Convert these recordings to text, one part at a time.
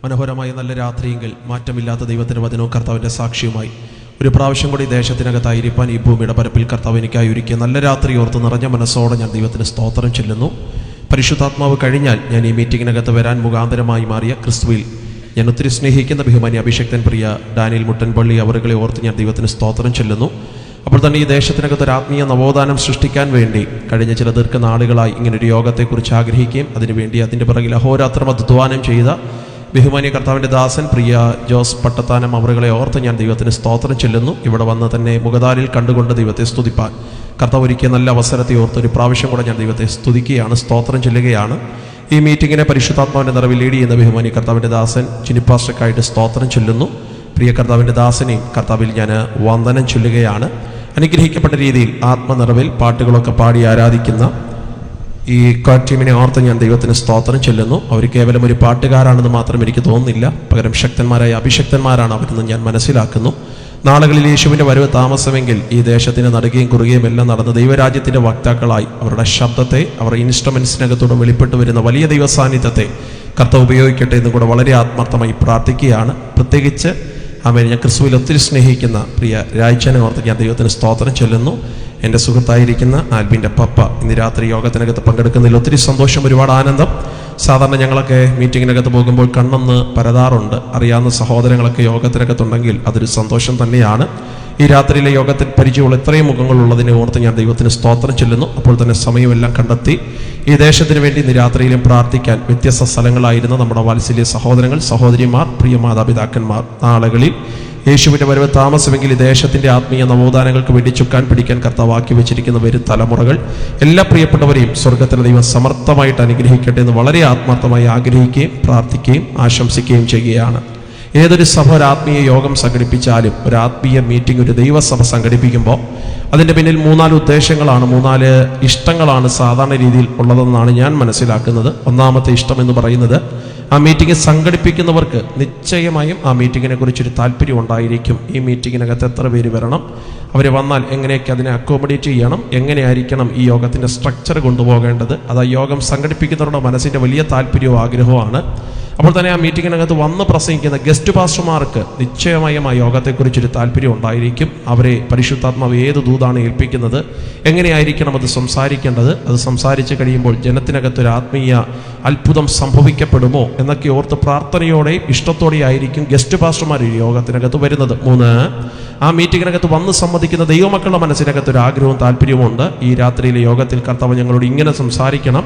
മനോഹരമായ നല്ല രാത്രിയെങ്കിൽ മാറ്റമില്ലാത്ത ദൈവത്തിൻ്റെ വചനവും കർത്താവിൻ്റെ സാക്ഷിയുമായി ഒരു പ്രാവശ്യം കൂടി ദേശത്തിനകത്തായിരിക്കാൻ ഈ ഭൂമിയുടെ പരപ്പിൽ കർത്താവ് എനിക്കായി ഒരുക്കിയ നല്ല രാത്രി ഓർത്ത് നിറഞ്ഞ മനസ്സോടെ ഞാൻ ദൈവത്തിന് സ്തോത്രം ചെല്ലുന്നു. പരിശുദ്ധാത്മാവ് കഴിഞ്ഞാൽ ഞാൻ ഈ മീറ്റിങ്ങിനകത്ത് വരാൻ മുഖാന്തരമായി മാറിയ ക്രിസ്തുവിൽ ഞാൻ ഒത്തിരി സ്നേഹിക്കുന്ന ബഹുമാന്യ അഭിഷക്തൻ പ്രിയ ഡാനിയൽ മുട്ടൻപള്ളി അവരുകളെ ഓർത്ത് ഞാൻ ദൈവത്തിന് സ്തോത്രം ചെല്ലുന്നു. അപ്പോൾ തന്നെ ഈ ദേശത്തിനകത്ത് ഒരു ആത്മീയ നവോത്ഥാനം സൃഷ്ടിക്കാൻ വേണ്ടി കഴിഞ്ഞ ചില ദീർഘനാളുകളായി ഇങ്ങനൊരു യോഗത്തെക്കുറിച്ച് ആഗ്രഹിക്കുകയും അതിനുവേണ്ടി അതിൻ്റെ പിറകിൽ അഹോരാത്രം അധ്വാനം ചെയ്ത ബഹുമാന്യ കർത്താവിൻ്റെ ദാസൻ പ്രിയ ജോസ് പട്ടത്താനം അവരുകളെ ഓർത്ത് ഞാൻ ദൈവത്തിന് സ്തോത്രം ചെല്ലുന്നു. ഇവിടെ വന്ന് തന്നെ മുഖതാരിൽ കണ്ടുകൊണ്ട് ദൈവത്തെ സ്തുതിപ്പാൻ കർത്താവ് ഒരുക്കിയ നല്ല അവസരത്തെ ഓർത്ത് ഒരു പ്രാവശ്യം കൂടെ ഞാൻ ദൈവത്തെ സ്തുതിക്കുകയാണ്, സ്തോത്രം ചെല്ലുകയാണ്. ഈ മീറ്റിങ്ങിനെ പരിശുദ്ധാത്മാവിൻ്റെ നിറവിൽ ലീഡ് ചെയ്യുന്ന ബഹുമാന്യ കർത്താവിൻ്റെ ദാസൻ ചിനിപ്പാസ്റ്റർക്കായിട്ട് സ്തോത്രം ചൊല്ലുന്നു. പ്രിയ കർത്താവിൻ്റെ ദാസനെയും കർത്താവിൽ ഞാൻ വന്ദനം ചൊല്ലുകയാണ്. അനുഗ്രഹിക്കപ്പെട്ട രീതിയിൽ ആത്മനിറവിൽ പാട്ടുകളൊക്കെ പാടി ആരാധിക്കുന്ന ഈ ടീമിനെ ഓർത്ത് ഞാൻ ദൈവത്തിന് സ്തോത്രം ചെല്ലുന്നു. അവർ കേവലം ഒരു പാട്ടുകാരാണെന്ന് മാത്രം എനിക്ക് തോന്നുന്നില്ല, പകരം ശക്തന്മാരായ അഭിഷക്തന്മാരാണ് അവരെന്ന് ഞാൻ മനസ്സിലാക്കുന്നു. നാളുകളിൽ യേശുവിൻ്റെ വരവ് താമസമെങ്കിൽ ഈ ദേശത്തിന് നടുകയും കുറുകയും എല്ലാം നടന്ന ദൈവരാജ്യത്തിൻ്റെ വക്താക്കളായി അവരുടെ ശബ്ദത്തെ അവരുടെ ഇൻസ്ട്രുമെൻസിനകത്തൂടെ വെളിപ്പെട്ടു വരുന്ന വലിയ ദൈവസാന്നിധ്യത്തെ കർത്താവ് ഉപയോഗിക്കട്ടെ എന്ന് കൂടെ വളരെ ആത്മാർത്ഥമായി പ്രാർത്ഥിക്കുകയാണ്. പ്രത്യേകിച്ച് ഞാൻ ക്രിസ്തുവിൽ ഒത്തിരി സ്നേഹിക്കുന്ന പ്രിയ രാജനെ ഓർത്ത് ഞാൻ ദൈവത്തിന് സ്തോത്രം ചൊല്ലുന്നു. എൻ്റെ സുഹൃത്തായിരിക്കുന്ന ആൽബിൻ്റെ പപ്പ ഇന്ന് രാത്രി യോഗത്തിനകത്ത് പങ്കെടുക്കുന്നതിൽ ഒത്തിരി സന്തോഷം, ഒരുപാട് ആനന്ദം. സാധാരണ ഞങ്ങളൊക്കെ മീറ്റിങ്ങിനകത്ത് പോകുമ്പോൾ കണ്ണൊന്ന് പരതാറുണ്ട്. അറിയാവുന്ന സഹോദരങ്ങളൊക്കെ യോഗത്തിനകത്തുണ്ടെങ്കിൽ അതൊരു സന്തോഷം തന്നെയാണ്. ഈ രാത്രിയിലെ യോഗത്തിൽ പരിചയമുള്ള ഇത്രയും മുഖങ്ങളുള്ളതിനെ ഓർത്ത് ഞാൻ ദൈവത്തിന് സ്തോത്രം ചെല്ലുന്നു. അപ്പോൾ തന്നെ സമയമെല്ലാം കണ്ടെത്തി ഈ ദേശത്തിന് വേണ്ടി ഇന്ന് രാത്രിയിലും പ്രാർത്ഥിക്കാൻ വ്യത്യസ്ത സ്ഥലങ്ങളായിരുന്ന നമ്മുടെ വാത്സല്യ സഹോദരങ്ങൾ, സഹോദരിമാർ, പ്രിയ മാതാപിതാക്കന്മാർ, നാളുകളിൽ യേശുവിൻ്റെ വരവ് താമസമെങ്കിൽ ഈ ദേശത്തിൻ്റെ ആത്മീയ നവോത്ഥാനങ്ങൾക്ക് വേണ്ടി ചുക്കാൻ പിടിക്കാൻ കർത്താവാക്കി വെച്ചിരിക്കുന്ന വരും തലമുറകൾ എല്ലാ പ്രിയപ്പെട്ടവരെയും സ്വർഗത്തിലെ ദൈവം സമർത്ഥമായിട്ട് അനുഗ്രഹിക്കട്ടെ എന്ന് വളരെ ആത്മാർത്ഥമായി ആഗ്രഹിക്കുകയും പ്രാർത്ഥിക്കുകയും ആശംസിക്കുകയും ചെയ്യുകയാണ്. ഏതൊരു സഭ ഒരു ആത്മീയ യോഗം സംഘടിപ്പിച്ചാലും ഒരു ആത്മീയ മീറ്റിംഗ് ഒരു ദൈവസഭ സംഘടിപ്പിക്കുമ്പോൾ അതിൻ്റെ പിന്നിൽ 3-4 ഉദ്ദേശങ്ങളാണ്, 3-4 ഇഷ്ടങ്ങളാണ് സാധാരണ രീതിയിൽ ഉള്ളതെന്നാണ് ഞാൻ മനസ്സിലാക്കുന്നത്. ഒന്നാമത്തെ ഇഷ്ടം എന്ന് പറയുന്നത് ആ മീറ്റിംഗ് സംഘടിപ്പിക്കുന്നവർക്ക് നിശ്ചയമായും ആ മീറ്റിങ്ങിനെ കുറിച്ചൊരു താല്പര്യം ഉണ്ടായിരിക്കും. ഈ മീറ്റിങ്ങിനകത്ത് എത്ര പേര് വരണം, അവർ വന്നാൽ എങ്ങനെയൊക്കെ അതിനെ അക്കോമഡേറ്റ് ചെയ്യണം, എങ്ങനെയായിരിക്കണം ഈ യോഗത്തിൻ്റെ സ്ട്രക്ചർ കൊണ്ടുപോകേണ്ടത്, അത് ആ യോഗം സംഘടിപ്പിക്കുന്നവരുടെ മനസ്സിൻ്റെ വലിയ താല്പര്യവും ആഗ്രഹവുമാണ്. അപ്പോൾ തന്നെ ആ മീറ്റിങ്ങിനകത്ത് വന്ന് പ്രസംഗിക്കുന്ന ഗസ്റ്റ് പാസ്റ്റർമാർക്ക് നിശ്ചയമായും ആ യോഗത്തെക്കുറിച്ചൊരു താല്പര്യം ഉണ്ടായിരിക്കും. അവരെ പരിശുദ്ധാത്മാവ് ഏത് ദൂതാണ് ഏൽപ്പിക്കുന്നത്, എങ്ങനെയായിരിക്കണം അത് സംസാരിക്കേണ്ടത്, അത് സംസാരിച്ച് കഴിയുമ്പോൾ ജനത്തിനകത്തൊരു ആത്മീയ അത്ഭുതം സംഭവിക്കപ്പെടുമോ എന്നൊക്കെ ഓർത്ത് പ്രാർത്ഥനയോടെയും ഇഷ്ടത്തോടെയും ആയിരിക്കും ഗസ്റ്റ് പാസ്റ്റർമാർ ഈ യോഗത്തിനകത്ത് വരുന്നത്. 3, ആ മീറ്റിങ്ങിനകത്ത് വന്ന് സംബന്ധിക്കുന്ന ദൈവമക്കളുടെ മനസ്സിനകത്ത് ഒരു ആഗ്രഹവും താല്പര്യവുമുണ്ട്. ഈ രാത്രിയിലെ യോഗത്തിൽ കർത്താവ് ഞങ്ങളോട് ഇങ്ങനെ സംസാരിക്കണം,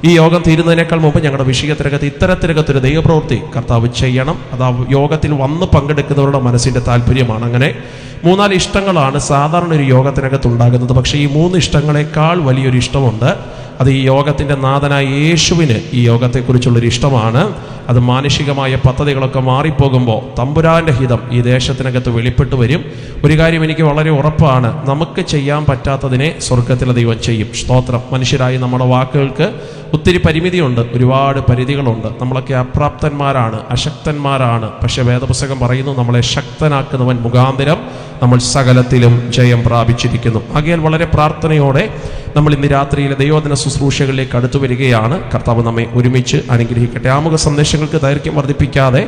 ഈ യോഗം തീരുന്നതിനേക്കാൾ മുമ്പ് ഞങ്ങളുടെ വിഷയത്തിനകത്ത് ഇത്തരത്തിനകത്തൊരു ദൈവപ്രവൃത്തി കർത്താവ് ചെയ്യണം. അത് ആ യോഗത്തിൽ വന്ന് പങ്കെടുക്കുന്നവരുടെ മനസ്സിൻ്റെ താല്പര്യമാണ്. അങ്ങനെ 3-4 ഇഷ്ടങ്ങളാണ് സാധാരണ ഒരു യോഗത്തിനകത്ത് ഉണ്ടാകുന്നത്. പക്ഷേ ഈ 3 ഇഷ്ടങ്ങളെക്കാൾ വലിയൊരു ഇഷ്ടമുണ്ട്. അത് ഈ യോഗത്തിൻ്റെ നാഥനായ യേശുവിന് ഈ യോഗത്തെക്കുറിച്ചുള്ളൊരു ഇഷ്ടമാണ്. അത് മാനുഷികമായ പദ്ധതികളൊക്കെ മാറിപ്പോകുമ്പോൾ തമ്പുരാൻ്റെ ഹിതം ഈ ദേശത്തിനകത്ത് വെളിപ്പെട്ടു വരും. ഒരു കാര്യം എനിക്ക് വളരെ ഉറപ്പാണ്, നമുക്ക് ചെയ്യാൻ പറ്റാത്തതിനെ സ്വർഗത്തിലെ ദൈവം ചെയ്യും. സ്തോത്രം. മനുഷ്യരായി നമ്മുടെ വാക്കുകൾക്ക് ഒത്തിരി പരിമിതിയുണ്ട്, ഒരുപാട് പരിധികളുണ്ട്. നമ്മളൊക്കെ അപ്രാപ്തന്മാരാണ്, അശക്തന്മാരാണ്. പക്ഷെ വേദപുസ്തകം പറയുന്നു, നമ്മളെ ശക്തനാക്കുന്നവൻ മുഖാന്തരം നമ്മൾ സകലത്തിലും ജയം പ്രാപിച്ചിരിക്കുന്നു. ആകയാൽ വളരെ പ്രാർത്ഥനയോടെ നമ്മൾ ഇന്ന് രാത്രിയിലെ ദൈവദിന ശുശ്രൂഷകളിലേക്ക് അടുത്തു വരികയാണ്. കർത്താവ് നമ്മെ ഒരുമിച്ച് അനുഗ്രഹിക്കട്ടെ. ആമുഖ സന്ദേശങ്ങൾക്ക് ദൈർഘ്യം വർദ്ധിപ്പിക്കാതെ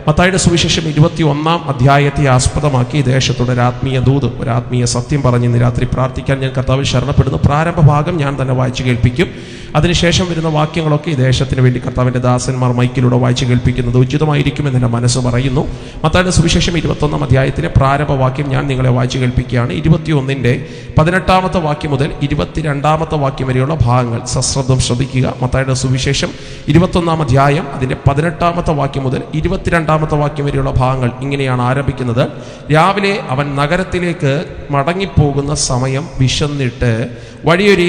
മത്തായിയുടെ സുവിശേഷം 21-ാം അധ്യായത്തെ ആസ്പദമാക്കി ദേശത്തോടെ ഒരു ആത്മീയ ദൂത്, ഒരു ആത്മീയ സത്യം പറഞ്ഞ് ഇന്ന് രാത്രി പ്രാർത്ഥിക്കാൻ ഞാൻ കർത്താവിൽ ശരണപ്പെടുന്നു. പ്രാരംഭ ഭാഗം ഞാൻ തന്നെ വായിച്ചു കേൾപ്പിക്കും. അതിനുശേഷം വരുന്ന വാക്യങ്ങളൊക്കെ ഈ ദേശത്തിന് വേണ്ടി കർത്താവിൻ്റെ ദാസന്മാർ മൈക്കിലൂടെ വായിച്ചു കേൾപ്പിക്കുന്നത് ഉചിതമായിരിക്കുമെന്ന് എൻ്റെ മനസ്സ് പറയുന്നു. മത്തായിയുടെ സുവിശേഷം 21-ാം അധ്യായത്തിലെ പ്രാരംഭ വാക്യം ഞാൻ നിങ്ങളെ വായിച്ചു കേൾപ്പിക്കുകയാണ്. 21-ന്റെ 18-ാമത്തെ വാക്യം മുതൽ 22-ാമത്തെ വാക്യം വരെയുള്ള ഭാഗങ്ങൾ സശ്രദ്ധം ശ്രദ്ധിക്കുക. മത്തായിയുടെ സുവിശേഷം 21-ാം അധ്യായം അതിൻ്റെ 18-ാമത്തെ വാക്യം മുതൽ 22-ാമത്തെ വാക്യം വരെയുള്ള ഭാഗങ്ങൾ ഇങ്ങനെയാണ് ആരംഭിക്കുന്നത്. രാവിലെ അവൻ നഗരത്തിലേക്ക് മടങ്ങിപ്പോകുന്ന സമയം വിശന്നിട്ട് വഴിയൊരു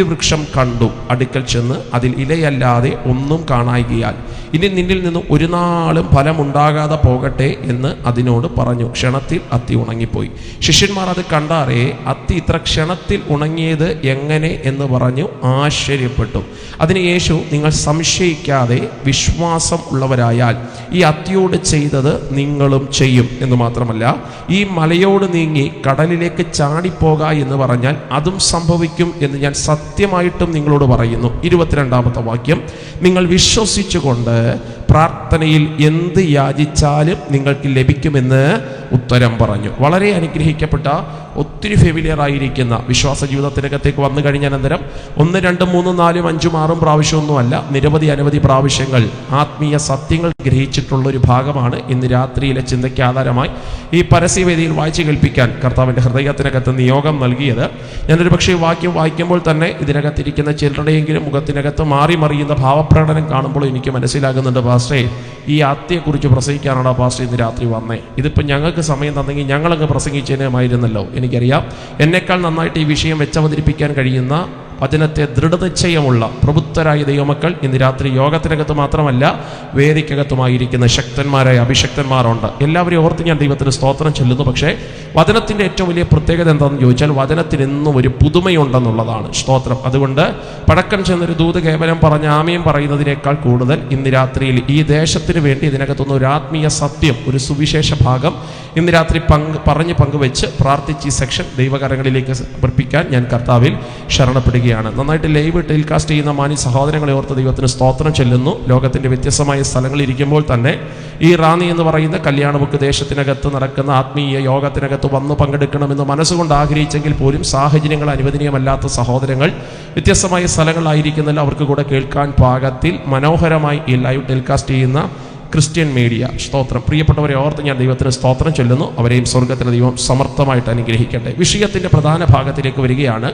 വൃക്ഷം കണ്ടു. അടുക്കൽ ചെന്ന് അതിൽ ഇലയല്ലാതെ ഒന്നും കാണായികയാൽ ഇനി നിന്നിൽ നിന്നും ഒരു നാളും ഫലമുണ്ടാകാതെ പോകട്ടെ എന്ന് അതിനോട് പറഞ്ഞു. ക്ഷണത്തിൽ അത്തി ഉണങ്ങിപ്പോയി. ശിഷ്യന്മാർ അത് കണ്ടാറേ അത്തി ഇത്ര ക്ഷണത്തിൽ ഉണങ്ങിയത് എങ്ങനെ എന്ന് പറഞ്ഞു ആശ്ചര്യപ്പെട്ടു. അതിന് യേശു, നിങ്ങൾ സംശയിക്കാതെ വിശ്വാസം ഉള്ളവരായാൽ ഈ അത്തിയോട് ചെയ്തത് നിങ്ങളും ചെയ്യും എന്ന് മാത്രമല്ല, ഈ മലയോട് നീങ്ങി കടലിലേക്ക് ചാടിപ്പോക എന്ന് പറഞ്ഞാൽ അതും സംഭവിക്കും എന്ന് ഞാൻ സത്യമായിട്ടും നിങ്ങളോട് പറയുന്നു. 22-ാമത്തെ വാക്യം, നിങ്ങൾ വിശ്വസിച്ചുകൊണ്ട് പ്രാർത്ഥനയിൽ എന്ത് യാചിച്ചാലും നിങ്ങൾക്ക് ലഭിക്കുമെന്ന് ഉത്തരം പറഞ്ഞു. വളരെ അനുഗ്രഹിക്കപ്പെട്ട, ഒത്തിരി ഫെമിലിയർ ആയിരിക്കുന്ന വിശ്വാസ ജീവിതത്തിനകത്തേക്ക് വന്നു കഴിഞ്ഞ അനന്തരം 1, 2, 3, 4, 5, 6 പ്രാവശ്യമൊന്നുമല്ല, അനവധി പ്രാവശ്യങ്ങൾ ആത്മീയ സത്യങ്ങൾ ഗ്രഹിച്ചിട്ടുള്ള ഒരു ഭാഗമാണ് ഇന്ന് രാത്രിയിലെ ചിന്തയ്ക്ക് ആധാരമായി ഈ പരസ്യവേദിയിൽ വായിച്ചു കേൾപ്പിക്കാൻ കർത്താവിൻ്റെ ഹൃദയത്തിനകത്ത് നിയോഗം നൽകിയത്. ഞാനൊരു പക്ഷേ വാക്യം വായിക്കുമ്പോൾ തന്നെ ഇതിനകത്തിരിക്കുന്ന ചിലരുടെയെങ്കിലും മുഖത്തിനകത്ത് മാറി മറിയുന്ന ഭാവപ്രകടനം കാണുമ്പോൾ എനിക്ക് മനസ്സിലാകുന്നുണ്ട്, പാസ്റ്റേ ഈ ആത്മയെക്കുറിച്ച് പ്രസംഗിക്കാനാണ് പാസ്റ്റർ ഇന്ന് രാത്രി വന്നേ. ഇതിപ്പോൾ ഞങ്ങൾക്ക് സമയം തന്നെങ്കിൽ ഞങ്ങളങ്ങ് പ്രസംഗിച്ചേനുമായിരുന്നല്ലോ. എനിക്കറിയാം എന്നെക്കാൾ നന്നായിട്ട് ഈ വിഷയം വെച്ചവതരിപ്പിക്കാൻ കഴിയുന്ന വചനത്തെ ദൃഢനിശ്ചയമുള്ള പ്രബുദ്ധരായ ദൈവമക്കൾ ഇന്ന് രാത്രി യോഗത്തിനകത്ത് മാത്രമല്ല വേദിക്കകത്തുമായിരിക്കുന്ന ശക്തന്മാരായ അഭിഷക്തന്മാരുണ്ട്. എല്ലാവരെയും ഓർത്ത് ഞാൻ ദൈവത്തിന് സ്തോത്രം ചൊല്ലുന്നു. പക്ഷേ വചനത്തിൻ്റെ ഏറ്റവും വലിയ പ്രത്യേകത എന്താണെന്ന് ചോദിച്ചാൽ വചനത്തിന് എന്നും ഒരു പുതുമയുണ്ടെന്നുള്ളതാണ്. സ്തോത്രം. അതുകൊണ്ട് പഴക്കം ചെന്നൊരു ദൂത് കേവലം പറഞ്ഞ ആമയും പറയുന്നതിനേക്കാൾ കൂടുതൽ ഇന്ന് രാത്രിയിൽ ഈ ദേശത്തിന് വേണ്ടി ഇതിനകത്തുനിന്ന് ഒരു ആത്മീയ സത്യം, ഒരു സുവിശേഷ ഭാഗം ഇന്ന് രാത്രി പങ്കുവെച്ച് പ്രാർത്ഥിച്ച് ഈ സെക്ഷൻ ദൈവകരങ്ങളിലേക്ക് സമർപ്പിക്കാൻ ഞാൻ കർത്താവിൽ ശരണപ്പെടുകയാണ്. നന്നായിട്ട് ലൈവ് ടെലികാസ്റ്റ് ചെയ്യുന്ന മാന്യ സഹോദരങ്ങളെ ഓർത്ത് ദൈവത്തിന് സ്തോത്രം ചെല്ലുന്നു. ലോകത്തിൻ്റെ വ്യത്യസ്തമായ സ്ഥലങ്ങളിൽ ഇരിക്കുമ്പോൾ തന്നെ ഈ റാന്നി എന്ന് പറയുന്ന കല്യാണമുക്ക് ദേശത്തിനകത്ത് നടക്കുന്ന ആത്മീയ യോഗത്തിനകത്ത് വന്ന് പങ്കെടുക്കണമെന്ന് മനസ്സുകൊണ്ട് ആഗ്രഹിച്ചെങ്കിൽ പോലും സാഹചര്യങ്ങൾ അനുവദനീയമല്ലാത്ത സഹോദരങ്ങൾ വ്യത്യസ്തമായ സ്ഥലങ്ങളായിരിക്കുന്നതിൽ അവർക്ക് കൂടെ കേൾക്കാൻ പാകത്തിൽ മനോഹരമായി ഈ ലൈവ് ടെലികാസ്റ്റ് ചെയ്യുന്ന ക്രിസ്ത്യൻ മീഡിയ, സ്തോത്രം. പ്രിയപ്പെട്ടവരെ ഓർത്ത് ഞാൻ ദൈവത്തിന് സ്തോത്രം ചൊല്ലുന്നു. അവരെയും സ്വർഗത്തിലെ ദൈവം സമർത്ഥമായിട്ട് അനുഗ്രഹിക്കട്ടെ. വിഷയത്തിൻ്റെ പ്രധാന ഭാഗത്തിലേക്ക് വരികയാണ്.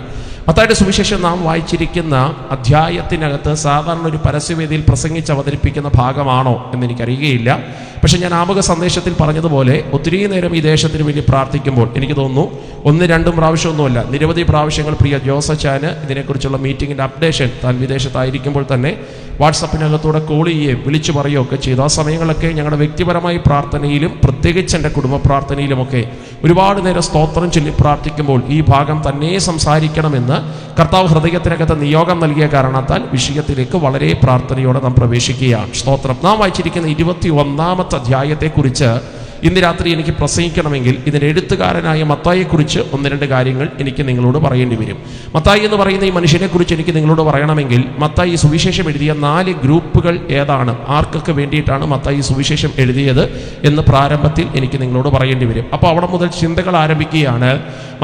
മത്തായിയുടെ സുവിശേഷം നാം വായിച്ചിരിക്കുന്ന അധ്യായത്തിനകത്ത് സാധാരണ ഒരു പരസ്യവേദിയിൽ പ്രസംഗിച്ച് അവതരിപ്പിക്കുന്ന ഭാഗമാണോ എന്നെനിക്കറിയുകയില്ല. പക്ഷെ ഞാൻ ആമുഖ സന്ദേശത്തിൽ പറഞ്ഞതുപോലെ ഒത്തിരി നേരം ഈ ദേശത്തിന് വേണ്ടി പ്രാർത്ഥിക്കുമ്പോൾ എനിക്ക് തോന്നുന്നു 1, 2 പ്രാവശ്യമൊന്നുമല്ല, നിരവധി പ്രാവശ്യങ്ങൾ പ്രിയ ജോസച്ചാന് ഇതിനെക്കുറിച്ചുള്ള മീറ്റിങ്ങിൻ്റെ അപ്ഡേഷൻ താൻ വിദേശത്തായിരിക്കുമ്പോൾ തന്നെ വാട്സപ്പിനകത്തൂടെ കോൾ ചെയ്യുകയും വിളിച്ചു പറയുകയൊക്കെ ചെയ്തു. ആ സമയങ്ങളൊക്കെ ഞങ്ങളുടെ വ്യക്തിപരമായി പ്രാർത്ഥനയിലും പ്രത്യേകിച്ച് എൻ്റെ കുടുംബ പ്രാർത്ഥനയിലുമൊക്കെ ഒരുപാട് നേരം സ്തോത്രം ചൊല്ലി പ്രാർത്ഥിക്കുമ്പോൾ ഈ ഭാഗം തന്നെ സംസാരിക്കണമെന്ന് കർത്താവ് ഹൃദയത്തിനകത്ത് നിയോഗം നൽകിയ കാരണത്താൽ വിഷയത്തിലേക്ക് വളരെ പ്രാർത്ഥനയോടെ നാം പ്രവേശിക്കുകയാണ്. സ്തോത്രം. നാം വായിച്ചിരിക്കുന്ന 21-ാമത്തെ അധ്യായത്തെക്കുറിച്ച് ഇന്ന് രാത്രി എനിക്ക് പ്രസംഗിക്കണമെങ്കിൽ ഇതിൻ്റെ എഴുത്തുകാരനായ മത്തായിയെക്കുറിച്ച് 1-2 കാര്യങ്ങൾ എനിക്ക് നിങ്ങളോട് പറയേണ്ടി വരും. മത്തായി എന്ന് പറയുന്ന ഈ മനുഷ്യനെക്കുറിച്ച് എനിക്ക് നിങ്ങളോട് പറയണമെങ്കിൽ മത്തായി സുവിശേഷം എഴുതിയ 4 ഗ്രൂപ്പുകൾ ഏതാണ്, ആർക്കൊക്കെ വേണ്ടിയിട്ടാണ് മത്തായി സുവിശേഷം എഴുതിയത് എന്ന് പ്രാരംഭത്തിൽ എനിക്ക് നിങ്ങളോട് പറയേണ്ടി വരും. അപ്പോൾ അവിടെ മുതൽ ചിന്തകൾ ആരംഭിക്കുകയാണ്.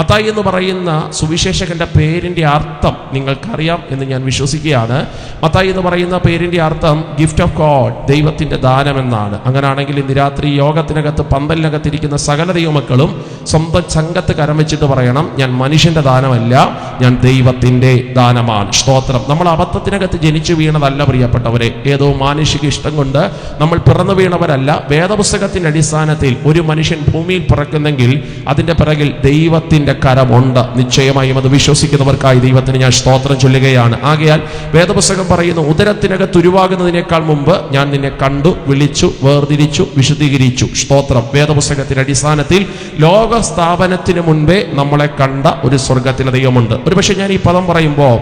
മത്തായി എന്ന് പറയുന്ന സുവിശേഷകന്റെ പേരിൻ്റെ അർത്ഥം നിങ്ങൾക്കറിയാം എന്ന് ഞാൻ വിശ്വസിക്കുകയാണ്. മത്തായി എന്ന് പറയുന്ന പേരിൻ്റെ അർത്ഥം ഗിഫ്റ്റ് ഓഫ് ഗോഡ്, ദൈവത്തിൻ്റെ ദാനമെന്നാണ്. അങ്ങനെയാണെങ്കിൽ ഇന്ന് രാത്രി യോഗത്തിനകത്ത് പന്തലിനകത്തിരിക്കുന്ന സകല ദൈവമക്കളും സ്വന്തം ചങ്കത്ത് കരം വെച്ചിട്ട് പറയണം, ഞാൻ മനുഷ്യന്റെ ദാനമല്ല, ഞാൻ ദൈവത്തിൻ്റെ ദാനമാണ്. സ്തോത്രം. നമ്മൾ അബദ്ധത്തിനകത്ത് ജനിച്ചു വീണതല്ല പ്രിയപ്പെട്ടവരെ, ഏതോ മാനുഷിക ഇഷ്ടം കൊണ്ട് നമ്മൾ പിറന്നു വീണവരല്ല. വേദപുസ്തകത്തിന്റെ അടിസ്ഥാനത്തിൽ ഒരു മനുഷ്യൻ ഭൂമിയിൽ പിറക്കുന്നെങ്കിൽ അതിന്റെ പിറകിൽ ദൈവത്തിന്റെ കരമുണ്ട്. നിശ്ചയമായും അത് വിശ്വസിക്കുന്നവർക്കായി ദൈവത്തിന് ഞാൻ സ്തോത്രം ചൊല്ലുകയാണ്. ആകയാൽ വേദപുസ്തകം പറയുന്നു, ഉദരത്തിനകത്ത് ഉരുവാകുന്നതിനേക്കാൾ മുമ്പ് ഞാൻ നിന്നെ കണ്ടു, വിളിച്ചു, വേർതിരിച്ചു, വിശദീകരിച്ചു. സ്തോത്രം. വേദപുസ്തകത്തിന്റെ അടിസ്ഥാനത്തിൽ ലോക സ്ഥാപനത്തിന് മുൻപേ നമ്മളെ കണ്ട ഒരു സ്വർഗത്തിലെ ദൈവമുണ്ട്. ഒരുപക്ഷെ ഞാൻ ഈ പദം പറയുമ്പോൾ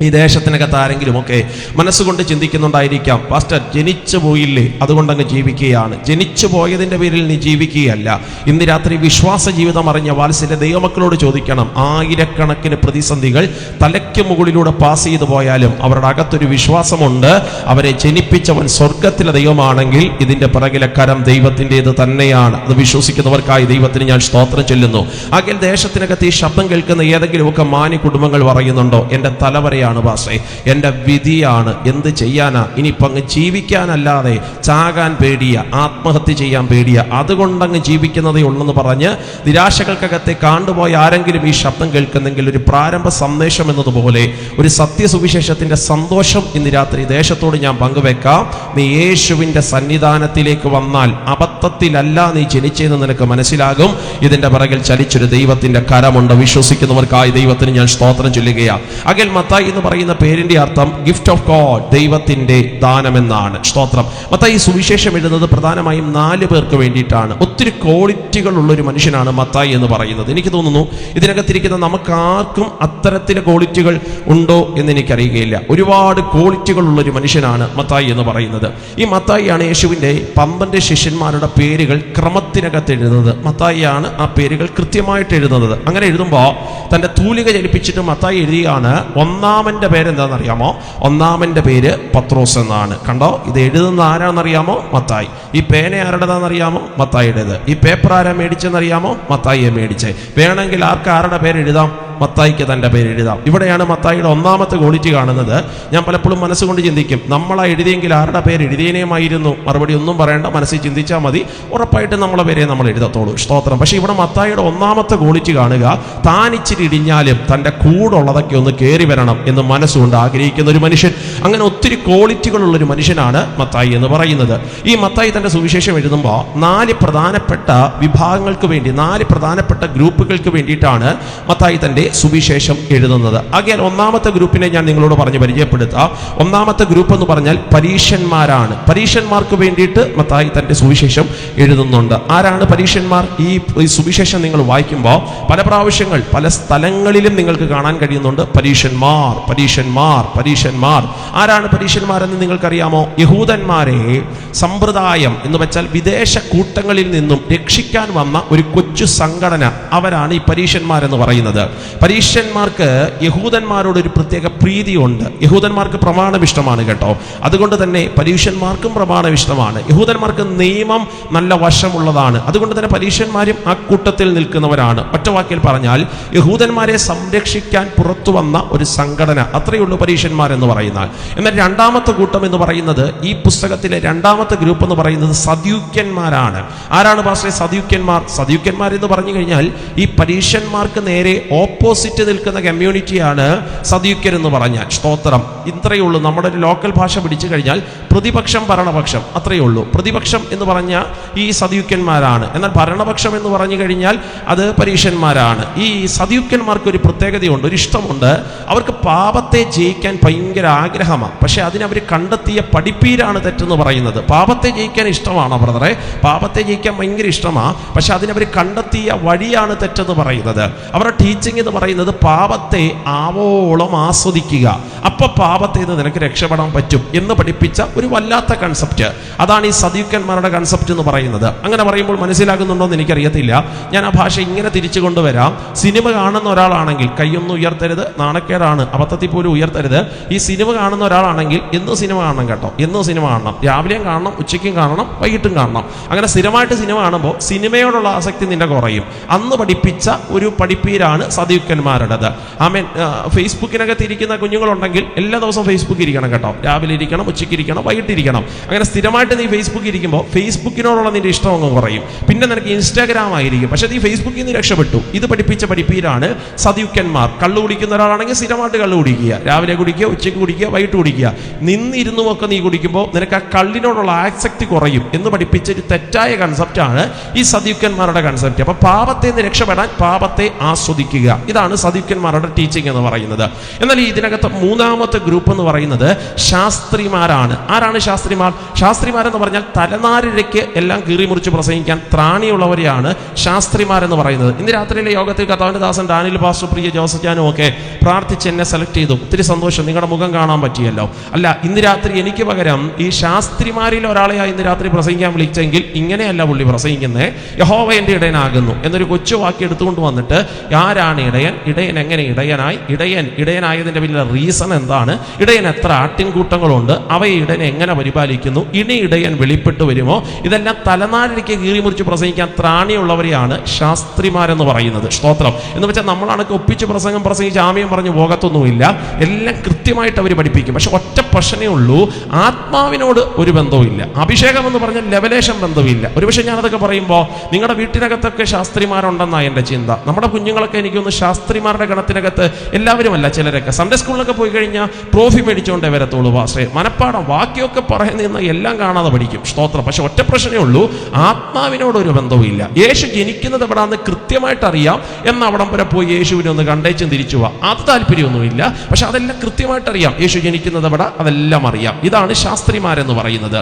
ഈ ദേശത്തിനകത്ത് ആരെങ്കിലുമൊക്കെ മനസ്സുകൊണ്ട് ചിന്തിക്കുന്നുണ്ടായിരിക്കാം, പാസ്റ്റർ ജനിച്ചു പോയില്ലേ അതുകൊണ്ടങ്ങ് ജീവിക്കുകയാണ്. ജനിച്ചു പോയതിൻ്റെ പേരിൽ നീ ജീവിക്കുകയല്ല. ഇന്ന് രാത്രി വിശ്വാസ ജീവിതം അറിഞ്ഞ വാത്സല്യ ദൈവമക്കളോട് ചോദിക്കണം, ആയിരക്കണക്കിന് പ്രതിസന്ധികൾ തലയ്ക്ക് മുകളിലൂടെ പാസ് ചെയ്തു പോയാലും അവരുടെ അകത്തൊരു വിശ്വാസമുണ്ട്, അവരെ ജനിപ്പിച്ചവൻ സ്വർഗത്തിലെ ദൈവമാണെങ്കിൽ ഇതിൻ്റെ പിറകിലെ കരം ദൈവത്തിൻ്റെത് തന്നെയാണ്. അത് വിശ്വസിക്കുന്നവർക്കായി ദൈവത്തിന് ഞാൻ സ്തോത്രം ചൊല്ലുന്നു. ആകെ ദേശത്തിനകത്ത് ഈ ശബ്ദം കേൾക്കുന്ന ഏതെങ്കിലുമൊക്കെ മാന്യ കുടുംബങ്ങൾ പറയുന്നുണ്ടോ, എൻ്റെ തലവരെയാണ് പാസ്റ്റേ, എൻ്റെ വിധിയാണ്, എന്ത് ചെയ്യാനാ, ഇനിയിപ്പോൾ അങ്ങ് ജീവിക്കാനല്ലാതെ ചാകാൻ പേടിയ, ആത്മഹത്യ ചെയ്യാൻ പേടിയ, അതുകൊണ്ടങ്ങ് ജീവിക്കുന്നതേ ഉള്ളെന്ന് പറഞ്ഞ് നിരാശകൾക്കകത്തെ കാണ്ടുപോയ ആരെങ്കിലും ഈ ശബ്ദം കേൾക്കുന്നെങ്കിൽ ഒരു പ്രാരംഭ സന്ദേശം എന്നതുപോലെ ഒരു സത്യസുവിശേഷത്തിന്റെ സന്തോഷം ഇന്ന് രാത്രി ദേശത്തോട് ഞാൻ പങ്കുവെക്കാം. നീ യേശുവിൻ്റെ സന്നിധാനത്തിലേക്ക് വന്നാൽ അബദ്ധത്തിലല്ല നീ ജനിച്ചതെന്ന് നിനക്ക് മനസ്സിലാകും. ഇതിൻ്റെ പിറകിൽ ചലിച്ചൊരു ദൈവത്തിൻ്റെ കരമുണ്ട്. വിശ്വസിക്കുന്നവർക്കായി ദൈവത്തിന് ഞാൻ സ്തോത്രം ചൊല്ലുകയാണ്. അകൽ മത്തായി എന്ന് പറയുന്ന പേരിന്റെ അർത്ഥം ഗിഫ്റ്റ് ഓഫ് ഗോഡ്, ദൈവത്തിന്റെ ദാനമെന്നാണ്. സ്തോത്രം. മത്തായി സുവിശേഷം എഴുതുന്നത് പ്രധാനമായും 4 പേർക്ക് വേണ്ടിയിട്ടാണ്. ഒത്തിരി ക്വാളിറ്റികൾ ഉള്ള ഒരു മനുഷ്യനാണ് മത്തായി എന്ന് പറയുന്നത്. എനിക്ക് തോന്നുന്നു ഇതിനകത്തിരിക്കുന്ന നമുക്കാർക്കും അത്തരത്തിലെ ക്വാളിറ്റികൾ ഉണ്ടോ എന്ന് എനിക്കറിയുകയില്ല. ഒരുപാട് ക്വാളിറ്റികൾ ഉള്ള ഒരു മനുഷ്യനാണ് മത്തായി എന്ന് പറയുന്നത്. ഈ മത്തായിയാണ് യേശുവിൻ്റെ 12 ശിഷ്യന്മാരുടെ പേരുകൾ ക്രമത്തിനകത്ത് എഴുതുന്നത്. മത്തായിയാണ് ആ പേരുകൾ കൃത്യമായിട്ട് എഴുതുന്നത്. അങ്ങനെ എഴുതുമ്പോൾ തൻ്റെ തൂലിക ചലിപ്പിച്ചിട്ട് മത്തായി എഴുതിയാണ്, 1-ാം ഒന്നാമൻ്റെ പേര് എന്താണെന്നറിയാമോ? ഒന്നാമൻ്റെ പേര് പത്രോസ് എന്നാണ്. കണ്ടോ, ഇത് എഴുതുന്ന ആരാണെന്നറിയാമോ? മത്തായി. ഈ പേന ആരുടേതാണെന്നറിയാമോ? മത്തായിയുടേത്. ഈ പേപ്പർ ആരാ മേടിച്ചെന്നറിയാമോ? മത്തായിയെ മേടിച്ചേ. വേണമെങ്കിൽ ആരുടെ പേര് എഴുതാം? മത്തായിക്ക് തൻ്റെ പേര് എഴുതാം. ഇവിടെയാണ് മത്തായിയുടെ ഒന്നാമത്തെ ക്വാളിറ്റി കാണുന്നത്. ഞാൻ പലപ്പോഴും മനസ്സുകൊണ്ട് ചിന്തിക്കും, നമ്മളാ എഴുതിയെങ്കിൽ ആരുടെ പേര് എഴുതിയേനെയുമായിരുന്നു? മറുപടി ഒന്നും പറയേണ്ട, മനസ്സിൽ ചിന്തിച്ചാൽ മതി, ഉറപ്പായിട്ടും നമ്മളെ പേരെ നമ്മൾ എഴുതത്തോളൂ. സ്തോത്രം. പക്ഷേ ഇവിടെ മത്തായിയുടെ ഒന്നാമത്തെ ക്വാളിറ്റി കാണുക, താൻ ഇച്ചിരി ഇടിഞ്ഞാലും തൻ്റെ കൂടുള്ളതൊക്കെ ഒന്ന് കയറി വരണം എന്ന് മനസ്സുകൊണ്ട് ആഗ്രഹിക്കുന്ന ഒരു മനുഷ്യൻ. അങ്ങനെ ഒത്തിരി ക്വാളിറ്റികളുള്ളൊരു മനുഷ്യനാണ് മത്തായി എന്ന് പറയുന്നത്. ഈ മത്തായി തൻ്റെ സുവിശേഷം എഴുതുമ്പോൾ 4 പ്രധാനപ്പെട്ട വിഭാഗങ്ങൾക്ക് വേണ്ടി, 4 പ്രധാനപ്പെട്ട ഗ്രൂപ്പുകൾക്ക് വേണ്ടിയിട്ടാണ് മത്തായി തൻ്റെ സുവിശേഷം എഴുതുന്നത്. ആകയാൽ ഒന്നാമത്തെ ഗ്രൂപ്പിനെ ഞാൻ നിങ്ങളോട് പറഞ്ഞ് പരിചയപ്പെടുത്താം. ഒന്നാമത്തെ ഗ്രൂപ്പ് എന്ന് പറഞ്ഞാൽ പരീശന്മാരാണ്. പരീശന്മാർക്ക് വേണ്ടിയിട്ട് മത്തായി തൻ്റെ സുവിശേഷം എഴുതുന്നുണ്ട്. ആരാണ് പരീശന്മാർ? ഈ സുവിശേഷം നിങ്ങൾ വായിക്കുമ്പോൾ പല പ്രാവശ്യങ്ങൾ പല സ്ഥലങ്ങളിലും നിങ്ങൾക്ക് കാണാൻ കഴിയുന്നുണ്ട് പരീശന്മാർ, പരീശന്മാർ, പരീശന്മാർ. ആരാണ് പരീശന്മാരെന്ന് നിങ്ങൾക്കറിയാമോ? യഹൂദന്മാരെ സമ്പ്രദായം എന്ന് വെച്ചാൽ വിദേശ കൂട്ടങ്ങളിൽ നിന്നും രക്ഷിക്കാൻ വന്ന ഒരു കൊച്ചു സംഘടന, അവരാണ് ഈ പരീശന്മാരെന്ന് പറയുന്നത്. പരീശന്മാർക്ക് യഹൂദന്മാരോട് ഒരു പ്രത്യേക പ്രീതിയുണ്ട്. യഹൂദന്മാർക്ക് പ്രമാണം ഇഷ്ടമാണ് കേട്ടോ. അതുകൊണ്ട് തന്നെ പരീശന്മാർക്കും പ്രമാണം ഇഷ്ടമാണ്. യഹൂദന്മാർക്ക് നിയമം നല്ല വശമുള്ളതാണ്. അതുകൊണ്ട് തന്നെ പരീശന്മാരും ആ കൂട്ടത്തിൽ നിൽക്കുന്നവരാണ്. ഒറ്റ വാക്കിൽ പറഞ്ഞാൽ യഹൂദന്മാരെ സംരക്ഷിക്കാൻ പുറത്തു വന്ന ഒരു സംഘടന, അത്രയേ ഉള്ളൂ പരീശന്മാരെന്ന് പറയുന്നത്. എന്നാൽ രണ്ടാമത്തെ കൂട്ടം എന്ന് പറയുന്നത്, ഈ പുസ്തകത്തിലെ രണ്ടാമത്തെ ഗ്രൂപ്പ് എന്ന് പറയുന്നത് സദൂക്യന്മാരാണ്. ആരാണ് പാസ്റ്ററെ സദൂക്യന്മാർ? സദൂക്യന്മാർ എന്ന് പറഞ്ഞു കഴിഞ്ഞാൽ ഈ പരീശന്മാർക്ക് നേരെ ഓപ്പോസിറ്റ് നിൽക്കുന്ന കമ്മ്യൂണിറ്റിയാണ് സദൂക്യർ എന്ന് പറഞ്ഞാൽ. സ്തോത്രം. ഇത്രയേ ഉള്ളൂ. നമ്മുടെ ഒരു ലോക്കൽ ഭാഷ പിടിച്ചു കഴിഞ്ഞാൽ പ്രതിപക്ഷം, ഭരണപക്ഷം, അത്രയേ ഉള്ളൂ. പ്രതിപക്ഷം എന്ന് പറഞ്ഞാൽ ഈ സദൂക്യന്മാരാണ്. എന്നാൽ ഭരണപക്ഷം എന്ന് പറഞ്ഞു കഴിഞ്ഞാൽ അത് പരീശന്മാരാണ്. ഈ സദൂക്യന്മാർക്ക് ഒരു പ്രത്യേകതയുണ്ട്, ഒരു ഇഷ്ടമുണ്ട്. അവർക്ക് പാപത്തെ ജയിക്കാൻ ഭയങ്കര ആഗ്രഹമാണ്. പക്ഷെ അതിനവർ കണ്ടെത്തിയ പഠിപ്പീരാണ് തെറ്റെന്ന് പറയുന്നത്. പാപത്തെ ജയിക്കാൻ ഇഷ്ടമാണോ ബ്രദറെ? പാപത്തെ ജയിക്കാൻ ഭയങ്കര ഇഷ്ടമാണ്. പക്ഷെ അതിനവർ കണ്ടെത്തിയ വഴിയാണ് തെറ്റെന്ന് പറയുന്നത്. അവരുടെ ടീച്ചിങ് എന്ന് പറയുന്നത് പാപത്തെ ആവോളം ആസ്വദിക്കുക, അപ്പൊ പാപത്തെ നിന്ന് നിനക്ക് രക്ഷപ്പെടാൻ പറ്റും എന്ന് പഠിപ്പിച്ച ഒരു വല്ലാത്ത കൺസെപ്റ്റ്. അതാണ് ഈ സദൂക്യന്മാരുടെ കൺസെപ്റ്റ് എന്ന് പറയുന്നത്. അങ്ങനെ പറയുമ്പോൾ മനസ്സിലാകുന്നുണ്ടോ എന്ന് എനിക്കറിയത്തില്ല. ഞാൻ ആ ഭാഷ ഇങ്ങനെ തിരിച്ചു കൊണ്ടുവരാം. സിനിമ കാണുന്ന ഒരാളാണെങ്കിൽ കൈയൊന്നും ഉയർത്തരുത്, നാണക്കേടാണ്, അബദ്ധത്തിൽ പോലും ഉയർത്തരുത്. ഈ സിനിമ കാണുന്ന ഒരാളാണെങ്കിൽ എന്നും സിനിമ കാണണം കേട്ടോ. എന്നും സിനിമ കാണണം. രാവിലെയും കാണണം, ഉച്ചയ്ക്കും കാണണം, വൈകിട്ടും കാണണം. അങ്ങനെ സ്ഥിരമായിട്ട് സിനിമ കാണുമ്പോൾ സിനിമയോടുള്ള ആസക്തി നിന്റെ കുറയും. അന്ന് പഠിപ്പിച്ച ഒരു പഠിപ്പീരാണ് സദൂക്യന്മാരുടേത്. ആമേൻ. ഫേസ്ബുക്കിനകത്ത് ഇരിക്കുന്ന കുഞ്ഞുങ്ങളുണ്ടെങ്കിൽ എല്ലാ ദിവസവും ഫേസ്ബുക്ക് ഇരിക്കണം കേട്ടോ. രാവിലെ ഇരിക്കണം, ഉച്ചയ്ക്ക് ഇരിക്കണം, വൈകിട്ട് ഇരിക്കണം. അങ്ങനെ സ്ഥിരമായിട്ട് നീ ഫേസ്ബുക്ക് ഇരിക്കുമ്പോൾ ഫേസ്ബുക്കിനോടുള്ള നിന്റെ ഇഷ്ടം അങ്ങ് കുറയും. പിന്നെ നിനക്ക് ഇൻസ്റ്റാഗ്രാം ആയിരിക്കും. പക്ഷെ നീ ഫേസ്ബുക്കിൽ നിന്ന് രക്ഷപ്പെട്ടു. ഇത് പഠിപ്പിച്ച പഠിപ്പീരാണ് സദൂക്യന്മാർ. കള്ളു കുടിക്കുന്ന ഒരാളാണെങ്കിൽ സ്ഥിരമായിട്ട് കള്ളു കുടിക്കുക. രാവിലെ കുടിക്കുക, ഉച്ചയ്ക്ക് കുടിക്കുക, വൈകിട്ട് കുടിക്കുക. നിന്നിരുന്നുമൊക്കെ നീ കുടിക്കുമ്പോൾ നിനക്ക് ആ കള്ളിനോടുള്ള ആസക്തി കുറയും എന്ന് പഠിപ്പിച്ച ഒരു തെറ്റായ കൺസെപ്റ്റാണ് ഈ സദൂക്യന്മാരുടെ കൺസെപ്റ്റ്. അപ്പൊ പാപത്തെ നിന്ന് രക്ഷപ്പെടാൻ പാപത്തെ ആസ്വദിക്കുക, ഇതാണ് സദൂക്യന്മാരുടെ ടീച്ചിങ് എന്ന് പറയുന്നത്. എന്നാൽ ഇതിനകത്ത് മൂന്നാമത്തെ ഗ്രൂപ്പ് എന്ന് പറയുന്നത് ശാസ്ത്രിമാരാണ്. ആരാണ് ശാസ്ത്രിമാർ? ശാസ്ത്രിമാരെന്ന് പറഞ്ഞാൽ തലനാരിഴയ്ക്ക് എല്ലാം കീറി മുറിച്ച് പ്രസംഗിക്കാൻ ത്രാണിയുള്ളവരെയാണ് ശാസ്ത്രിമാരെന്ന് പറയുന്നത്. ഇന്ന് രാത്രിയിലെ യോഗത്തിൽ കർത്താവിന്റെ ദാസൻ ഡാനിയൽ പാസ്റ്റർ, പ്രിയ ജോസഫാനും ഒക്കെ പ്രാർത്ഥിച്ച് എന്നെ സെലക്ട് ചെയ്തു. ഒത്തിരി സന്തോഷം. നിങ്ങളുടെ മുഖം കാണാൻ പറ്റിയല്ലോ. അല്ല, ഇന്ന് രാത്രി എനിക്ക് പകരം ഈ ശാസ്ത്രിമാരിൽ ഒരാളെയായി ഇന്ന് രാത്രി പ്രസംഗിക്കാൻ വിളിച്ചെങ്കിൽ ഇങ്ങനെയല്ല പുള്ളി പ്രസംഗിക്കുന്നത്. യഹോവ എൻ്റെ ഇടയനാകുന്നു എന്നൊരു കൊച്ചു വാക്കി എടുത്തുകൊണ്ട് വന്നിട്ട് ആരാണ് ഇടയൻ, ഇടയൻ എങ്ങനെ ഇടയനായി, ഇടയനായതിന്റെ വലിയ റീസൺ എന്താണ്, ഇടയൻ എത്ര ആട്ടിൻകൂട്ടങ്ങളുണ്ട്, അവയെ ഇടയൻ എങ്ങനെ പരിപാലിക്കുന്നു, ഇനി ഇടയൻ വെളിപ്പെട്ടു വരുമോ, ഇതെല്ലാം തലനാരിഴയ്ക്ക് കീറിമുറിച്ച് പ്രസംഗിക്കാൻ ത്രാണിയുള്ളവരെയാണ് ശാസ്ത്രിമാരെന്ന് പറയുന്നത്. സ്തോത്രം. എന്ന് വെച്ചാൽ നമ്മളാണ് ഒപ്പിച്ച് പ്രസംഗിച്ച് ആമയും പറഞ്ഞ് പോകത്തൊന്നുമില്ല. എല്ലാം കൃത്യമായിട്ട് അവർ പഠിപ്പിക്കും. പക്ഷെ ഒറ്റ പ്രശ്നമേ ഉള്ളൂ, ആത്മാവിനോട് ഒരു ബന്ധവുമില്ല. അഭിഷേകം എന്ന് പറഞ്ഞാൽ ലെവലേഷൻ ബന്ധമില്ല. ഒരുപക്ഷെ ഞാനതൊക്കെ പറയുമ്പോൾ നിങ്ങളുടെ വീട്ടിനകത്തൊക്കെ ശാസ്ത്രിമാരുണ്ടെന്നാണ് എൻ്റെ ചിന്ത. നമ്മുടെ കുഞ്ഞുങ്ങളൊക്കെ എനിക്കൊന്ന് ശാസ്ത്രിമാരുടെ ഗണത്തിനകത്ത് എല്ലാവരുമല്ല, ചിലരൊക്കെ സൺഡേ സ്കൂളിലൊക്കെ പോയി കഴിഞ്ഞാൽ ട്രോഫി മേടിച്ചുകൊണ്ടേ വരത്തുള്ളൂ. പാസ്റ്ററെ മനപ്പാടം വാക്യമൊക്കെ പറയുന്ന എല്ലാം കാണാതെ പഠിക്കും. സ്തോത്രം. പക്ഷെ ഒറ്റ പ്രശ്നമേ ഉള്ളൂ, ആത്മാവിനോടൊരു ബന്ധവുമില്ല. യേശു ജനിക്കുന്നത് എവിടാന്ന് കൃത്യമായിട്ട് അറിയാം, എന്നാൽ അവിടം വരെ പോയി യേശുവിനെ ഒന്ന് കണ്ടേച്ചും തിരിച്ചു പോവാം, അത് താല്പര്യമൊന്നുമില്ല. പക്ഷെ അതെല്ലാം കൃത്യമായിട്ട് അറിയാം. യേശു ജനിക്കുന്നത് എവിടെ, അതെല്ലാം അറിയാം. ഇതാണ് ശാസ്ത്രിമാരെന്ന് പറയുന്നത്.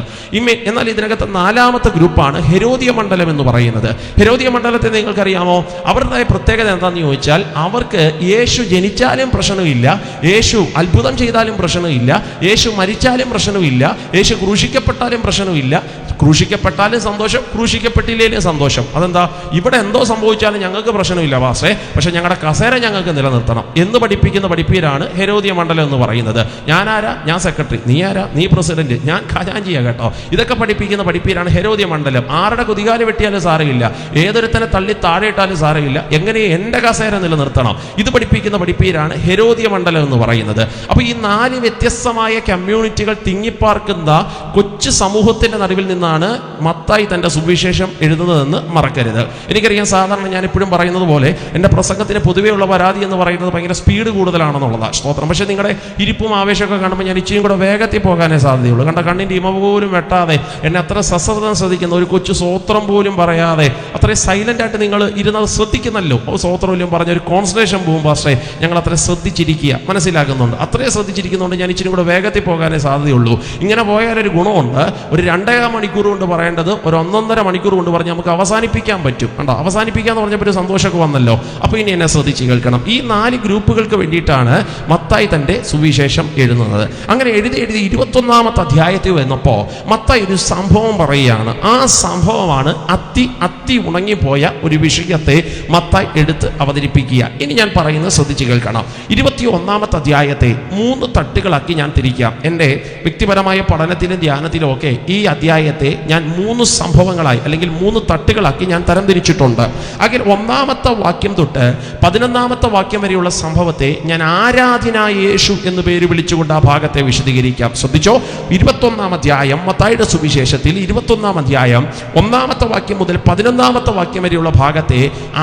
എന്നാൽ ഇതിനകത്ത് നാലാമത്തെ ഗ്രൂപ്പാണ് ഹെരോദിയ മണ്ഡലം എന്ന് പറയുന്നത്. ഹെരോദിയ മണ്ഡലത്തെ നിങ്ങൾക്കറിയാമോ? അവരുടെ പ്രത്യേകത എന്താണെന്ന് ചോദിച്ചാൽ, അവർക്ക് യേശു ജനിച്ചാലും പ്രശ്നമില്ല, യേശു അത്ഭുതം ചെയ്താലും പ്രശ്നമില്ല, യേശു മരിച്ചാലും പ്രശ്നമില്ല, യേശു ക്രൂശിക്കപ്പെട്ടാലും പ്രശ്നമില്ല, ക്രൂശിക്കപ്പെട്ടാലും സന്തോഷം, ക്രൂശിക്കപ്പെട്ടില്ലേലും സന്തോഷം. അതെന്താ? ഇവിടെ എന്തോ സംഭവിച്ചാലും ഞങ്ങൾക്ക് പ്രശ്നമില്ല പാസ്റ്റേ, പക്ഷെ ഞങ്ങളുടെ കസേര ഞങ്ങൾക്ക് നിലനിർത്തണം എന്ന് പഠിപ്പിക്കുന്ന പഠിപ്പീരാണ് ഹെരോദിയ മണ്ഡലം എന്ന് പറയുന്നത്. ഞാനാരാ? ഞാൻ സെക്രട്ടറി. നീ ആരാ? നീ പ്രസിഡന്റ്. ഞാൻ ഖജാൻജിയാ കേട്ടോ. ഇതൊക്കെ പഠിപ്പിക്കുന്ന പഠിപ്പീരാണ് ഹെരോദിയ മണ്ഡലം. ആരുടെ കുതികാല് വെട്ടിയാലും സാരമില്ല, ഏതൊരുത്തനെ തള്ളി താഴെ ഇട്ടാലും സാരമില്ല, എങ്ങനെ എൻ്റെ കസേര നിലനിർത്തണം, ഇത് പഠിപ്പിക്കുന്ന പഠിപ്പീരാണ് ഹെരോദിയ മണ്ഡലം എന്ന് പറയുന്നത്. അപ്പൊ ഈ 4 വ്യത്യസ്തമായ കമ്മ്യൂണിറ്റികൾ തിങ്ങിപ്പാർക്കുന്ന കൊച്ചു സമൂഹത്തിന്റെ നടുവിൽ നിന്നാണ് മത്തായി തന്റെ സുവിശേഷം എഴുതുന്നതെന്ന് മറക്കരുത്. എനിക്കറിയാം, സാധാരണ ഞാൻ എപ്പോഴും പറയുന്നത് പോലെ എൻ്റെ പ്രസംഗത്തിന് പൊതുവെയുള്ള പരാതി എന്ന് പറയുന്നത് ഭയങ്കര സ്പീഡ് കൂടുതലാണെന്നുള്ളതാണ്. സ്തോത്രം. പക്ഷേ നിങ്ങളുടെ ഇരിപ്പും ആവേശമൊക്കെ കാണുമ്പോൾ ഞാൻ ഇച്ചിയും കൂടെ വേഗത്തിൽ പോകാനേ സാധ്യതയുള്ളൂ. കണ്ട കണ്ണിൻ്റെ ഇമ പോലും വെട്ടാതെ എന്നെ അത്ര സശ്രദ്ധം ശ്രദ്ധിക്കുന്ന ഒരു കൊച്ചു സ്വോത്രം പോലും പറയാതെ അത്രയും സൈലന്റ് ആയിട്ട് നിങ്ങൾ ഇരുന്നത് ശ്രദ്ധിക്കുന്നല്ലോ. സ്വോത്രമല്ലും പറഞ്ഞ ഒരു കോൺസെൻട്രേഷൻ പോകും പാസ്റ്റേ, ഞങ്ങൾ അത്ര ശ്രദ്ധിച്ചിരിക്കുക, മനസ്സിലാക്കുന്നുണ്ട്. അത്രയും ശ്രദ്ധിച്ചിരിക്കുന്നതുകൊണ്ട് ഞാൻ ഇച്ചിരി കൂടെ വേഗത്തിൽ പോകാനേ സാധ്യതയുള്ളൂ. ഇങ്ങനെ പോയാലൊരു ഗുണമുണ്ട്, ഒരു 2.5 മണിക്കൂർ കൊണ്ട് പറയേണ്ടത് ഒരു 1.5 മണിക്കൂർ കൊണ്ട് പറഞ്ഞ് നമുക്ക് അവസാനിപ്പിക്കാൻ പറ്റും. കണ്ടോ, അവസാനിപ്പിക്കാന്ന് പറഞ്ഞപ്പോൾ ഒരു സന്തോഷമൊക്കെ വന്നല്ലോ. അപ്പോൾ ഇനി എന്നെ ശ്രദ്ധിച്ച് കേൾക്കണം. ഈ 4 ഗ്രൂപ്പുകൾക്ക് വേണ്ടിയിട്ടാണ് മത്തായി തൻ്റെ സുവിശേഷം എഴുതുന്നത്. അങ്ങനെ എഴുതി 21-ാമത്തെ അധ്യായത്തിൽ വന്നപ്പോൾ മത്തായി ഒരു സംഭവം പറയുകയാണ്. ആ സംഭവമാണ് അത്തി ഉണങ്ങിപ്പോയ ഒരു വിഷയത്തെ മത്തായി എടുത്ത് അവതരിപ്പിക്കുക. ഇനി ഞാൻ പറയുന്നത് ശ്രദ്ധിച്ച് കേൾക്കണം. 21-ാമത്തെ അധ്യായത്തെ 3 തട്ടുകളാക്കി ഞാൻ തിരിക്കാം. എൻ്റെ വ്യക്തിപരമായ പഠനത്തിലും ധ്യാനത്തിലും ഒക്കെ ഈ അധ്യായത്തെ ഞാൻ 3 സംഭവങ്ങളായി അല്ലെങ്കിൽ 3 തട്ടുകളാക്കി ഞാൻ തരംതിരിച്ചിട്ടുണ്ട്. അതിൽ 1-ാമത്തെ വാക്യം തൊട്ട് 11-ാമത്തെ വാക്യം വരെയുള്ള സംഭവത്തെ ഞാൻ ആരാധനായ യേശു എന്ന് പേര് വിളിച്ചുകൊണ്ട് ആ ഭാഗത്തെ വിശദീകരിക്കാം. ശ്രദ്ധിച്ചോ. 21-ാം അധ്യായം മത്തായിയുടെ സുവിശേഷത്തിൽ 21-ാം അധ്യായം 1-ാമത്തെ വാക്യം മുതൽ 11-ാമത്തെ വാക്യം വരെയുള്ള ഭാഗത്തെ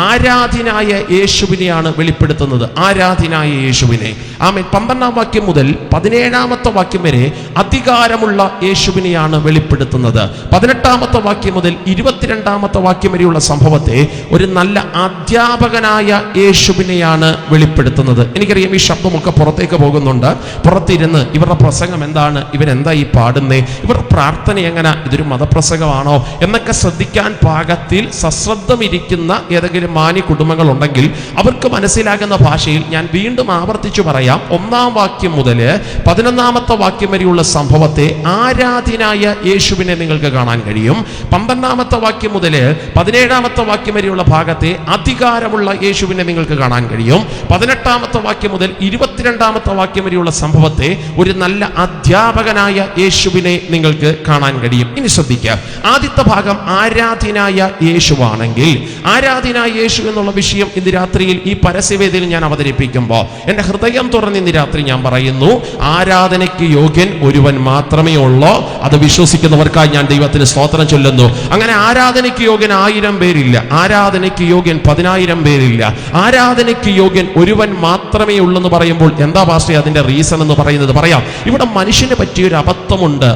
ആരാധനായ യേശുവിനെയാണ് വെളിപ്പെടുത്തുന്നത്. ആരാധനായ യേശുവിനെ. ആമേൻ. 12-ാം വാക്യം മുതൽ 17-ാമത്തെ വാക്യം വരെ അധികാരമുള്ള യേശുവിനെയാണ് വെളിപ്പെടുത്തുന്നത്. 18-ാമത്തെ വാക്യം മുതൽ 22-ാമത്തെ വാക്യം വരെയുള്ള സംഭവത്തെ ഒരു നല്ല അധ്യാപകനായ യേശുവിനെയാണ് വെളിപ്പെടുത്തുന്നത്. എനിക്കറിയാം ഈ ശബ്ദമൊക്കെ പുറത്തേക്ക് പോകുന്നുണ്ട്. പുറത്തിരുന്ന് ഇവരുടെ പ്രസംഗം എന്താണ്, ഇവരെന്താ ഈ പാടുന്നേ, ഇവരുടെ പ്രാർത്ഥന എങ്ങനെ, ഇതൊരു മതപ്രസംഗമാണോ എന്നൊക്കെ ശ്രദ്ധിക്കാൻ പാകത്തിൽ സശ്രദ്ധമിരിക്കുന്ന ഏതെങ്കിലും മാന്യ കുടുംബങ്ങളുണ്ടെങ്കിൽ അവർക്ക് മനസ്സിലാകുന്ന ഭാഷയിൽ ഞാൻ വീണ്ടും ആവർത്തിച്ചു പറയാം. 1-ാം വാക്യം മുതൽ 11-ാമത്തെ വാക്യം വരെയുള്ള സംഭവത്തെ ആരാധനായ യേശുവിനെ നിങ്ങൾക്ക് കാണാൻ കഴിയും. 12-ാമത്തെ വാക്യം മുതൽ 17-ാമത്തെ വാക്യം വരെയുള്ള ഭാഗത്തെ അധികാരമുള്ള യേശുവിനെ നിങ്ങൾക്ക് കാണാൻ കഴിയും. 18-ാമത്തെ വാക്യം മുതൽ 22-ാമത്തെ വാക്യം വരെയുള്ള സംഭവത്തെ ഒരു നല്ല അധ്യാപകനായ യേശുവിനെ നിങ്ങൾക്ക് കാണാൻ കഴിയും. ഇനി ശ്രദ്ധിക്കുക. ആദ്യത്തെ ഭാഗം ആരാധനായ യേശുവാണെങ്കിൽ, ആരാധനായ യേശു എന്നുള്ള വിഷയം ഇന്ന് രാത്രിയിൽ ഈ പരസ്യവേദിയിൽ ഞാൻ അവതരിപ്പിക്കുമ്പോൾ എൻ്റെ ഹൃദയം തുറന്ന് ഇന്ന് രാത്രി ഞാൻ പറയുന്നു, ആരാധനയ്ക്ക് യോഗ്യൻ ഒരുവൻ മാത്രമേ ഉള്ളൂ. അത് വിശ്വസിക്കുന്നവർക്കായി ഞാൻ ദൈവത്തിന് സ്തോത്രം ചൊല്ലുന്നു. അങ്ങനെ ആരാധനയ്ക്ക് യോഗ്യൻ 1000 പേരില്ല, ആരാധനയ്ക്ക് യോഗ്യൻ 10,000 പേരില്ല. ആരാധനയ്ക്ക് യോഗ്യൻ ഒരുവൻ മാത്രമേ ഉള്ളൂ എന്ന് പറയുമ്പോൾ എന്താ പാസ്റ്റേ അതിന്റെ റീസൺ എന്ന് പറയുന്നത്? പറയാം. ഇവിടെ മനുഷ്യന് പറ്റിയൊരു അബദ്ധമുണ്ട്.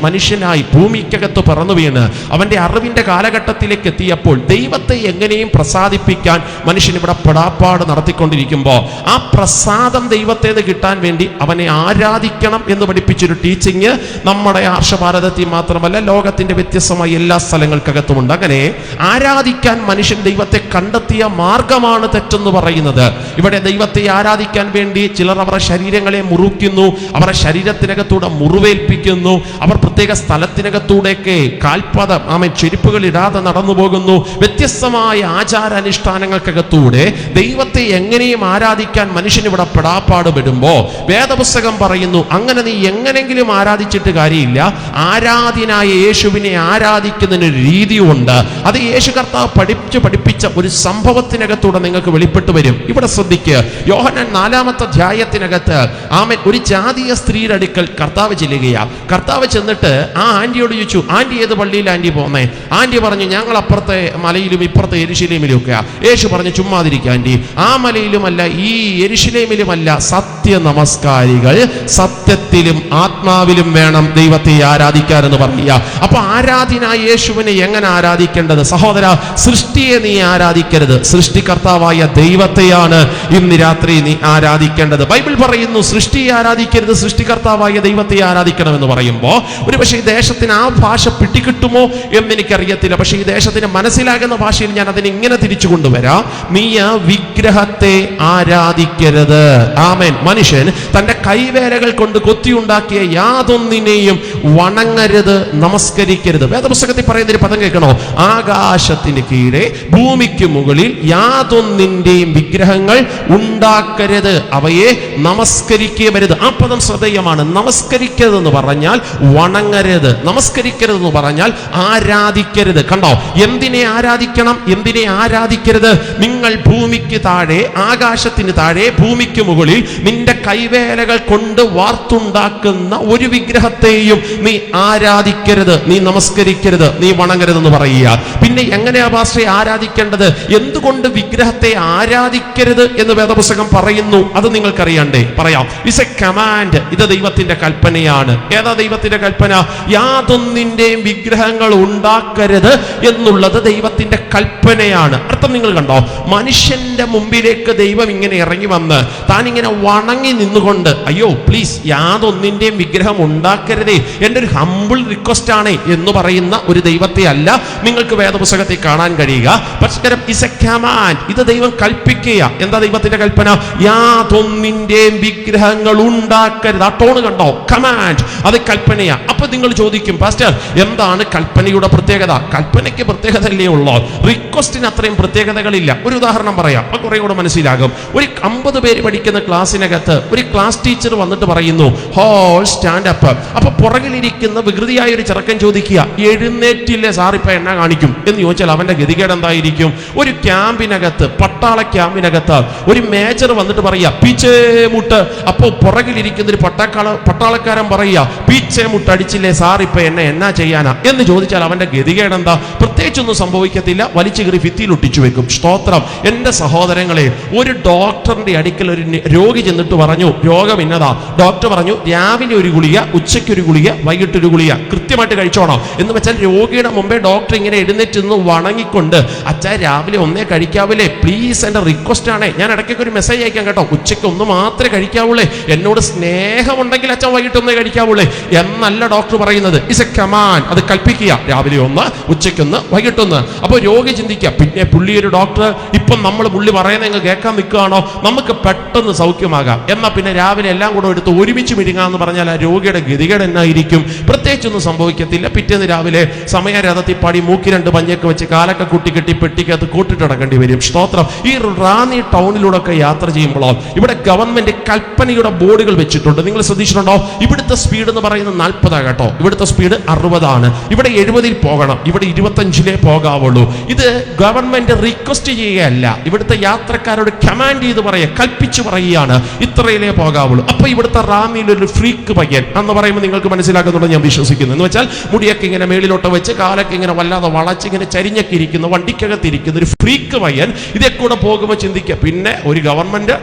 മനുഷ്യനായി ഭൂമിക്കകത്ത് പിറന്നു വീണ് അവന്റെ അറിവിന്റെ കാലഘട്ടത്തിലേക്ക് എത്തിയപ്പോൾ ദൈവത്തെ എങ്ങനെയും പ്രസാദിപ്പിക്കാൻ മനുഷ്യൻ ഇവിടെ പെടാപ്പാട് നടത്തിക്കൊണ്ടിരിക്കുമ്പോൾ ആ പ്രസാദം ദൈവത്തേത് കിട്ടാൻ വേണ്ടി അവനെ ആരാധിക്കണം എന്ന് പഠിപ്പിച്ചൊരു ടീച്ചിങ് നമ്മുടെ ആർഷഭാരതത്തിൽ മാത്രമല്ല ലോകത്തിന്റെ വ്യത്യസ്തമായ എല്ലാ സ്ഥലങ്ങൾക്കകത്തുമുണ്ട്. അങ്ങനെ ആരാധിക്കാൻ മനുഷ്യൻ ദൈവത്തെ കണ്ടെത്തിയ മാർഗമാണ് തെറ്റെന്ന് പറയുന്നത്. ഇവിടെ ദൈവത്തെ ആരാധിക്കാൻ വേണ്ടി ചിലർ അവരുടെ ശരീരങ്ങളെ മുറുക്കുന്നു, അവരുടെ ശരീരത്തിനകത്തൂടെ മുറിവേൽപ്പിക്കുന്നു, അവർ പ്രത്യേക സ്ഥലത്തിനകത്തൂടെയൊക്കെ കാൽപാദം ചെരുപ്പുകൾ ഇടാതെ നടന്നു പോകുന്നു. വ്യത്യസ്തമായ ആചാരാനുഷ്ഠാനങ്ങൾക്കകത്തൂടെ ദൈവത്തെ എങ്ങനെയും ആരാധിക്കാൻ മനുഷ്യൻ ഇവിടെ പെടാപ്പാട് പെടുമ്പോ വേദപുസ്തകം പറയുന്നു, അങ്ങനെ നീ എങ്ങനെങ്കിലും ആരാധിച്ചിട്ട് കാര്യമില്ല. ആരാധനായ യേശുവിനെ ആരാധിക്കുന്നതിനൊരു രീതിയുണ്ട്. അത് യേശു കർത്താവ് പഠിപ്പിച്ച ഒരു സംഭവത്തിനകത്തൂടെ നിങ്ങൾക്ക് വെളിപ്പെട്ടു വരും. ഇവിടെ ശ്രദ്ധിക്കുക. യോഹന്നാൻ 4-ാമത്തെ അധ്യായത്തിനകത്ത് ഒരു ജാതീയ സ്ത്രീയുടെ അടുക്കൽ കർത്താവ് ചെല്ലുകയാ. കർത്താവ് ചെന്നിട്ട് ആ ആന്റിയോട് ചോദിച്ചു, ആന്റി ഏത് പള്ളിയിൽ ആന്റി പോന്നേ? ആന്റി പറഞ്ഞു, ഞങ്ങൾ അപ്പുറത്തെ മലയിലും ഇപ്പുറത്തെ യെരുശലേമിലും ഒക്കെയാ. യേശു പറഞ്ഞു, ചുമ്മാതിരിക്കുക ആന്റി, ആ മലയിലുമല്ല ഈ യെരുശലേമിലുമല്ല സത്യ നമസ്കാരികൾ സത്യത്തിലും ആത്മാവിലും വേണം ദൈവത്തെ ആരാധിക്കാൻ എന്ന് പറയുക. അപ്പൊ ആരാധനായ യേശുവിനെ എങ്ങനെ ആരാധിക്കേണ്ടത്? സഹോദര, സൃഷ്ടിയെ നീ ആരാധിക്കരുത്, സൃഷ്ടികർത്താവായ ദൈവത്തെയാണ് ഇന്ന് രാത്രി നീ ആരാധിക്കേണ്ടത്. ബൈബിൾ പറയുന്നു സൃഷ്ടിയെ ആരാധിക്കരുത്, സൃഷ്ടികർത്താവായ ദൈവത്തെ ആരാധിക്കണം എന്ന് പറയുമ്പോൾ ഒരു പക്ഷേ ഈ ദേശത്തിന് ആ ഭാഷ പിടികിട്ടുമോ എന്ന് എനിക്കറിയത്തില്ല. പക്ഷേ ഈ ദേശത്തിന് മനസ്സിലാകുന്ന ഭാഷയിൽ ഞാൻ അതിനെ ഇങ്ങനെ തിരിച്ചു കൊണ്ടുവരാം. നീ ആ വിഗ്രഹത്തെ ആരാധിക്കരുത്. ആമേൻ. മനുഷ്യൻ തന്റെ കൈവേലകൾ കൊണ്ട് കൊത്തിയുണ്ടാക്കിയ യാതൊന്നിനെയും വണങ്ങരുത്, നമസ്കരിക്കരുത്. വേദപുസ്തകത്തിൽ പറയുന്ന ഒരു പദം കേൾക്കണോ? ആകാശത്തിന് കീഴെ ഭൂമിക്ക് മുകളിൽ യാതൊന്നിന്റെയും വിഗ്രഹങ്ങൾ ഉണ്ടാക്കരുത്, അവയെ നമസ്കരിക്കരുത്. ആ പദം ശ്രദ്ധേയമാണ്. നമസ്കരിക്കരുതെന്ന് പറഞ്ഞാൽ വണങ്ങരുത്, നമസ്കരിക്കരുതെന്ന് പറഞ്ഞാൽ ആരാധിക്കരുത്. കണ്ടോ? എന്തിനെ ആരാധിക്കണം, എന്തിനെ ആരാധിക്കരുത്? നിങ്ങൾ ഭൂമിക്ക് താഴെ, ആകാശത്തിന് താഴെ, ഭൂമിക്ക് മുകളിൽ നിന്റെ കൈവേലകൾ കൊണ്ട് വാർത്തുണ്ടാക്കുന്ന ഒരു വിഗ്രഹത്തെയും നീ ആരാധിക്കരുത്, നീ നമസ്കരിക്കരുത്, നീ വണങ്ങരുതെന്ന് പറയുക. പിന്നെ എങ്ങനെയാ പാസ്റ്ററെ ആരാധിക്കേണ്ടത്? എന്തുകൊണ്ട് വിഗ്രഹത്തെ ആരാധിക്കരുത് എന്ന് വേദപുസ്തകം പറയുന്നു? അത് നിങ്ങൾക്കറിയണ്ടേ? പറയാം. It's A command. ഇത് ദൈവത്തിന്റെ കൽപ്പനയാണ്. ഏതാ ദൈവത്തിന്റെ കൽപ്പന? യാതൊന്നിന്റെയും വിഗ്രഹങ്ങൾ ഉണ്ടാക്കരുത് എന്നുള്ളത് ദൈവത്തിന്റെ കൽപ്പനയാണ്. അർത്ഥം നിങ്ങൾ കണ്ടോ? മനുഷ്യന്റെ മുമ്പിലേക്ക് ദൈവം ഇങ്ങനെ ഇറങ്ങി വന്ന് താൻ ഇങ്ങനെ വണങ്ങി നിന്നുകൊണ്ട്, അയ്യോ പ്ലീസ് യാതൊന്നിന്റെയും വിഗ്രഹം ഉണ്ടാക്കരുതേ, എൻ്റെ ഒരു ഹംബിൾ റിക്വസ്റ്റ് ആണ് എന്ന് പറയുന്ന ഒരു ദൈവത്തെ അല്ല നിങ്ങൾക്ക് വേദപുസ്തകത്തിൽ കാണാൻ കഴിയുക. പരസ്പരം ഇസ് എ കമാൻഡ്. ഇത് ദൈവം കൽപ്പിക്കുക. എന്താ ദൈവത്തിന്റെ കൽപ്പന? യാതൊന്നിന്റെയും വിഗ്രഹങ്ങൾ ഉണ്ടാക്കരുത്. ആ ടോണ് കണ്ടോ? കമാൻഡ്, അത് കൽപ്പനയാ. അപ്പൊ നിങ്ങൾ ചോദിക്കും, പാസ്റ്റർ എന്താണ് കൽപ്പനയുടെ പ്രത്യേകത? കൽപ്പനയ്ക്ക് പ്രത്യേകതയല്ലേ ഉള്ളൂ, റിക്വസ്റ്റിന് അത്രയും പ്രത്യേകതകളില്ല. ഒരു ഉദാഹരണം പറയാം, അപ്പൊ കുറെ കൂടെ മനസ്സിലാകും. ഒരു 50 പേര് പഠിക്കുന്ന ക്ലാസ്സിനകത്ത് ഒരു ക്ലാസ് ടീച്ചർ വന്നിട്ട് പറയുന്നു, ഹോൾ സ്റ്റാൻഡ് അപ്പ്. അപ്പൊ പുറകിലിരിക്കുന്ന വികൃതിയായ ഒരു ചെറുക്കൻ ചോദിക്കുക, എഴുന്നേറ്റില്ലേ സാർ ഇപ്പൊ എണ്ണ കാണിക്കും എന്ന് ചോദിച്ചാൽ അവന്റെ ഗതികേട് എന്തായിരിക്കും? ഒരു ക്യാമ്പിനകത്ത്, പട്ടാള ക്യാമ്പിനകത്ത് ഒരു മേജർ വന്നിട്ട് പറയാ പീച്ചേ മുട്ട്. അപ്പോ പുറകിലിരിക്കുന്ന ഒരു പട്ടാളക്കാരൻ പറയാ പീച്ചേ മുട്ട് അടിച്ചില്ലേ സാർ ഇപ്പൊ എന്നാ ചെയ്യാനാ എന്ന് ചോദിച്ചാൽ അവന്റെ ഗതികേട് എന്താ? പ്രത്യേകിച്ചൊന്നും സംഭവിക്കത്തില്ല, വലിച്ചു കയറി ഭിത്തിയിൽ ഒട്ടിച്ചു വെക്കും. സ്തോത്രം. എന്റെ സഹോദരങ്ങളെ, ഒരു ഡോക്ടറിന്റെ അടുക്കൽ ഒരു രോഗി ചെന്നിട്ട് പറഞ്ഞു, രോഗം ഇന്നതാ. ഡോക്ടർ പറഞ്ഞു, രാവിലെ ഒരു ഗുളിക, ഉച്ചയ്ക്ക് ഒരു ഗുളിക, വൈകിട്ടൊരു ഗുളിക കൃത്യമായിട്ട് കഴിച്ചോണം എന്ന് വെച്ചാൽ രോഗിയുടെ മുമ്പേ ഡോക്ടർ ഇങ്ങനെ എഴുന്നേറ്റ് നിന്ന് വണങ്ങിക്കൊണ്ട്, അച്ഛാ രാവിലെ ഒന്നേ കഴിക്കാവില്ലേ, പ്ലീസ് എന്റെ റിക്വസ്റ്റ് ആണ്, ഞാൻ ഇടയ്ക്കൊക്കെ ഒരു മെസ്സേജ് അയക്കാം കേട്ടോ, ഉച്ചയ്ക്ക് ഒന്ന് മാത്രമേ കഴിക്കാവുള്ളേ, എന്നോട് സ്നേഹമുണ്ടെങ്കിൽ അച്ഛൻ വൈകിട്ട് ഒന്നേ കഴിക്കാവുള്ളേ എന്നല്ല ഡോക്ടർ പറയുന്നത്. Is A command. അത് കൽപ്പിക്കുക. രാവിലെ ഒന്ന്, ഉച്ചയ്ക്കൊന്ന്, വൈകിട്ടൊന്ന്. അപ്പൊ രോഗി ചിന്തിക്കുക, പിന്നെ പുള്ളി ഒരു ഡോക്ടർ, ഇപ്പം നമ്മൾ പുള്ളി പറയുന്നത് നിങ്ങൾ കേൾക്കാൻ നിൽക്കുകയാണോ? നമുക്ക് പെട്ടെന്ന് സൗഖ്യമാകാം, എന്നാൽ പിന്നെ രാവിലെ എല്ലാം കൂടെ എടുത്ത് ഒരുമിച്ച് മിഴുങ്ങാന്ന് പറഞ്ഞാൽ ആ രോഗിയുടെ ഗതികേട് എന്നായിരിക്കും? പ്രത്യേകിച്ചൊന്നും സംഭവിക്കത്തില്ല. പിറ്റേന്ന് രാവിലെ സമയരഥത്തിൽ പാടി മൂക്കി 2 പഞ്ഞൊക്കെ വെച്ച് കാലൊക്കെ കൂട്ടിക്കെട്ടി പെട്ടിക്കകത്ത് കൂട്ടിട്ടടക്കേണ്ടി വരും. സ്തോത്രം. ഈ റാന്നി ടൗണിലൂടെ ഒക്കെ യാത്ര ചെയ്യുമ്പോഴോ ഇവിടെ ഗവൺമെന്റ് കൽപ്പനയുടെ ബോർഡുകൾ വെച്ചിട്ടുണ്ട്. നിങ്ങൾ ശ്രദ്ധിച്ചിട്ടുണ്ടോ? ഇവിടുത്തെ സ്പീഡ് എന്ന് പറയുന്നത് 40 കേട്ടോ, ഇവിടുത്തെ സ്പീഡ് 60. ഇവിടെ 70 പോകണം, ഇവിടെ 25 പോകാവുള്ളൂ. ഇത് ഗവൺമെന്റ് റിക്വസ്റ്റ് ചെയ്യുകയല്ല, ഇവിടുത്തെ യാത്രക്കാരോട് കമാൻഡ് ചെയ്ത് പറയുക, കൽപ്പിച്ചു പറയുകയാണ്, ഇത്രയിലേ പോകാവുള്ളൂ. അപ്പൊ ഇവിടുത്തെ റാന്നിയിലൊരു ഫ്രീക്ക് പയ്യൻ എന്ന് പറയുമ്പോൾ നിങ്ങൾക്ക് മനസ്സിലാക്കുന്നുണ്ടെന്ന് ഞാൻ വിശ്വസിക്കുന്നു. എന്ന് വെച്ചാൽ മുടിയൊക്കെ ഇങ്ങനെ മേളിലോട്ട് വെച്ച് കാലൊക്കെ ഇങ്ങനെ വല്ലാതെ വളച്ചിങ്ങനെ ചരിഞ്ഞൊക്കെ ഇരിക്കുന്ന, വണ്ടിക്കകത്തിരിക്കുന്ന ഒരു ഫ്രീക്ക് പയ്യൻ ഇതേ കൂടെ പോകുമ്പോൾ ചിന്തിക്കുക, പിന്നെ ഒരു ഗവൺമെന്റ്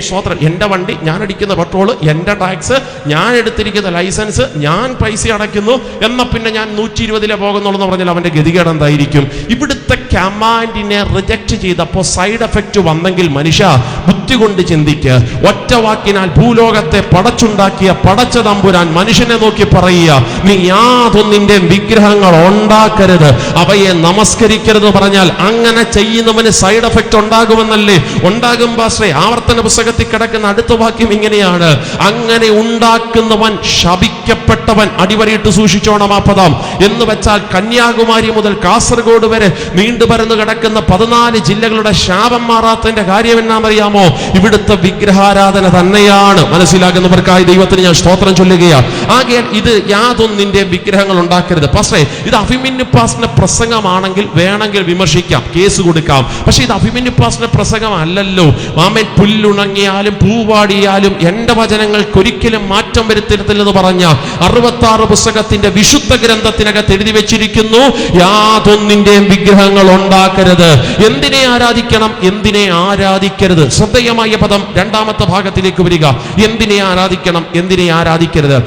സ്വോത്രം, എന്റെ വണ്ടി, ഞാൻ അടിക്കുന്ന പെട്രോള്, എന്റെ ടാക്സ്, ഞാൻ എടുത്തിരിക്കുന്ന ലൈസൻസ്, ഞാൻ പൈസ അടയ്ക്കുന്നു, എന്നാ പിന്നെ ഞാൻ 120 പോകുന്നുള്ളൂ എന്ന് പറഞ്ഞാൽ അവന്റെ ഗതികേട് എന്തായിരിക്കും? ഇവിടുത്തെ കമാൻഡിനെ റിജക്ട് ചെയ്തപ്പോൾ സൈഡ് എഫക്റ്റ് വന്നെങ്കിൽ മനുഷ്യ ബുദ്ധി കൊണ്ട് ചിന്തിക്ക്. ഒറ്റ വാക്കിനാൽ ഭൂലോകത്തെ പടച്ചുണ്ടാക്കിയ പടച്ച തമ്പുരാൻ മനുഷ്യനെ നോക്കി പറയുക, നീ യാതൊന്നിന്റെ വിഗ്രഹങ്ങൾ ഉണ്ടാക്കരുത്, അവയെ നമസ്കരിക്കരുത് പറഞ്ഞാൽ അങ്ങനെ ചെയ്യുന്നവന് സൈഡ് എഫക്റ്റ് ഉണ്ടാകുമെന്നല്ലേ? ഉണ്ടാകും പാസ്റ്ററെ. ആവർത്തന പുസ്തകത്തിൽ കിടക്കുന്ന അടുത്ത വാക്യം ഇങ്ങനെയാണ്, അങ്ങനെ ഉണ്ടാക്കുന്നവൻ ശപിക്കപ്പെട്ടവൻ. അടിവരയിട്ട് സൂക്ഷിച്ചോണം ആ പദം. എന്ന് വെച്ചാൽ കന്യാകുമാരി മുതൽ കാസർഗോഡ് വരെ നീണ്ടുപരന്ന് കിടക്കുന്ന 14 ജില്ലകളുടെ ശാപം മാറാത്തതിന്റെ കാര്യം എന്നാണെന്നറിയാമോ? ഇവിടുത്തെ വിഗ്രഹാരാധന തന്നെയാണ്. മനസ്സിലാകുന്നവർക്കായി ദൈവത്തിന് ഞാൻ സ്തോത്രം ചൊല്ലുകയാണ്. ആകയാൽ ഇത് യാതൊന്നിന്റെ വിഗ്രഹങ്ങൾ ഉണ്ടാക്കരുത്. പക്ഷേ ഇത് അഭിമന്യു പാസ്റ്ററിന്റെ പ്രസംഗമാണെങ്കിൽ വേണമെങ്കിൽ വിമർശിക്കാം, കേസ് കൊടുക്കാം. പക്ഷെ ഇത് അഭിമന്യു പാസ്റ്ററിന്റെ പ്രസംഗം അല്ലല്ലോ. മാമൻ പുല്ലുണങ്ങിയാലും പൂവാടിയാലും എന്റെ വചനങ്ങൾക്ക് ഒരിക്കലും മാറ്റം വരുത്തരുത്തില്ലെന്ന് പറഞ്ഞ 66 പുസ്തകത്തിന്റെ വിശുദ്ധ ഗ്രന്ഥത്തിനകത്ത് എഴുതി വെച്ചിരിക്കുന്നു, യാതൊന്നിന്റെയും വിഗ്രഹങ്ങൾ ഉണ്ടാക്കരുത്. എന്തിനെ ആരാധിക്കണം, എന്തിനെ ആരാധിക്കരുത്? ശ്രദ്ധേയമായ പദം രണ്ടാമത്തെ ഭാഗത്തിലേക്ക് വരിക. എന്തിനെ ആരാധിക്കണം, എന്തിനെ ആരാധിക്കരുത്?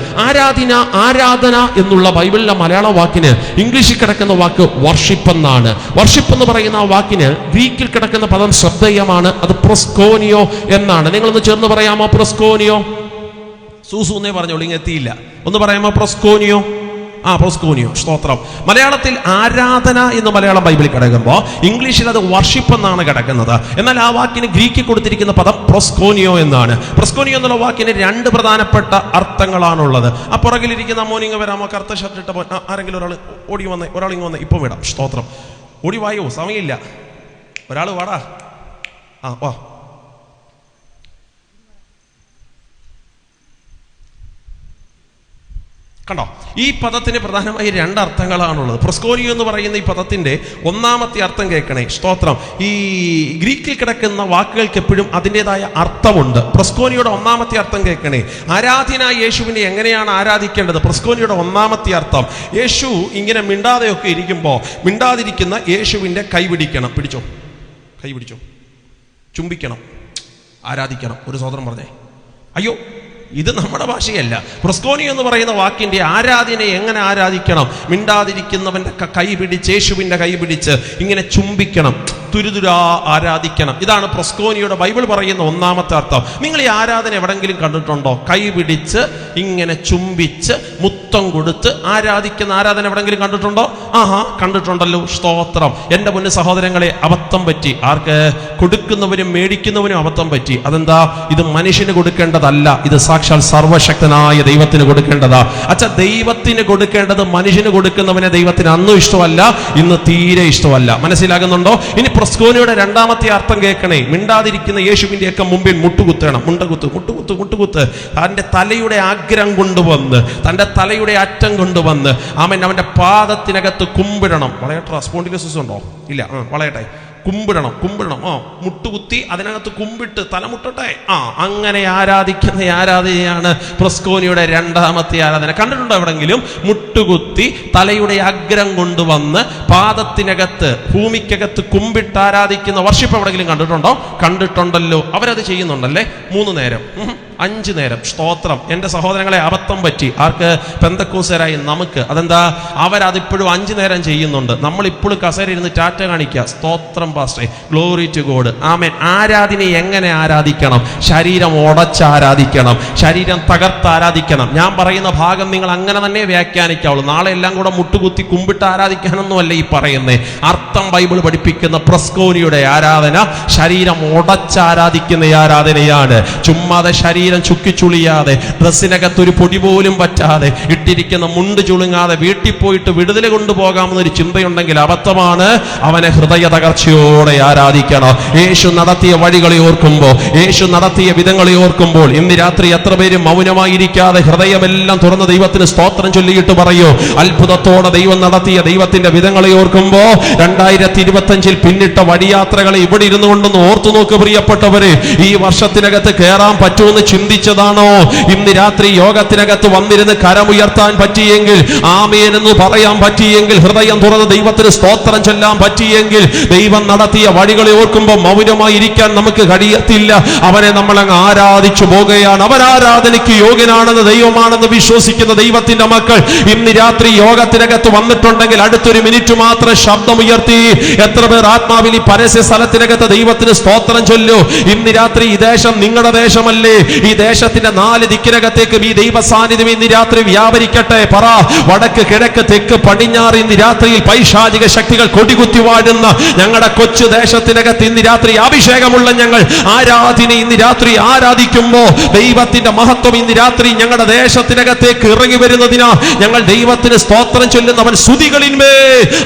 ആരാധന എന്നുള്ള ബൈബിളിലെ മലയാള വാക്കിന് ഇംഗ്ലീഷിൽ കിടക്കുന്ന വാക്ക് വർഷിപ്പ് എന്നാണ്. വർഷിപ്പ് എന്ന് പറയുന്ന ആ വാക്കിന് ഗ്രീക്കിൽ കിടക്കുന്ന പദം ശ്രദ്ധേയമാണ്. അത് പ്രൊസ്കോനിയോ എന്നാണ്. നിങ്ങളൊന്ന് ചേർന്ന് പറയാമോ? പ്രൊസ്കോനിയോ. സൂസൂന്നേ പറഞ്ഞോളൂ, ഇങ്ങ് എത്തിയില്ല. ഒന്ന് പറയാമോ? പ്രൊസ്കോനിയോ. പ്രോസ്കോനിയോ, സ്തോത്രം. മലയാളത്തിൽ ആരാധന എന്ന് മലയാളം ബൈബിളിൽ കിടക്കുമ്പോൾ ഇംഗ്ലീഷിൽ അത് വർഷിപ്പ് എന്നാണ് കിടക്കുന്നത്. എന്നാൽ ആ വാക്കിന് ഗ്രീക്കിൽ കൊടുത്തിരിക്കുന്ന പദം പ്രോസ്കോനിയോ എന്നാണ്. പ്രോസ്കോനിയോ എന്നുള്ള വാക്കിന് 2 പ്രധാനപ്പെട്ട അർത്ഥങ്ങളാണുള്ളത്. ആ പുറകിലിരിക്കുന്ന മോനിങ് വരാമോ? കറുത്ത ഷർട്ട് ഇട്ട ആരെങ്കിലും ഒരാൾ ഓടി വന്നേ, ഒരാൾ ഇങ്ങ് വന്നേ, ഇപ്പം വിടാം. സ്തോത്രം. ഓടി വായോ, സമയമില്ല. ഒരാൾ വാടാ. വാ. കണ്ടോ, ഈ പദത്തിന് പ്രധാനമായി 2 അർത്ഥങ്ങളാണുള്ളത്. പ്രോസ്കോനിയോ എന്ന് പറയുന്ന ഈ പദത്തിന്റെ ഒന്നാമത്തെ അർത്ഥം കേൾക്കണേ, സ്തോത്രം. ഈ ഗ്രീക്കിൽ കിടക്കുന്ന വാക്കുകൾക്ക് എപ്പോഴും അതിൻ്റെതായ അർത്ഥമുണ്ട്. പ്രോസ്കോനിയോയുടെ ഒന്നാമത്തെ അർത്ഥം കേൾക്കണേ. ആരാധനായ യേശുവിനെ എങ്ങനെയാണ് ആരാധിക്കേണ്ടത്? പ്രോസ്കോനിയോയുടെ ഒന്നാമത്തെ അർത്ഥം, യേശു ഇങ്ങനെ മിണ്ടാതെയൊക്കെ ഇരിക്കുമ്പോൾ മിണ്ടാതിരിക്കുന്ന യേശുവിൻ്റെ കൈ പിടിക്കണം. പിടിച്ചോ, കൈ പിടിച്ചോ, ചുംബിക്കണം, ആരാധിക്കണം. ഒരു സഹോദരൻ പറഞ്ഞേ, അയ്യോ ഇത് നമ്മുടെ ഭാഷയല്ല. പ്രോസ്കോനിയോ എന്ന് പറയുന്ന വാക്കിന്റെ ആരാധന എങ്ങനെ ആരാധിക്കണം? മിണ്ടാതിരിക്കുന്നവന്റെ കൈ പിടിച്ച്, യേശുവിന്റെ കൈ പിടിച്ച് ഇങ്ങനെ ചുംബിക്കണം, തുരുതുരാ ആരാധിക്കണം. ഇതാണ് പ്രോസ്കോനിയോയുടെ ബൈബിൾ പറയുന്ന ഒന്നാമത്തെ അർത്ഥം. നിങ്ങൾ ഈ ആരാധന എവിടെങ്കിലും കണ്ടിട്ടുണ്ടോ? കൈ പിടിച്ച് ഇങ്ങനെ ചുംബിച്ച് മുത്തം കൊടുത്ത് ആരാധിക്കുന്ന ആരാധന എവിടെങ്കിലും കണ്ടിട്ടുണ്ടോ? കണ്ടിട്ടുണ്ടല്ലോ, സ്തോത്രം. എൻ്റെ മുന്നിൽ സഹോദരങ്ങളെ, അബദ്ധം പറ്റി. ആർക്ക്? കൊടുക്കുന്നവനും മേടിക്കുന്നവനും അബദ്ധം പറ്റി. അതെന്താ? ഇത് മനുഷ്യന് കൊടുക്കേണ്ടതല്ല, ഇത് സാക്ഷാൽ സർവശക്തനായ ദൈവത്തിന് കൊടുക്കേണ്ടതാ. ദൈവത്തിന് കൊടുക്കേണ്ടത് മനുഷ്യന് കൊടുക്കുന്നവനെ ദൈവത്തിന് അന്നും ഇഷ്ടമല്ല, ഇന്ന് തീരെ ഇഷ്ടമല്ല. മനസ്സിലാകുന്നുണ്ടോ? ഇനി പ്രോസ്കോനിയോയുടെ 2ാമത്തെ അർത്ഥം കേൾക്കണേ. മിണ്ടാതിരിക്കുന്ന യേശുവിന്റെയൊക്കെ മുമ്പിൽ മുട്ടുകുത്തണം. മുട്ടുകുത്ത്. തന്റെ തലയുടെ ആഗ്രഹം കൊണ്ടുവന്ന്, തന്റെ തലയുടെ അറ്റം കൊണ്ടുവന്ന് അവന്റെ പാദത്തിനകത്ത് കുമ്പിടണം. വളയട്ടെ, സ്പോണ്ടിലോസിസ് ഉണ്ടോ? ഇല്ല, വളയട്ടെ. കുമ്പിടണം. മുട്ടുകുത്തി അതിനകത്ത് കുമ്പിട്ട് തലമുട്ടട്ടെ. അങ്ങനെ ആരാധിക്കുന്ന ആരാധനയാണ് പ്രോസ്കോനിയോയുടെ 2ാമത്തെ ആരാധന. കണ്ടിട്ടുണ്ടോ എവിടെങ്കിലും? മുട്ടുകുത്തി തലയുടെ അഗ്രം കൊണ്ടുവന്ന് പാദത്തിനകത്ത്, ഭൂമിക്കകത്ത് കുമ്പിട്ട് ആരാധിക്കുന്ന വർഷിപ്പ് എവിടെങ്കിലും കണ്ടിട്ടുണ്ടോ? കണ്ടിട്ടുണ്ടല്ലോ. അവരത് ചെയ്യുന്നുണ്ടല്ലേ, 3 നേരം, 5 നേരം. സ്തോത്രം. എൻ്റെ സഹോദരങ്ങളെ, അബദ്ധം പറ്റി. ആർക്ക്? പെന്തക്കോസ്തരായി നമുക്ക്. അതെന്താ? അവരതിപ്പോഴും 5 നേരം ചെയ്യുന്നുണ്ട്. നമ്മളിപ്പോഴും കസേര ഇരുന്ന് ടാറ്റ കാണിക്കുക. സ്തോത്രം പാസ്റ്റേ, ഗ്ലോറി ടു ഗോഡ്, ആമേൻ. ആരാധന എങ്ങനെ ആരാധിക്കണം? ശരീരം ഉടച്ച് ആരാധിക്കണം, ശരീരം തകർത്ത് ആരാധിക്കണം. ഞാൻ പറയുന്ന ഭാഗം നിങ്ങൾ അങ്ങനെ തന്നെ വ്യാഖ്യാനിക്കാവുള്ളൂ. നാളെ എല്ലാം കൂടെ മുട്ടുകുത്തി കുമ്പിട്ട് ആരാധിക്കാനൊന്നുമല്ല ഈ പറയുന്നേ. അർത്ഥം ബൈബിൾ പഠിപ്പിക്കുന്ന പ്രോസ്കോനിയോയുടെ ആരാധന ശരീരം ഉടച്ച് ആരാധിക്കുന്ന ആരാധനയാണ്. ചുമ്മാതെ ശരീരം ചുക്കിച്ചുളിയാതെ, ഡ്രസ്സിനകത്ത് ഒരു പൊടി പോലും പറ്റാതെ, ഇട്ടിരിക്കുന്ന മുണ്ട് ചുളുങ്ങാതെ വീട്ടിൽ പോയിട്ട് വിടുതല കൊണ്ടുപോകാമെന്നൊരു ചിന്തയുണ്ടെങ്കിൽ അബദ്ധമാണ്. അവനെ ഹൃദയ തകർച്ചയോടെ ആരാധിക്കണം. യേശു നടത്തിയ വഴികളെ ഓർക്കുമ്പോൾ, യേശു നടത്തിയ വിധങ്ങളെ ഓർക്കുമ്പോൾ, ഇന്ന് രാത്രി എത്ര പേര് മൗനമായിരിക്കാതെ ഹൃദയമെല്ലാം തുറന്ന് ദൈവത്തിന് സ്തോത്രം ചൊല്ലിയിട്ട് പറയൂ. അത്ഭുതത്തോടെ ദൈവം നടത്തിയ ദൈവത്തിന്റെ വിധങ്ങളെ ഓർക്കുമ്പോൾ, 2025 പിന്നിട്ട വഴിയാത്രകളെ ഇവിടെ ഇരുന്നു കൊണ്ടൊന്ന് ഓർത്തു നോക്ക് പ്രിയപ്പെട്ടവര്. ഈ വർഷത്തിനകത്ത് കയറാൻ പറ്റുമെന്ന് ചിന്തിച്ചതാണോ? ഇന്ന് രാത്രി യോഗത്തിനകത്ത് വന്നിരുന്ന് കരമുയർത്താൻ പറ്റിയെങ്കിൽ, ആമേൻ എന്ന് പറയാൻ പറ്റിയെങ്കിൽ, ഹൃദയം തുറന്ന് ദൈവത്തിന് സ്തോത്രം ചൊല്ലാൻ പറ്റിയെങ്കിൽ, ദൈവം നടത്തിയ വഴികളെ ഓർക്കുമ്പോൾ മൗനമായി ഇരിക്കാൻ നമുക്ക് കഴിയത്തില്ല. അവനെ നമ്മൾ അങ്ങ് ആരാധിച്ചു പോകുകയാണ്. അവൻ ആരാധനയ്ക്ക് യോഗ്യനാണെന്ന്, ദൈവമാണെന്ന് വിശ്വസിക്കുന്ന ദൈവത്തിന്റെ മക്കൾ ഇന്ന് രാത്രി യോഗത്തിനകത്ത് വന്നിട്ടുണ്ടെങ്കിൽ അടുത്തൊരു മിനിറ്റ് മാത്രം ശബ്ദമുയർത്തി എത്ര പേർ ആത്മാവിൽ ഈ പരസ്യ സ്ഥലത്തിനകത്ത് ദൈവത്തിന് സ്തോത്രം ചൊല്ലു. ഇന്ന് രാത്രി ഈ ദേശം നിങ്ങളുടെ ദേശമല്ലേ? ഈ ദേശത്തിന്റെ 4 ദിക്കിനകത്തേക്കും ഈ ദൈവ സാന്നിധ്യം ഇന്ന് രാത്രി വ്യാപരിക്കട്ടെ. പറ, വടക്ക്, കിഴക്ക്, തെക്ക്, പടിഞ്ഞാറ് ഇന്ന് രാത്രിയിൽ പൈശാചിക ശക്തികൾ കൊടികുത്തി വാഴുന്ന ഞങ്ങളുടെ കൊച്ചു ദേശത്തിനകത്ത് ഇന്ന് രാത്രി അഭിഷേകമുള്ള ഞങ്ങൾ ആരാധന ഇന്ന് രാത്രി ആരാധിക്കുമ്പോൾ ദൈവത്തിന്റെ മഹത്വം ഇന്ന് രാത്രി ഞങ്ങളുടെ ദേശത്തിനകത്തേക്ക് ഇറങ്ങി വരുന്നതിനാ ഞങ്ങൾ ദൈവത്തിന് സ്തോത്രം ചൊല്ലുന്നവൻ സ്തുതികളിന്മേ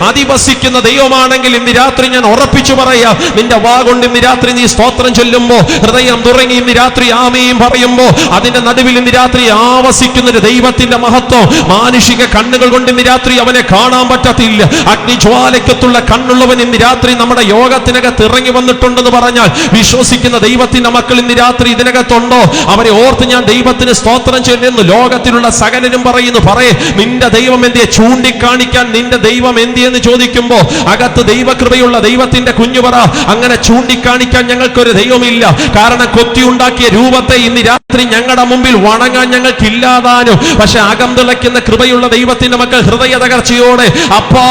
അധിവസിക്കുന്ന ദൈവമാണെങ്കിൽ ഇന്ന് രാത്രി ഞാൻ ഉറപ്പിച്ചു പറയാം, നിന്റെ വാ കൊണ്ട് ഇന്ന് രാത്രി നീ സ്തോത്രം ചൊല്ലുമ്പോ, ഹൃദയം തുറങ്ങി ഇന്ന് രാത്രി ആമേൻ പറയുമ്പോ, അതിന്റെ നടുവിൽ ഇന്ന് രാത്രി ആവസിക്കുന്ന ഒരു ദൈവത്തിന്റെ മഹത്വം മാനുഷിക കണ്ണുകൾ കൊണ്ട് ഇന്ന് രാത്രി അവനെ കാണാൻ പറ്റത്തില്ല. അഗ്നിജ്വാലയ്ക്കത്തുള്ള കണ്ണുള്ളവൻ ഇന്ന് രാത്രി നമ്മുടെ യോഗത്തിനകത്ത് ഇറങ്ങി വന്നിട്ടുണ്ടെന്ന് പറഞ്ഞാൽ വിശ്വസിക്കുന്ന ദൈവത്തിന്റെ മക്കൾ ഇന്ന് രാത്രി ഇതിനകത്തുണ്ടോ? അവരെ ഓർത്ത് ഞാൻ ദൈവത്തിന് സ്തോത്രം ചൊല്ലുന്നു. ലോകത്തിലുള്ള സകലരും പറയുന്നു, പറയേ നിന്റെ ദൈവം എന്തിയെ? ചൂണ്ടിക്കാണിക്കാൻ നിന്റെ ദൈവം എന്തിയെന്ന് ചോദിക്കുമ്പോ അകത്ത് ദൈവകൃപയുള്ള ദൈവത്തിന്റെ കുഞ്ഞു പറ, അങ്ങനെ ചൂണ്ടിക്കാണിക്കാൻ ഞങ്ങൾക്കൊരു ദൈവമില്ല. കാരണം കൊത്തിയുണ്ടാക്കിയ രൂപത്തെ ഇന്ന് രാത്രി ഞങ്ങളുടെ മുമ്പിൽ വണങ്ങാൻ ഞങ്ങൾക്കില്ലാതാനും, പക്ഷെ അകം തിളയ്ക്കുന്ന കൃപയുള്ള ദൈവത്തിന്റെ മക്കൾ ഹൃദയ തകർച്ചയോടെ അപ്പാ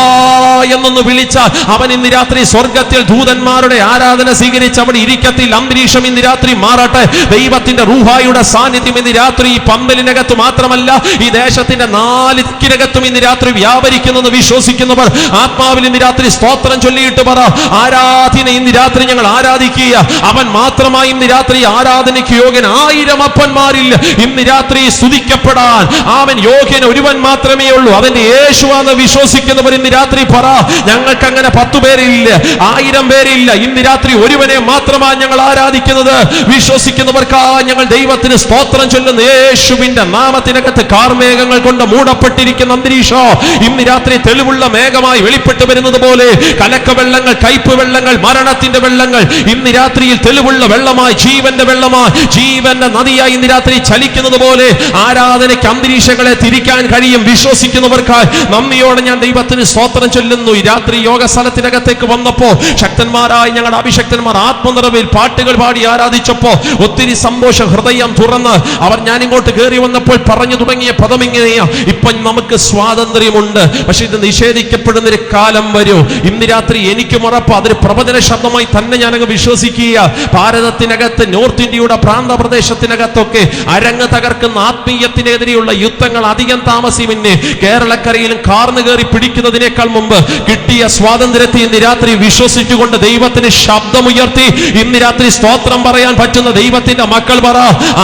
എന്നൊന്ന് വിളിച്ചാൽ അവൻ ഇന്ന് രാത്രി സ്വർഗത്തിൽ ദൂതന്മാരുടെ ആരാധന സ്വീകരിച്ച് അവിടെ ഇരിക്കത്തിൽ. അന്തരീക്ഷം ഇന്ന് രാത്രി മാറട്ടെ. ദൈവത്തിന്റെ റൂഹായുടെ സാന്നിധ്യം ഇന്ന് രാത്രി ഈ പന്തലിനകത്ത് മാത്രമല്ല, ഈ ദേശത്തിന്റെ 4 ദിക്കിനകത്തും ഇന്ന് രാത്രി വ്യാപരിക്കുന്നെന്ന് വിശ്വസിക്കുന്നവർ ആത്മാവിൽ ഇന്ന് രാത്രി സ്തോത്രം ചൊല്ലിയിട്ട് പറ, ആരാധന ഇന്ന് രാത്രി ഞങ്ങൾ ആരാധിക്കുക. അവൻ മാത്രമായി ഇന്ന് രാത്രി ആരാധനയ്ക്ക് യോഗ്യൻ. 1000 അപ്പന്മാരിൽ ഇന്ന് രാത്രി സ്തുതിക്കപ്പെടാൻ അവൻ യോഗ്യൻ ഒരുവൻ മാത്രമേ ഉള്ളൂ. അവന്റെ യേശുവാന്ന് വിശ്വസിക്കുന്നവർ ഇന്ന് രാത്രി പറ, ഞങ്ങൾക്ക് അങ്ങനെ 10 പേരില്ല, 1000 പേരില്ല. ഇന്ന് രാത്രി ഒരുവനെ മാത്രമാണ് ഞങ്ങൾ ആരാധിക്കുന്നത്. വിശ്വസിക്കുന്നവർക്കായി ഞങ്ങൾ ദൈവത്തിന് സ്തോത്രം ചൊല്ലുന്ന യേശുവിന്റെ നാമത്തിനകത്ത് കാർമേഘങ്ങൾ കൊണ്ട് മൂടപ്പെട്ടിരിക്കുന്ന അന്തരീക്ഷം ഇന്ന് രാത്രി തെളിവുള്ള മേഘമായി വെളിപ്പെട്ടു വരുന്നത് പോലെ കലക്ക വെള്ളങ്ങൾ, കയ്പ് വെള്ളങ്ങൾ, മരണത്തിന്റെ വെള്ളങ്ങൾ ഇന്ന് രാത്രിയിൽ തെളിവുള്ള വെള്ളമായി, ജീവന്റെ വെള്ളമായി, ജീവന്റെ നദിയായി ഇന്ന് രാത്രി ചലിക്കുന്നത് പോലെ ആരാധനയ്ക്ക് അന്തരീക്ഷങ്ങളെ തിരിക്കാൻ കഴിയും. വിശ്വസിക്കുന്നവർക്കായി നന്ദിയോടെ ഞാൻ ദൈവത്തിന് സ്തോത്രം ചൊല്ലുന്നു. ഈ രാത്രി യോഗ സ്ഥലത്തിനകത്തേക്ക് വന്നപ്പോ ശക്തന്മാരായി ഞങ്ങളുടെ അഭിഷക്തന്മാർ ആത്മനിറവിൽ പാട്ടുകൾ പാടി ആരാധിച്ചപ്പോ ഒത്തിരി സന്തോഷം. ഹൃദയം തുറന്ന് അവർ ഞാൻ ഇങ്ങോട്ട് കയറി വന്നപ്പോൾ പറഞ്ഞു തുടങ്ങിയ പദം ഇങ്ങനെയാ, ഇപ്പൊ നമുക്ക് സ്വാതന്ത്ര്യമുണ്ട്, പക്ഷെ ഇത് നിഷേധിക്കപ്പെടുന്ന ഒരു കാലം വരും. ഇന്ന് രാത്രി എനിക്കും ഉറപ്പ്, അതൊരു പ്രവചന ശബ്ദമായി തന്നെ ഞാനങ്ങ് വിശ്വസിക്കുക. ഭാരതത്തിനകത്ത്, നോർത്ത് ഇന്ത്യയുടെ പ്രാന്തപ്രദേശത്തിനകത്തൊക്കെ അരങ്ങ് തകർക്കുന്ന ആത്മീയത്തിനെതിരെയുള്ള യുദ്ധങ്ങൾ അധികം താമസിമിന്നെ കേരളക്കരയിലും കാർന്നു കയറി പിടിക്കുന്നതിനേക്കാൾ മുമ്പ് കിട്ടിയ സ്വാതന്ത്ര്യത്തെ ഇന്ന് രാത്രി വിശ്വസിച്ചുകൊണ്ട് ദൈവത്തിന് ശബ്ദമുയർത്തി ഇന്ന് രാത്രി സ്തോത്രം പറയാൻ പറ്റുന്ന ദൈവത്തിന്റെ മക്കൾ പറ,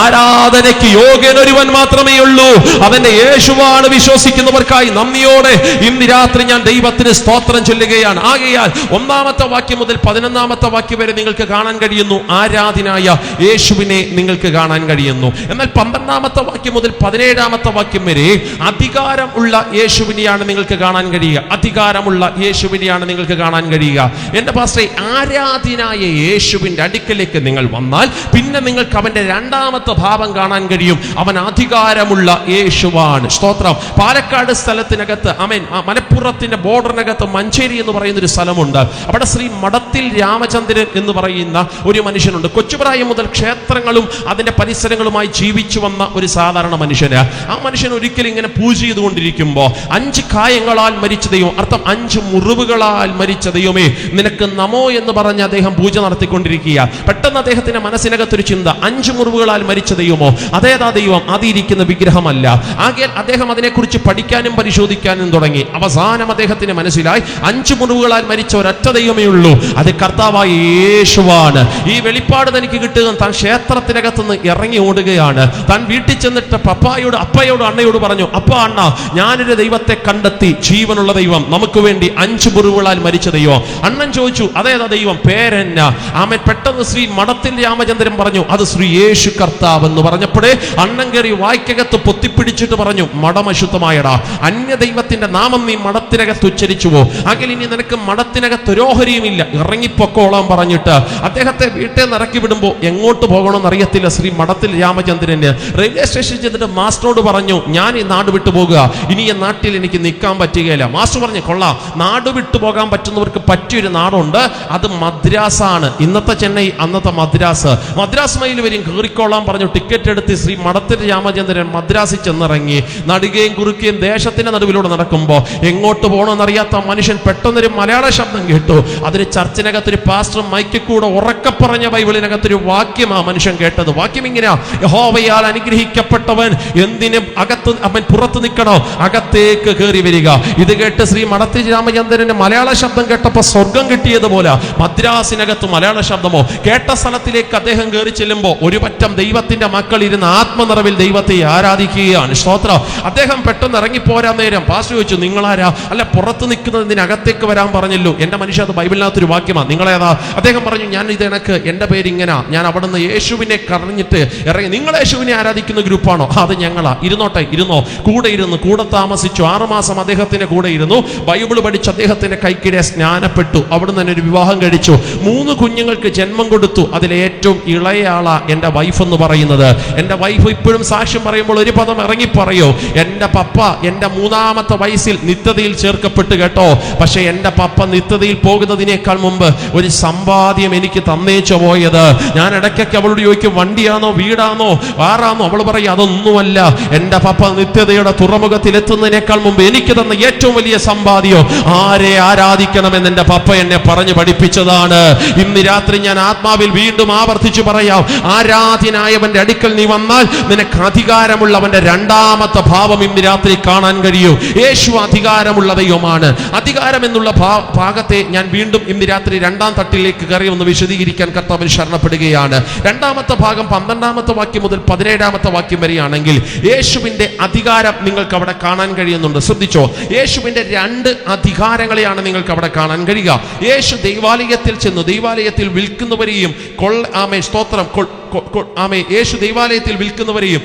ആരാധനയ്ക്ക് യോഗ്യൻ ഒരുവൻ മാത്രമേ ഉള്ളൂ, അവന്റെ യേശുവാണ്. വിശ്വസിക്കുന്നവർക്കായി നന്ദിയോടെ ഇന്ന് രാത്രി ഞാൻ ദൈവത്തിന് സ്തോത്രം ചൊല്ലുകയാണ്. ആകയാൽ 1-ാമത്തെ വാക്യം മുതൽ 11-ാമത്തെ വാക്യം വരെ നിങ്ങൾക്ക് കാണാൻ കഴിയുന്നു ആരാധനായ യേശുവിനെ നിങ്ങൾക്ക് കാണാൻ കഴിയുന്നു. എന്നാൽ 12-ാമത്തെ വാക്യം മുതൽ 17-ാമത്തെ വാക്യം വരെ അധികാരം ഉള്ള യേശുവിനെയാണ് നിങ്ങൾക്ക് കാണാൻ കഴിയുക. അധികാരമുള്ള യേശുവിനെയാണ് നിങ്ങൾക്ക് കാണാൻ കഴിയുക. എന്റെ പാസ്റ്ററെ, ആരാധനായ യേശുവിന്റെ അടുക്കലേക്ക് നിങ്ങൾ വന്നാൽ പിന്നെ നിങ്ങൾക്ക് അവന്റെ 2-ാമത്തെ ഭാവം കാണാൻ കഴിയും. അവൻ അധികാരമുള്ള യേശുവാണ്. സ്തോത്രം. പാലക്കാട് സ്ഥലത്തിനകത്ത് മലപ്പുറത്തിന്റെ ബോർഡറിനകത്ത് മഞ്ചേരി എന്ന് പറയുന്ന ഒരു സ്ഥലമുണ്ട്. അവിടെ ശ്രീ മഠത്തിൽ രാമചന്ദ്രൻ എന്ന് പറയുന്ന ഒരു മനുഷ്യനുണ്ട്. കൊച്ചുപ്രായം മുതൽ ക്ഷേത്രങ്ങളും അതിന്റെ പരിസരങ്ങളുമായി ജീവിച്ചു വന്ന ഒരു സാധാരണ മനുഷ്യന്. ആ മനുഷ്യൻ ഒരിക്കലും ഇങ്ങനെ പൂജ ചെയ്തുകൊണ്ടിരിക്കുമ്പോ 5 കായങ്ങളാൽ മരിച്ച ദൈവം, അർത്ഥം 5 മുറിവുകളാൽ മരിച്ച ദൈവമേ നിനക്ക് നമോ എന്ന് പറഞ്ഞ് അദ്ദേഹം പൂജ നടത്തിക്കൊണ്ടിരിക്കുക. പെട്ടെന്ന് അദ്ദേഹത്തിന്റെ മനസ്സിനകത്തൊരു ചിന്ത, 5 മുറിവുകളാൽ മരിച്ച ദൈവമോ? അതേതാ ദൈവം? അതിരിക്കുന്ന വിഗ്രഹമല്ല. ആകയാൽ അദ്ദേഹം അതിനെക്കുറിച്ച് പഠിക്കാനും പരിശോധിക്കാനും തുടങ്ങി. അവസാനം അദ്ദേഹത്തിന് മനസ്സിലായി 5 മുറിവുകളാൽ മരിച്ച ഒരൊറ്റ ദൈവമേ ഉള്ളൂ, അത് കർത്താവായ യേശുവാണ്. ഈ വെളിപ്പാട് തനിക്ക് കിട്ടുക താൻ ക്ഷേത്രത്തിനകത്തുനിന്ന് ഇറങ്ങി ഓടുകയാണ്. താൻ വീട്ടിൽ ചെന്നിട്ട് അപ്പയോട് അണ്ണയോട് പറഞ്ഞു, അപ്പ അണ്ണ, ഞാനൊരു ദൈവത്തെ കണ്ടെത്തി, ജീവനുള്ള ദൈവം, നമുക്ക് വേണ്ടി 5 മുറിവുകളാൽ മരിച്ച ദൈവം. അണ്ണൻ ചോദിച്ചു, അതേതാ ദൈവം? പേരെന്നാ? ആമൻ. പെട്ടെന്ന് ശ്രീ മഠത്തിൽ രാമചന്ദ്രൻ പറഞ്ഞു, അത് ശ്രീ യേശു കർത്താവ് എന്ന് പറഞ്ഞപ്പോഴേ അണ്ണൻ കയറി വായ്ക്കകത്ത് പൊത്തിപ്പിടിച്ചിട്ട് പറഞ്ഞു, മഠം അശുദ്ധമായടാ, അന്യ ദൈവത്തിന്റെ നാമം നീ മഠത്തിനകത്ത് ഉച്ചരിച്ചുവോ? അകൽ ഇനി നിനക്ക് മഠത്തിനകത്ത് ഒരു ഓഹരിയുമില്ല, ഇറങ്ങിപ്പൊക്കോളാൻ പറഞ്ഞിട്ട് അദ്ദേഹത്തെ വീട്ടിൽ നിന്ന് ഇറക്കി വിടുമ്പോൾ എങ്ങോട്ട് പോകണമെന്ന് അറിയത്തില്ല. ശ്രീ മഠത്തിൽ രാമചന്ദ്രന് റെയിൽവേ സ്റ്റേഷനിൽ ചെന്നിട്ട് മാസ്റ്ററോട് പറഞ്ഞു, ഞാൻ ഈ നാട് വിട്ടു പോകുക, ഇനി ഈ നാട്ടിൽ എനിക്ക് നിൽക്കാൻ പറ്റുകയില്ല. മാസ്റ്റർ പറഞ്ഞു, കൊള്ളാം, നാട് വിട്ടു പോകാൻ പറ്റുന്നവർക്ക് പറ്റിയൊരു നാടുണ്ട്, അത് മദ്രാസാണ്. ഇന്നത്തെ ചെന്നൈ, അന്നത്തെ മദ്രാസ്. മദ്രാസ് മയിൽ വരും, കയറിക്കോളാൻ പറഞ്ഞു. ടിക്കറ്റ് എടുത്ത് ശ്രീ മഠത്തിൽ രാമചന്ദ്രൻ മദ്രാസിൽ ചെന്നിറങ്ങി. നടുകയും കുറുക്കുകയും ദേശത്തിന്റെ നടുവിലൂടെ നടക്കുമ്പോൾ എങ്ങോട്ട് പോകണമെന്നറിയാത്ത മനുഷ്യൻ പെട്ടെന്നൊരു മലയാള ശബ്ദം കേട്ടു. അതൊരു ചർച്ചിനകത്തൊരു പാസ്റ്റർ മൈക്കിൽ കൂടെ ഉറക്കെ പറഞ്ഞ ബൈബിളിനകത്തൊരു വാക്യം ആ മനുഷ്യൻ കേട്ടത്. വാക്യം ഇങ്ങനെയാ, യഹോവയാൽ അനുഗ്രഹിക്കപ്പെട്ടവൻ എന്തിനും അവൻ പുറത്ത് നിൽക്കണോ, അകത്തേക്ക് കയറി വരിക. ഇത് കേട്ട് ശ്രീ മഠത്തിൽ രാമചന്ദ്രന്റെ മലയാള ശബ്ദം കേട്ടപ്പോ സ്വർഗം കിട്ടിയതുപോലെ മദ്രാസിനകത്ത് മലയാള ശബ്ദമോ. കേട്ട സ്ഥലത്തിലേക്ക് അദ്ദേഹം കയറി ചെല്ലുമ്പോൾ ഒരു പറ്റം ദൈവത്തിന്റെ മക്കൾ ഇരുന്ന് ആത്മനിറവിൽ ദൈവത്തെ ആരാധിക്കുകയാണ്. സ്തോത്രം. അദ്ദേഹം പെട്ടെന്ന് ഇറങ്ങിപ്പോരാൻ നേരം പാസ്റ്റർ ചോദിച്ചു, നിങ്ങളാരാ? അല്ല, പുറത്ത് നിൽക്കുന്നതിന് അകത്തേക്ക് വരാൻ പറഞ്ഞല്ലോ. എന്റെ മനുഷ്യ, അത് ബൈബിളിനകത്തൊരു വാക്യമാണ്, നിങ്ങളേതാ? അദ്ദേഹം പറഞ്ഞു, ഞാൻ ഇത് എനക്ക്, എന്റെ പേര് ഇങ്ങനെ, ഞാൻ അവിടുന്ന് യേശുവിനെ കറിഞ്ഞിട്ട് ഇറങ്ങി. നിങ്ങൾ യേശുവിനെ ആരാധിക്കുന്ന ഗ്രൂപ്പാണോ? അത് ഞങ്ങളാ. ഇരുന്നോട്ടെ. ഇരുന്നോ. കൂടെ താമസിച്ചു. 6 മാസം അദ്ദേഹത്തിന്റെ കൂടെ ഇരുന്നു. ബൈബിൾ പഠിച്ച് അദ്ദേഹത്തിന്റെ കൈക്കിടെ സ്നാനപ്പെട്ടു. അവിടുന്ന് തന്നെ ഒരു വിവാഹം കഴിച്ചു. 3 കുഞ്ഞുങ്ങൾക്ക് ജന്മം കൊടുത്തു. അതിലേറ്റവും ഇളയ ആളാ എന്റെ വൈഫ് എന്ന് പറയുന്നത്. എന്റെ വൈഫ് ഇപ്പോഴും സാക്ഷ്യം പറയുമ്പോൾ ഒരു പദം ഇറങ്ങി പറയോ, എന്റെ പപ്പ എന്റെ 3-ാമത്തെ വയസ്സിൽ നിത്യതയിൽ ചേർക്കപ്പെട്ടു കേട്ടോ. പക്ഷെ എന്റെ പപ്പ നിത്യതയിൽ പോകുന്നതിനേക്കാൾ മുമ്പ് ഒരു സമ്പാദ്യം എനിക്ക് തന്നേച്ചു പോയത്. ഞാൻ ഇടയ്ക്കൊക്കെ അവളോട് ചോദിക്കും, വണ്ടിയാണോ വീടാണോ ആറാണോ? അവൾ പറയും അതൊന്നുമല്ല, എൻ്റെ പപ്പ നിത്യതയുടെ തുറമുഖത്തിൽ എത്തുന്നതിനേക്കാൾ മുമ്പ് എനിക്ക് തന്ന ഏറ്റവും വലിയ സമ്പാദ്യം ആരെ ആരാധിക്കണമെന്ന് എൻ്റെ പപ്പ എന്നെ പറഞ്ഞു പഠിപ്പിച്ചതാണ്. ഇന്ന് രാത്രി ഞാൻ ആത്മാവിൽ വീണ്ടും ആവർത്തിച്ചു പറയാം, ആരാധ്യനായവന്റെ അടുക്കൽ നീ വന്നാൽ നിനക്ക് അധികാരമുള്ളവന്റെ രണ്ടാമത്തെ ഭാവം ഇന്ന് രാത്രി കാണാൻ കഴിയും. യേശു അധികാരമുള്ള ദൈവമാണ്. അധികാരം എന്നുള്ള ഭാഗത്തെ ഞാൻ വീണ്ടും ഇന്ന് രാത്രി രണ്ടാം തട്ടിലേക്ക് കയറി ഒന്ന് വിശദീകരിക്കാൻ കർത്താവിൽ ശരണപ്പെടുകയാണ്. രണ്ടാമത്തെ ഭാഗം 12-ാമത്തെ വാക്യം മുതൽ 17-ാമത്തെ വാക്യം വരെയാണെങ്കിൽ യേശുവിന്റെ അധികാരം നിങ്ങൾക്ക് അവിടെ കാണാൻ കഴിയുന്നുണ്ട്. ശ്രദ്ധിച്ചോ, യേശുവിന്റെ 2 അധികാരങ്ങളെയാണ് നിങ്ങൾക്ക് അവിടെ കാണാൻ കഴിയുക. യേശു ദൈവാലയത്തിൽ ചെന്നു, ദൈവാലയത്തിൽ വിൽക്കുന്നവരെയും സ്തോത്രം യേശു ദൈവാലയത്തിൽ വിൽക്കുന്നവരെയും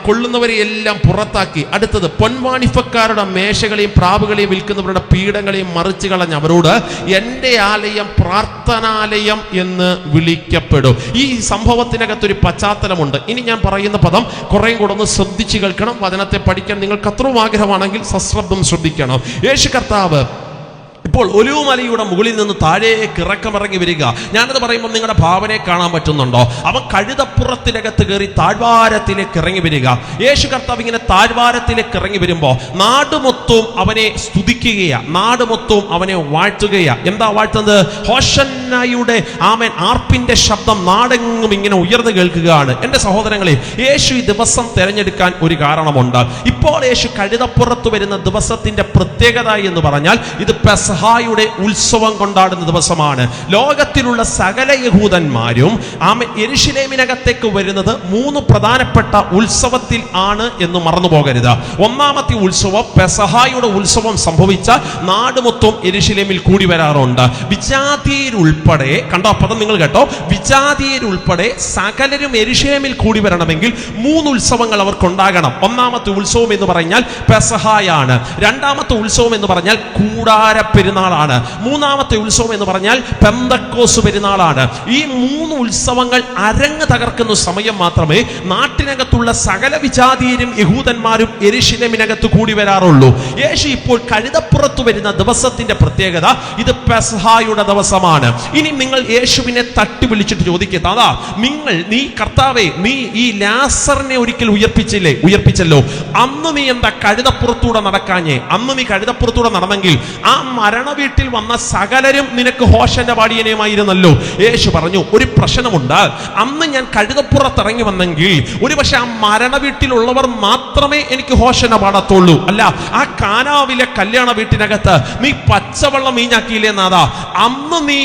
കൊള്ളുന്നവരെയും എല്ലാം പുറത്താക്കി. അടുത്തത് പൊൻവാണിഫക്കാരുടെ മേശകളെയും പ്രാവുകളെയും വിൽക്കുന്നവരുടെ പീഠങ്ങളെയും മറിച്ചു കളഞ്ഞ് അവരോട് എൻ്റെ ആലയം പ്രാർത്ഥനാലയം എന്ന് വിളിക്കപ്പെടും. ഈ സംഭവത്തിനകത്തൊരു പശ്ചാത്തലമുണ്ട്. ഇനി ഞാൻ പറയുന്ന പദം കുറേയും കൂടെ ഒന്ന് ശ്രദ്ധിച്ച് കേൾക്കണം. വചനത്തെ പഠിക്കാൻ നിങ്ങൾക്ക് അത്രയും ആഗ്രഹമാണെങ്കിൽ സശ്രദ്ധം ശ്രദ്ധിക്കണം. യേശു കർത്താവ് ഇപ്പോൾ ഒലിവുമലയുടെ മുകളിൽ നിന്ന് താഴേക്ക് ഇറക്കമിറങ്ങി വരിക. ഞാനത് പറയുമ്പോൾ നിങ്ങളുടെ ഭാവനയെ കാണാൻ പറ്റുന്നുണ്ടോ? അവൻ കഴുതപ്പുറത്തിനകത്ത് കയറി താഴ്വാരത്തിലേക്ക് ഇറങ്ങി വരിക. യേശു കർത്താവ് ഇങ്ങനെ താഴ്വാരത്തിലേക്ക് ഇറങ്ങി വരുമ്പോൾ നാട് മൊത്തവും അവനെ സ്തുതിക്കുകയാണ്, നാട് മൊത്തവും അവനെ വാഴ്ത്തുകയാണ്. എന്താ വാഴ്ത്തുന്നത്? ഹോശന്നയുടെ ആർപ്പിന്റെ ശബ്ദം നാടെങ്ങും ഇങ്ങനെ ഉയർന്നു കേൾക്കുകയാണ്. എൻ്റെ സഹോദരങ്ങളെ, യേശു ഈ ദിവസം തിരഞ്ഞെടുക്കാൻ ഒരു കാരണമുണ്ട്. ഇപ്പോൾ യേശു കഴുതപ്പുറത്ത് വരുന്ന ദിവസത്തിന്റെ പ്രത്യേകത എന്ന് പറഞ്ഞാൽ ഇത് പെസഹായുടെ ഉത്സവം കൊണ്ടാടുന്ന ദിവസമാണ്. ലോകത്തിലുള്ള സകല യഹൂദന്മാരും യെരുശലേമിനകത്തേക്ക് വരുന്നത് 3 പ്രധാനപ്പെട്ട ഉത്സവത്തിൽ ആണ് എന്ന് മറന്നു പോകരുത്. ഒന്നാമത്തെ ഉത്സവം പെസഹായുടെ ഉത്സവം സംഭവിച്ച നാട് മൊത്തം യെരുശലേമിൽ കൂടി വരാറുണ്ട്. വിജാതിയരുൾപ്പെടെ, കണ്ടോ പദം നിങ്ങൾ കേട്ടോ, വിജാതിയരുൾപ്പെടെ സകലരും യെരുശലേമിൽ കൂടി വരണമെങ്കിൽ 3 ഉത്സവങ്ങൾ അവർക്കുണ്ടാകണം. ഒന്നാമത്തെ ഉത്സവം എന്ന് പറഞ്ഞാൽ പെസഹായാണ്. രണ്ടാമത്തെ ഉത്സവം എന്ന് പറഞ്ഞാൽ കൂടാര പെരുന്നാളാണ്. മൂന്നാമത്തെ ഉത്സവം എന്ന് പറഞ്ഞാൽ പെന്തക്കോസ് പെരുന്നാളാണ്. ഈ 3 ഉത്സവങ്ങൾ അരങ്ങ് തകർക്കുന്ന സമയം മാത്രമേ നാട്ടിനകത്തുള്ള സകല വിജാതിയരും യഹൂദന്മാരും യെരുശലേമിനകത്ത് കൂടി വരാറുള്ളൂ. യേശു ഇപ്പോൾ കഴുതപ്പുറത്ത് വരുന്ന ദിവസത്തിന്റെ പ്രത്യേകത ഇത് പെസഹായുടെ ദിവസമാണ്. ഇനി നിങ്ങൾ യേശുവിനെ തട്ടി വിളിച്ചിട്ട് ചോദിക്കുക, അതാ നീ കർത്താവേ, നീ ഈ ലാസറിനെ ഒരിക്കൽ ഉയർപ്പിച്ചല്ലോ, അന്ന് നീ എന്താ കഴുതപ്പുറത്തൂടെ നടക്കാഞ്ഞേ? അന്ന് നീ കഴുതപ്പുറത്തൂടെ നടന്നെങ്കിൽ ആ മരണ വീട്ടിൽ വന്ന സകലരും നിനക്ക് ഹോശന്റെ പാടിയനേമായിരുന്നല്ലോ. യേശു പറഞ്ഞു, ഒരു പ്രശ്നമുണ്ട്. അന്ന് ഞാൻ കഴുതപ്പുറത്തിറങ്ങി വന്നെങ്കിൽ ഒരുപക്ഷെ ആ മരണ വീട്ടിലുള്ളവർ മാത്രമേ എനിക്ക് ഹോശന പാടത്തുള്ളൂ. അല്ല, ആ കാനാവിലെ കല്യാണ വീട്ടിനകത്ത് നീ പച്ചവെള്ളം വീഞ്ഞാക്കിയില്ലേ നാഥാ, അന്ന് നീ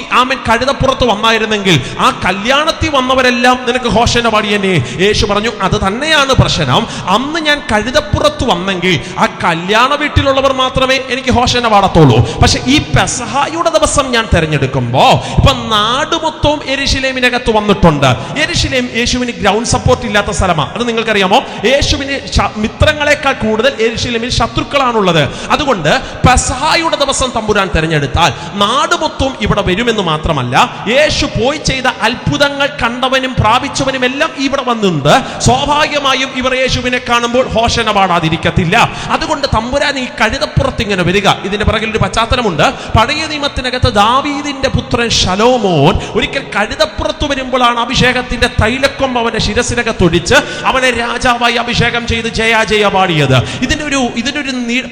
കഴുതപ്പുറത്ത് വന്നായിരുന്നെങ്കിൽ ആ കല്യാണത്തിൽ വന്നവരെല്ലാം നിനക്ക് ഹോശന പാടിയനെ. യേശു പറഞ്ഞു, അത് തന്നെയാണ് പ്രശ്നം. അന്ന് ഞാൻ കഴുതപ്പുറത്ത് വന്നെങ്കിൽ ആ കല്യാണ വീട്ടിലുള്ളവർ മാത്രമേ എനിക്ക് ഹോശന പാടത്തുള്ളൂ. പക്ഷെ ഈ പെസഹായുടെ ദിവസം ഞാൻ തെരഞ്ഞെടുക്കുമ്പോ ഇപ്പൊ നാട് മൊത്തവും യെരുശലേമിനകത്ത് വന്നിട്ടുണ്ട്. യെരുശലേം യേശുവിന് ഗ്രൗണ്ട് സപ്പോർട്ട് ഇല്ലാത്ത സ്ഥലമാണ്. അത് നിങ്ങൾക്കറിയാമോ? യേശുവിന് മിത്രങ്ങളെക്കാൾ കൂടുതൽ യെരുശലേമിൽ ശത്രുക്കളാണുള്ളത്. അതുകൊണ്ട് പെസഹായുടെ ദിവസം തമ്പുരാൻ തെരഞ്ഞെടുത്താൽ നാട് മൊത്തവും ഇവിടെ വരുമെന്ന് മാത്രമല്ല, യേശു പോയി ചെയ്ത അത്ഭുതങ്ങൾ കണ്ടവനും പ്രാപിച്ചവനും എല്ലാം ഇവിടെ വന്നിട്ടുണ്ട്. സ്വാഭാവികമായും ഇവർ യേശുവിനെ കാണുമ്പോൾ ഹോശന പാടാതിരിക്കത്തില്ല. അതുകൊണ്ട് തമ്പുരാൻ ഈ കഴുതപ്പുറത്ത് ഇങ്ങനെ വരിക. ഇതിന്റെ പിറകിൽ ഒരു പശ്ചാത്തലമുണ്ട്. പഴയ നിയമത്തിനകത്ത് ദാവീദിന്റെ പുത്രൻ ശലോമോൻ ഒരിക്കൽ കഴുതപ്പുറത്ത് വരുമ്പോഴാണ് അഭിഷേകത്തിന്റെ തൈലക്കൊമ്പ് അവന്റെ ശിരസിനകത്തൊഴിച്ച് അവനെ രാജാവായി അഭിഷേകം ചെയ്ത് ജയ പാടിയത്. ഇതിനൊരു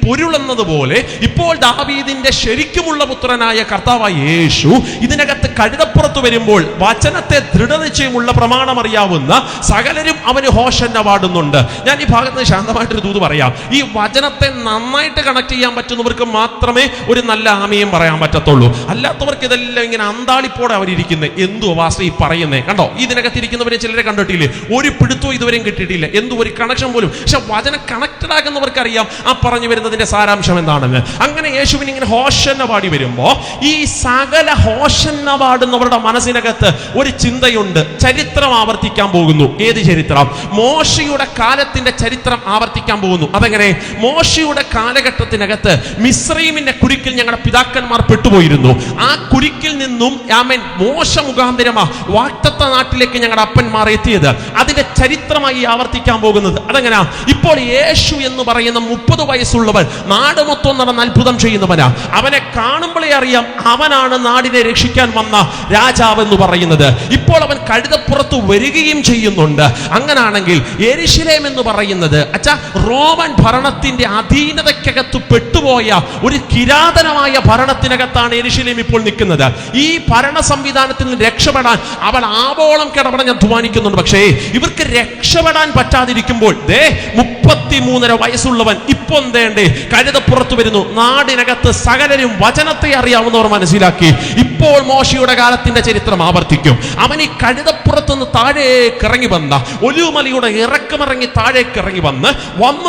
പൊരുളെന്നതുപോലെ ഇപ്പോൾ ദാവീദിന്റെ ശരിക്കുമുള്ള പുത്രനായ കർത്താവായ യേശു ഇതിനകത്ത് കഴുതപ്പുറത്ത് വരുമ്പോൾ വചനത്തെ ദൃഢനിശ്ചയമുള്ള പ്രമാണം അറിയാവുന്ന സകലരും അവന് ഹോശന്ന പാടുന്നുണ്ട്. ഞാൻ ഈ ഭാഗത്ത് ശാന്തമായിട്ടൊരു ദൂത് പറയാം. ഈ വചനത്തെ നന്നായിട്ട് കണക്ട് ചെയ്യാൻ പറ്റുന്നവർക്ക് മാത്രമേ ഒരു നല്ല ആമയും പറയാൻ പറ്റത്തുള്ളൂ. അല്ലാത്തവർക്ക് ഇതെല്ലാം ഇങ്ങനെ അന്താളിപ്പോടെ അവരിയ്ക്കുന്നത്. എന്തു വാസ്തു ഈ പറയുന്നേ? കണ്ടോ, ഇതിനകത്ത് ഇരിക്കുന്നവരെ ചിലരെ കണ്ടിട്ടില്ലേ? ഒരു പിടുത്തവും ഇതുവരെയും കിട്ടിയിട്ടില്ല, എന്തു ഒരു കണക്ഷൻ പോലും. പക്ഷെ വചനം കണക്റ്റഡ് ആകുന്നവർക്കറിയാം ആ പറഞ്ഞു വരുന്നതിന്റെ സാരാംശം എന്താണെന്ന്. അങ്ങനെ യേശുവിന് ഇങ്ങനെ ഹോശന്ന പാടി വരുമ്പോ ഈ സകല ഹോശന്ന പാടുന്നവരുടെ മനസ്സിനകത്ത് ഒരു ചിന്തയുണ്ട്. ചരിത്രം ആവർത്തിക്കാൻ പോകുന്നു. ഏത് ചരിത്രം? മോശയുടെ കാലത്തിന്റെ ചരിത്രം ആവർത്തിക്കാൻ പോകുന്നു. അതെങ്ങനെ? മോശയുടെ കാലഘട്ടത്തിനകത്ത് മിസ്രൈമിന്റെ കുരുക്കിൽ ഞങ്ങളുടെ പിതാക്കന്മാർ പെട്ടുപോയിരുന്നു. ആ കുരുക്കിൽ നിന്ന് നിന്നും ആമേൻ മോശ മുഖാന്തരമാ വാഗ്ദത്ത നാട്ടിലേക്ക് ഞങ്ങളുടെ അപ്പന്മാർ എത്തിയത്. അതിന്റെ ചരിത്രമായി ആവർത്തിക്കാൻ പോകുന്നത് അതെങ്ങനെയാ? ഇപ്പോൾ യേശു എന്ന് പറയുന്ന 30 വയസ്സുള്ളവൻ നാട് മൊത്തം നടന്ന് അത്ഭുതം ചെയ്യുന്നവനാ. അവനെ കാണുമ്പോഴേ അറിയാം അവനാണ് നാടിനെ രക്ഷിക്കാൻ വന്ന രാജാവ് എന്ന് പറയുന്നത്. ഇപ്പോൾ അവൻ കഴുതപ്പുറത്ത് വരികയും ചെയ്യുന്നുണ്ട്. അങ്ങനാണെങ്കിൽ യെരുശലേം എന്ന് പറയുന്നത് റോമൻ ഭരണത്തിന്റെ അധീനതയ്ക്കകത്ത് പെട്ടുപോയ ഒരു കിരാതനമായ ഭരണത്തിനകത്താണ് യെരുശലേം ഇപ്പോൾ നിൽക്കുന്നത്. ഈ ഭരണ സംവിധാനത്തിൽ നിന്ന് രക്ഷപ്പെടാൻ അവൻ ആവോളം കിടപടഞ്ഞ് അധ്വാനിക്കുന്നുണ്ട്. പക്ഷേ ഇവർക്ക് രക്ഷപ്പെടാൻ പറ്റാതിരിക്കുമ്പോൾ 33.5 വയസ്സുള്ളവൻ ഇപ്പൊ എന്തേണ്ടേ കഴുതപ്പുറത്ത് വരുന്നു. നാടിനകത്ത് സകലരും വചനത്തെ അറിയാവുന്നവർ മനസ്സിലാക്കി ഇപ്പോൾ മോശയുടെ കാലത്തിന്റെ ചരിത്രം ആവർത്തിക്കും. അവൻ ഈ കഴുതപ്പുറത്ത് നിന്ന് താഴേക്ക് ഇറങ്ങി വന്ന ഒലിവുമലയുടെ ഇറക്കമിറങ്ങി താഴേക്ക് ഇറങ്ങി വന്ന്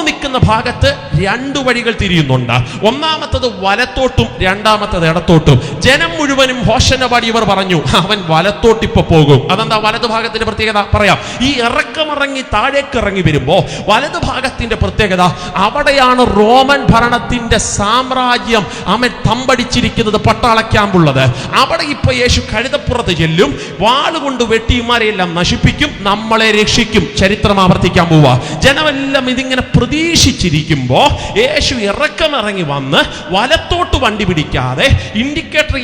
നിൽക്കുന്ന ഭാഗത്ത് 2 വഴികൾ തിരിയുന്നുണ്ട്. ഒന്നാമത്തത് വലത്തോട്ടും രണ്ടാമത്തത് ഇടത്തോട്ടും. ജനം മുഴുവനും ഹോശന്ന പാടിയവർ പറഞ്ഞു അവൻ വലത്തോട്ട് ഇപ്പൊ പോകും. അതെന്താ വലതു ഭാഗത്തിന്റെ പ്രത്യേകത പറയാം. ഈ ഇറക്കമിറങ്ങി താഴേക്ക് ഇറങ്ങി വരുമ്പോ വലതു ഭാഗത്തിന്റെ പ്രത്യേകത അവിടെയാണ് റോമൻ ഭരണത്തിന്റെ സാമ്രാജ്യം അവൻ തമ്പടിച്ചിരിക്കുന്നത്, പട്ടാള ക്യാമ്പുള്ളത്. അവിടെ ഇപ്പൊ യേശു കഴുതപ്പുറത്ത് ചെല്ലും, വാളുകൊണ്ട് വെട്ടിമാരെയെല്ലാം നശിപ്പിക്കും, നമ്മളെ രക്ഷിക്കും. ചരിത്രം ആവർത്തിക്കാൻ പോവാ. ജനമെല്ലാം ഇതിങ്ങനെ പ്രതീക്ഷിച്ചിരിക്കുമ്പോ യേശു ഇറക്കമിറങ്ങി വന്ന് വലത്തോട്ട് വണ്ടി പിടിക്കാതെ ഇൻഡിക്കേറ്റർ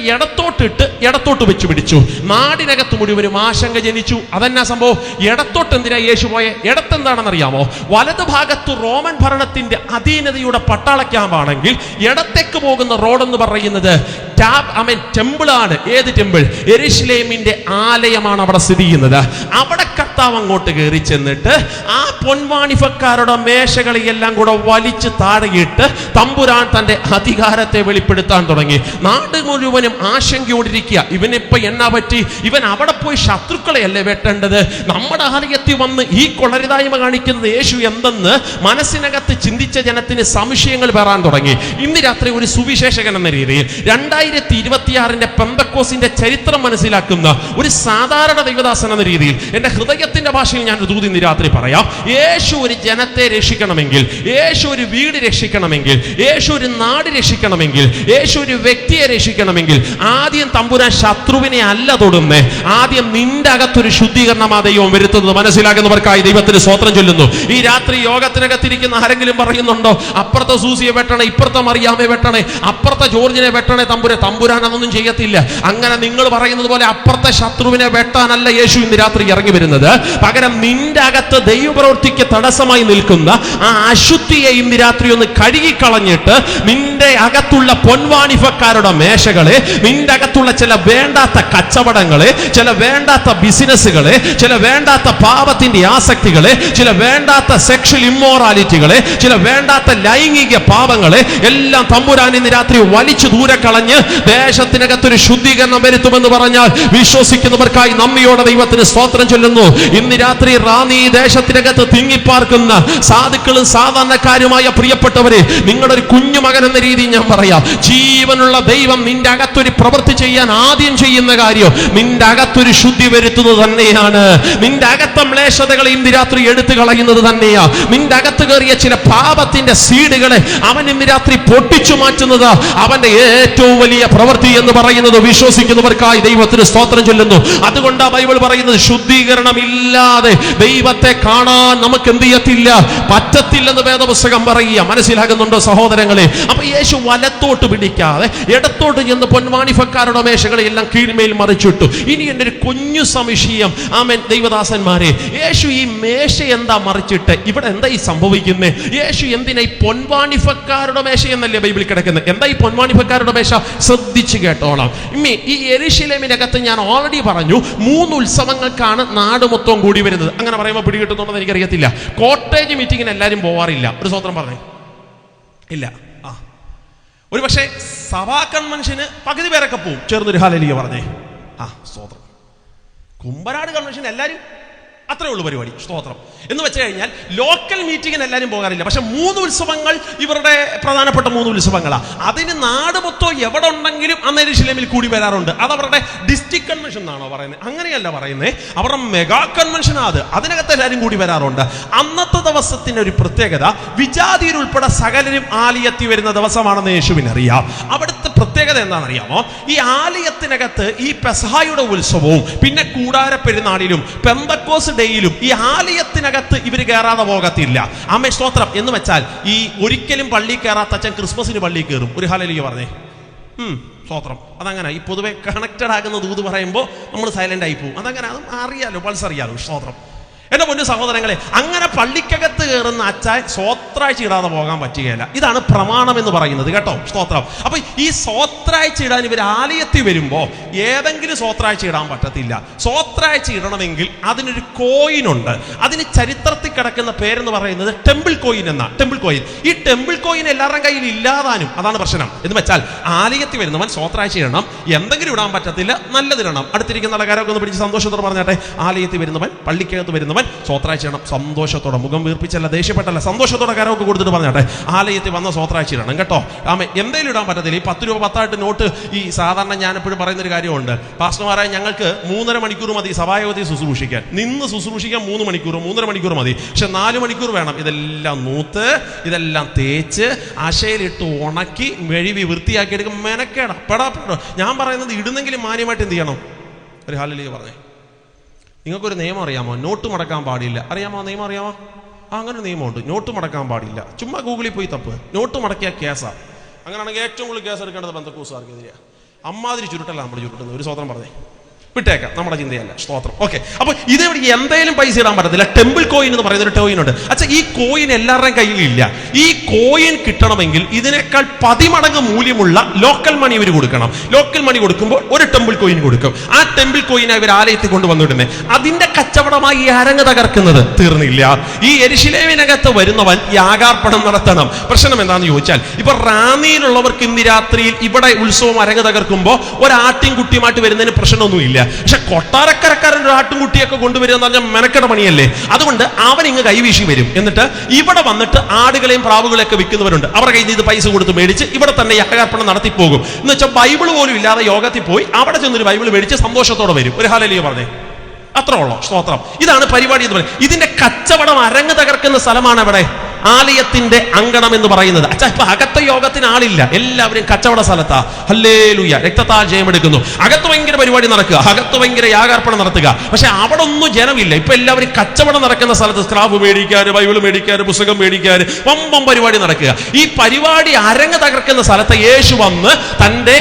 ഇടത്തോട്ട് വെച്ച് പിടിച്ചു. നാടിനകത്ത് മുഴുവനും ആശങ്ക ജനിച്ചു. അതെന്നാ സംഭവം? ഇടത്തോട്ട് എന്തിനാ യേശു പോയെ? ഇടത്തെന്താണെന്നറിയാമോ? വലതു ഭാഗത്ത് റോമൻ ഭരണത്തിന്റെ അധീനതയുടെ പട്ടാള ക്യാമ്പാണെങ്കിൽ ഇടത്തേക്ക് പോകുന്ന റോഡെന്ന് പറയുന്നത് ടെമ്പിളാണ്. ഏത് ടെമ്പിൾ? യെരുശലേമിന്റെ ആലയമാണ് അവിടെ സ്ഥിതി ചെയ്യുന്നത്. അവിടെ കർത്താവ് അങ്ങോട്ട് കയറി ചെന്നിട്ട് ആ പൊൻവാണിഫക്കാരുടെ മേശകളെല്ലാം കൂടെ വലിച്ച് താഴെയിട്ട് തമ്പുരാൻ തന്റെ അധികാരത്തെ വെളിപ്പെടുത്താൻ തുടങ്ങി. നാട് മുഴുവനും ആശങ്കയോടിരിക്കുക. ഇവനിപ്പോ എന്നാ പറ്റി? ഇവൻ അവിടെ പോയി ശത്രുക്കളെയല്ലേ വെട്ടേണ്ടത്? നമ്മുടെ ആലയത്തിൽ വന്ന് ഈ കൊളരുതായ്മ കാണിക്കുന്നത് യേശു എന്തെന്ന് മനസ്സിനകത്ത് ചിന്തിച്ച ജനത്തിന് സംശയങ്ങൾ വരാൻ തുടങ്ങി. ഇന്ന് രാത്രി ഒരു സുവിശേഷകൻ എന്ന രീതിയിൽ 2026 പെന്തക്കോസിന്റെ ചരിത്രം മനസ്സിലാക്കുന്ന ഒരു സാധാരണ ദൈവദാസൻ എന്ന രീതിയിൽ എന്റെ ഹൃദയത്തിന്റെ ഭാഷയിൽ ഞാൻ ഒരു ദൂത് ഇന്ന് രാത്രി പറയാം. യേശു ഒരു ജനത്തെ രക്ഷിക്കണമെങ്കിൽ, യേശു ഒരു വീട് രക്ഷിക്കണമെങ്കിൽ, യേശു ഒരു നാട് രക്ഷിക്കണമെങ്കിൽ, യേശു ഒരു വ്യക്തിയെ രക്ഷിക്കണമെങ്കിൽ ആദ്യം തമ്പുരാൻ ശത്രുവിനെ അല്ല തൊടുന്നേ, ആദ്യം നിന്റെ അകത്തൊരു ശുദ്ധീകരണം ആ ദൈവം വരുത്തുന്നത്. മനസ്സിലാക്കുന്നവർക്കായി ദൈവത്തിന് സ്തോത്രം ചൊല്ലുന്നു. ഈ രാത്രി യോഗത്തിനകത്തിരിക്കുന്ന ആരെങ്കിലും പറയുന്നുണ്ടോ അപ്പുറത്തെ സൂസിയെ വെട്ടണേ, ഇപ്പുറത്തെ മറിയാമെ വെട്ടണേ, അപ്പുറത്തെ ജോർജിനെ വെട്ടണേ? തമ്പുരാൻ അതൊന്നും ചെയ്യത്തില്ല. അങ്ങനെ നിങ്ങൾ പറയുന്നത് പോലെ അപ്പുറത്തെ ശത്രുവിനെ വെട്ടാനല്ല യേശു ഇന്ന് രാത്രി ഇറങ്ങി വരുന്നത്. പകരം നിന്റെ അകത്ത് ദൈവപ്രവൃത്തിക്ക് തടസ്സമായി നിൽക്കുന്ന ആ അശുദ്ധിയെ ഇന്ന് രാത്രി ഒന്ന് കഴുകിക്കളഞ്ഞിട്ട് നിന്റെ അകത്തുള്ള പൊൻവാണിഫക്കാരുടെ മേശകളെ, നിന്റെ അകത്തുള്ള ചില വേണ്ടാത്ത കച്ചവടങ്ങളെ, ചില വേണ്ടാത്ത ബിസിനസ്സുകളെ, ചില വേണ്ടാത്ത പാപത്തിന്റെ ആസക്തികളെ, ചില വേണ്ടാത്ത സെക്ഷൽ ഇമ്മോറാലിറ്റികളെ, ചില വേണ്ടാത്ത ലൈംഗിക പാപങ്ങളെ എല്ലാം തമ്പുരാൻ ഇന്ന് രാത്രി വലിച്ചു ദൂരെ കളഞ്ഞ് ദേശത്തിനകത്തൊരു ശുദ്ധീകരണം വരുത്തുമെന്ന് പറഞ്ഞാൽ വിശ്വസിക്കുന്നവർക്കായി നന്ദിയോടെ ദൈവത്തിന് സ്തോത്രം ചൊല്ലുന്നു. ഇന്ന് രാത്രി റാന്നി ദേശത്തിനകത്ത് തിങ്ങിപ്പാർക്കുന്ന സാധുക്കളും സാധാരണക്കാരുമായ പ്രിയപ്പെട്ടവരെ, നിങ്ങളുടെ ഒരു കുഞ്ഞുമകൻ എന്ന രീതിയിൽ ഞാൻ പറയാം, ജീവനുള്ള ദൈവം നിന്റെ അകത്തൊരു പ്രവൃത്തി ചെയ്യാൻ ആദ്യം ചെയ്യുന്ന കാര്യം നിന്റെ അകത്തൊരു ശുദ്ധി വരുത്തുന്നത് തന്നെയാണ്. നിന്റെ അകത്ത മ്ലേശതകളെ ഇന്ന് രാത്രി എടുത്തു കളയുന്നത് തന്നെയാ. നിന്റെ അകത്ത് കയറിയ ചില പാപത്തിന്റെ സീഡുകളെ അവൻ ഇന്ന് രാത്രി പൊട്ടിച്ചു മാറ്റുന്നത് അവന്റെ ഏറ്റവും വലിയ പ്രവൃത്തി എന്ന് പറയുന്നത് വിശ്വസിക്കുന്നവർക്കായി ദൈവത്തിന് സ്തോത്രം ചൊല്ലുന്നു. അതുകൊണ്ടാണ് ബൈബിൾ പറയുന്നത് ശുദ്ധീകരണം ഇല്ലാതെ ദൈവത്തെ കാണാൻ നമുക്ക് എന്ത് ചെയ്യത്തില്ല, പറ്റത്തില്ലെന്ന് വേദപുസ്തകം പറയുക. മനസ്സിലാകുന്നുണ്ടോ സഹോദരങ്ങളെ? അപ്പൊ യേശു വലത്തോട്ട് പിടിക്കാതെ ഇടത്തോട്ട് ചെന്ന് പൊൻവാണിഫക്കാരുടെ മേശകളെ എല്ലാം കീഴ്മേൽ മറിച്ചിട്ടു. ഇനി എൻ്റെ ഒരു കുഞ്ഞു സംശയം, ആമേൻ ദൈവദാസന്മാരെ, യേശു ഈ മേശ എന്താ മറിച്ചിട്ട് ഇവിടെ എന്താ ഈ സംഭവിക്കുന്നത്? യേശു എന്തിനാ ഈ പൊൻവാണിഫക്കാരുടെ മേശ എന്നല്ലേ ബൈബിളിൽ കിടക്കുന്നത്? എന്താ ഈ പൊൻവാണിഫക്കാരുടെ മേശ? ശ്രദ്ധിച്ചു കേട്ടോളാം. ഈ യെരുശലേമിനകത്ത് ഞാൻ ഓൾറെഡി പറഞ്ഞു 3 ഉത്സവങ്ങൾക്കാണ് നാട് മൊത്തം കൂടി വരുന്നത്. അങ്ങനെ പറയുമ്പോൾ പിടികിട്ടുന്നുണ്ടെന്ന് എനിക്കറിയത്തില്ല. കോട്ടേജ് മീറ്റിങ്ങിന് എല്ലാവരും പോവാറില്ല. ഒരു സ്വത്രം പറഞ്ഞേ ഇല്ല. ഒരു പക്ഷേ സഭാ കൺവെൻഷന് പകുതി പേരൊക്കെ പോവും. ചേർന്നൊരു ഹല്ലേലൂയ പറഞ്ഞേ. സ്തോത്രം. കുമ്പനാട് കൺവെൻഷൻ എല്ലാവരും അത്രേ ഉള്ളൂ പരിപാടി. സ്തോത്രം. എന്ന് വെച്ച് കഴിഞ്ഞാൽ ലോക്കൽ മീറ്റിങ്ങിന് എല്ലാവരും പോകാറില്ല. പക്ഷെ 3 ഉത്സവങ്ങൾ ഇവരുടെ പ്രധാനപ്പെട്ട 3 ഉത്സവങ്ങളാണ്. അതിന് നാട് മൊത്തം എവിടെ ഉണ്ടെങ്കിലും അന്ന് യെരുശലേമിൽ കൂടി വരാറുണ്ട്. അത് അവരുടെ ഡിസ്ട്രിക്ട് കൺവെൻഷൻ എന്നാണോ പറയുന്നത്? അങ്ങനെയല്ല പറയുന്നത്, അവരുടെ മെഗാ കൺവെൻഷൻ അത്. അതിനകത്ത് എല്ലാവരും കൂടി വരാറുണ്ട്. അന്നത്തെ ദിവസത്തിന്റെ ഒരു പ്രത്യേകത, വിജാതിയരുൾപ്പെടെ സകലരും ആലയത്തിൽ വരുന്ന ദിവസമാണെന്ന് യേശുവിനറിയാം. അവിടുത്തെ പ്രത്യേകത എന്താണെന്നറിയാമോ? ഈ ആലയത്തിനകത്ത് ഈ പെസഹായുടെ ഉത്സവവും പിന്നെ കൂടാര പെരുന്നാളിലും പെന്തക്കോസ് ഡേയിലും ഈ ആലയത്തിനകത്ത് ഇവർ കയറാതെ പോകത്തില്ല. ആമേൻ, സ്തോത്രം. എന്ന് വെച്ചാൽ ഈ ഒരിക്കലും പള്ളി കയറാത്ത അച്ഛൻ ക്രിസ്മസിന് പള്ളി കയറും. ഒരു ഹല്ലേലൂയ പറഞ്ഞേ. സ്തോത്രം. അതങ്ങനെ ഈ പൊതുവെ കണക്റ്റഡ് ആകുന്ന ദൂത് പറയുമ്പോൾ നമ്മൾ സൈലന്റ് ആയി പോകും. അതങ്ങനെ, അതും അറിയാലോ, പൾസ് അറിയാലോ. സ്തോത്രം. എന്റെ പൊന്നു സഹോദരങ്ങളെ, അങ്ങനെ പള്ളിക്കകത്ത് കയറുന്ന അച്ചാൻ സ്വത്രാഴ്ച ഇടാതെ പോകാൻ പറ്റുകയില്ല. ഇതാണ് പ്രമാണം എന്ന് പറയുന്നത്, കേട്ടോ. സ്തോത്രം. അപ്പൊ ഈ സ്വത്രാഴ്ച ഇടാൻ ഇവർ ആലയത്തിൽ വരുമ്പോ ഏതെങ്കിലും സ്വത്രാഴ്ച ഇടാൻ പറ്റത്തില്ല. സ്വത്രാഴ്ച ഇടണമെങ്കിൽ അതിനൊരു കോയിൻ ഉണ്ട്. അതിന് ചരിത്രത്തിൽ കിടക്കുന്ന പേരെന്ന് പറയുന്നത് ടെമ്പിൾ കോയിൻ എന്നാ. Temple coin. ഈ ടെമ്പിൾ കോയിൻ എല്ലാവരുടെ കയ്യിൽ ഇല്ലാതാനും. അതാണ് പ്രശ്നം. എന്ന് വെച്ചാൽ ആലയത്തിൽ വരുന്നവൻ സ്വത്രാഴ്ച ഇടണം. എന്തെങ്കിലും ഇടാൻ പറ്റത്തില്ല, നല്ലതിടണം. അടുത്തിരിക്കുന്ന ആൾക്കാരൊക്കെ ഒന്ന് പിടിച്ച് സന്തോഷത്തോടെ പറഞ്ഞാട്ടെ, ആലയത്തിൽ വരുന്നവൻ, പള്ളിക്കകത്ത് വരുന്നവൻ സ്വത്രാഴ്ച ഇടണം. സന്തോഷത്തോടെ, മുഖം വീർപ്പിച്ചല്ല, ദേഷ്യപ്പെട്ടല്ല, സന്തോഷത്തോടെ കരമൊക്കെ കൊടുത്തിട്ട് പറഞ്ഞാട്ടെ, ആലയത്തിൽ വന്ന സ്വത്രാഴ്ച ഇടണം, കേട്ടോ. ആമേ. എന്തെങ്കിലും ഇടാൻ പറ്റത്തില്ല. ഈ 10 രൂപ 10 നോട്ട്, ഈ സാധാരണ ഞാൻ എപ്പോഴും പറയുന്നൊരു കാര്യമുണ്ട്, പാസ്റ്റർമാരായ ഞങ്ങൾക്ക് 3.5 മണിക്കൂർ മതി സഭായോഗത്തിൽ ശുശ്രൂഷിക്കാൻ. നിന്ന് ശുശ്രൂഷിക്കാൻ 3 മണിക്കൂർ 3.5 മണിക്കൂർ മതി. പക്ഷെ 4 മണിക്കൂർ വേണം. ഇതെല്ലാം നൂത്ത്, ഇതെല്ലാം തേച്ച്, അശയിലിട്ട് ഉണക്കി, മെഴുവി വൃത്തിയാക്കി എടുക്കും. മെനക്കേടാ, പെടാപ്പെടോ. ഞാൻ പറയുന്നത് ഇടുന്നെങ്കിലും മാന്യമായിട്ട് എന്ത് ചെയ്യണം? ഒരു ഹല്ലേലൂയ പറഞ്ഞേ. നിങ്ങൾക്കൊരു നിയമം അറിയാമോ? നോട്ട് മടക്കാൻ പാടില്ല. അറിയാമോ? നിയമം അറിയാമോ? അങ്ങനെ നിയമമുണ്ട്. നോട്ട് മടക്കാൻ പാടില്ല. ചുമ്മാ ഗൂഗിളിൽ പോയി തപ്പ്. നോട്ട് മടക്കിയ കേസാണ്. അങ്ങനെയാണെങ്കിൽ ഏറ്റവും കൂടുതൽ കേസ് എടുക്കേണ്ടത് പെന്തക്കോസ്തുകാർക്കെതിരെയാണ്. അമ്മാതിരി ചുരുട്ടല്ല നമ്മൾ ചുരുട്ടുന്നത്. ഒരു സ്വതന്ത്രം പറഞ്ഞേ, വിട്ടേക്കാം, നമ്മുടെ ചിന്തയല്ല. സ്തോത്രം. ഓക്കെ. അപ്പൊ ഇതെവിടെ എന്തെങ്കിലും പൈസ ഇടാൻ പറ്റത്തില്ല. ടെമ്പിൾ കോയിൻ എന്ന് പറയുന്ന ഒരു കോയിൻ ഉണ്ട്. അച്ഛാ, ഈ കോയിൻ എല്ലാവരുടെയും കയ്യിലില്ല. ഈ കോയിൻ കിട്ടണമെങ്കിൽ ഇതിനേക്കാൾ 10 മടങ്ങ് മൂല്യമുള്ള ലോക്കൽ മണി ഇവർ കൊടുക്കണം. ലോക്കൽ മണി കൊടുക്കുമ്പോൾ ഒരു ടെമ്പിൾ കോയിൻ കൊടുക്കും. ആ ടെമ്പിൾ കോയിനെ ഇവർ ആലയത്തിൽ കൊണ്ടുവന്നിടുന്നത്. അതിന്റെ കച്ചവടമായി ഈ അരങ്ങ് തകർക്കുന്നത് തീർന്നില്ല. ഈ യെരുശലേമിനകത്ത് വരുന്നവൻ യാഗാർപ്പണം നടത്തണം. പ്രശ്നം എന്താണെന്ന് ചോദിച്ചാൽ, ഇപ്പൊ റാന്നിയിലുള്ളവർക്ക് ഇന്ന് രാത്രിയിൽ ഇവിടെ ഉത്സവം അരങ്ങ് തകർക്കുമ്പോൾ ഒരാട്ടിൻകുട്ടിയുമായിട്ട് വരുന്നതിന് പ്രശ്നമൊന്നുമില്ല. പക്ഷെ കൊട്ടാരക്കരക്കാരൻ ഒരു ആട്ടുംകുട്ടിയൊക്കെ കൊണ്ടുവരിക എന്ന് പറഞ്ഞാൽ മെനക്കെട പണിയല്ലേ. അതുകൊണ്ട് അവൻ ഇങ്ങ് കൈവീശി വരും. എന്നിട്ട് ഇവിടെ വന്നിട്ട് ആടുകളെയും പ്രാവുകളെയൊക്കെ വിൽക്കുന്നവരുണ്ട്. അവരുടെ കയ്യിൽ നിന്ന് ഇത് പൈസ കൊടുത്ത് മേടിച്ച് ഇവിടെ തന്നെ യാഗാർപ്പണം നടത്തി പോകും. എന്ന് വെച്ചാൽ ബൈബിൾ പോലും ഇല്ലാതെ യോഗത്തിൽ പോയി അവിടെ ചെന്നൊരു ബൈബിൾ മേടിച്ച് സന്തോഷത്തോടെ വരും. ഒരു ഹല്ലേലൂയ പറഞ്ഞേ. അത്രേ ഉള്ളൂ. സ്തോത്രം. ഇതാണ് പരിപാടി എന്ന് പറയുന്നത്. ഇതിന്റെ കച്ചവടം അരങ്ങ് തകർക്കുന്ന സ്ഥലമാണ് അവിടെ ആലയത്തിന്റെ അങ്കണം എന്ന് പറയുന്നത്. അച്ഛാ, ഇപ്പൊ അകത്തെ യോഗത്തിന് ആളില്ല, എല്ലാവരും കച്ചവട സ്ഥലത്താ. ഹല്ലേലൂയ. രക്തത്താൽ ജയമെടുക്കുന്നു. അകത്ത് ഭയങ്കര പരിപാടി നടക്കുക, അകത്ത് ഭയങ്കര യാഗാർപ്പണം നടത്തുക. പക്ഷെ അവിടെ ഒന്നും ജനമില്ല. ഇപ്പൊ എല്ലാവരും കച്ചവടം നടക്കുന്ന സ്ഥലത്ത് സ്ക്രാബ് മേടിക്കാൻ, ബൈബിൾ മേടിക്കാൻ, പുസ്തകം മേടിക്കാൻ വമ്പം പരിപാടി നടക്കുക. ഈ പരിപാടി അരങ്ങ് തകർക്കുന്ന സ്ഥലത്ത് യേശു വന്ന് തന്റെ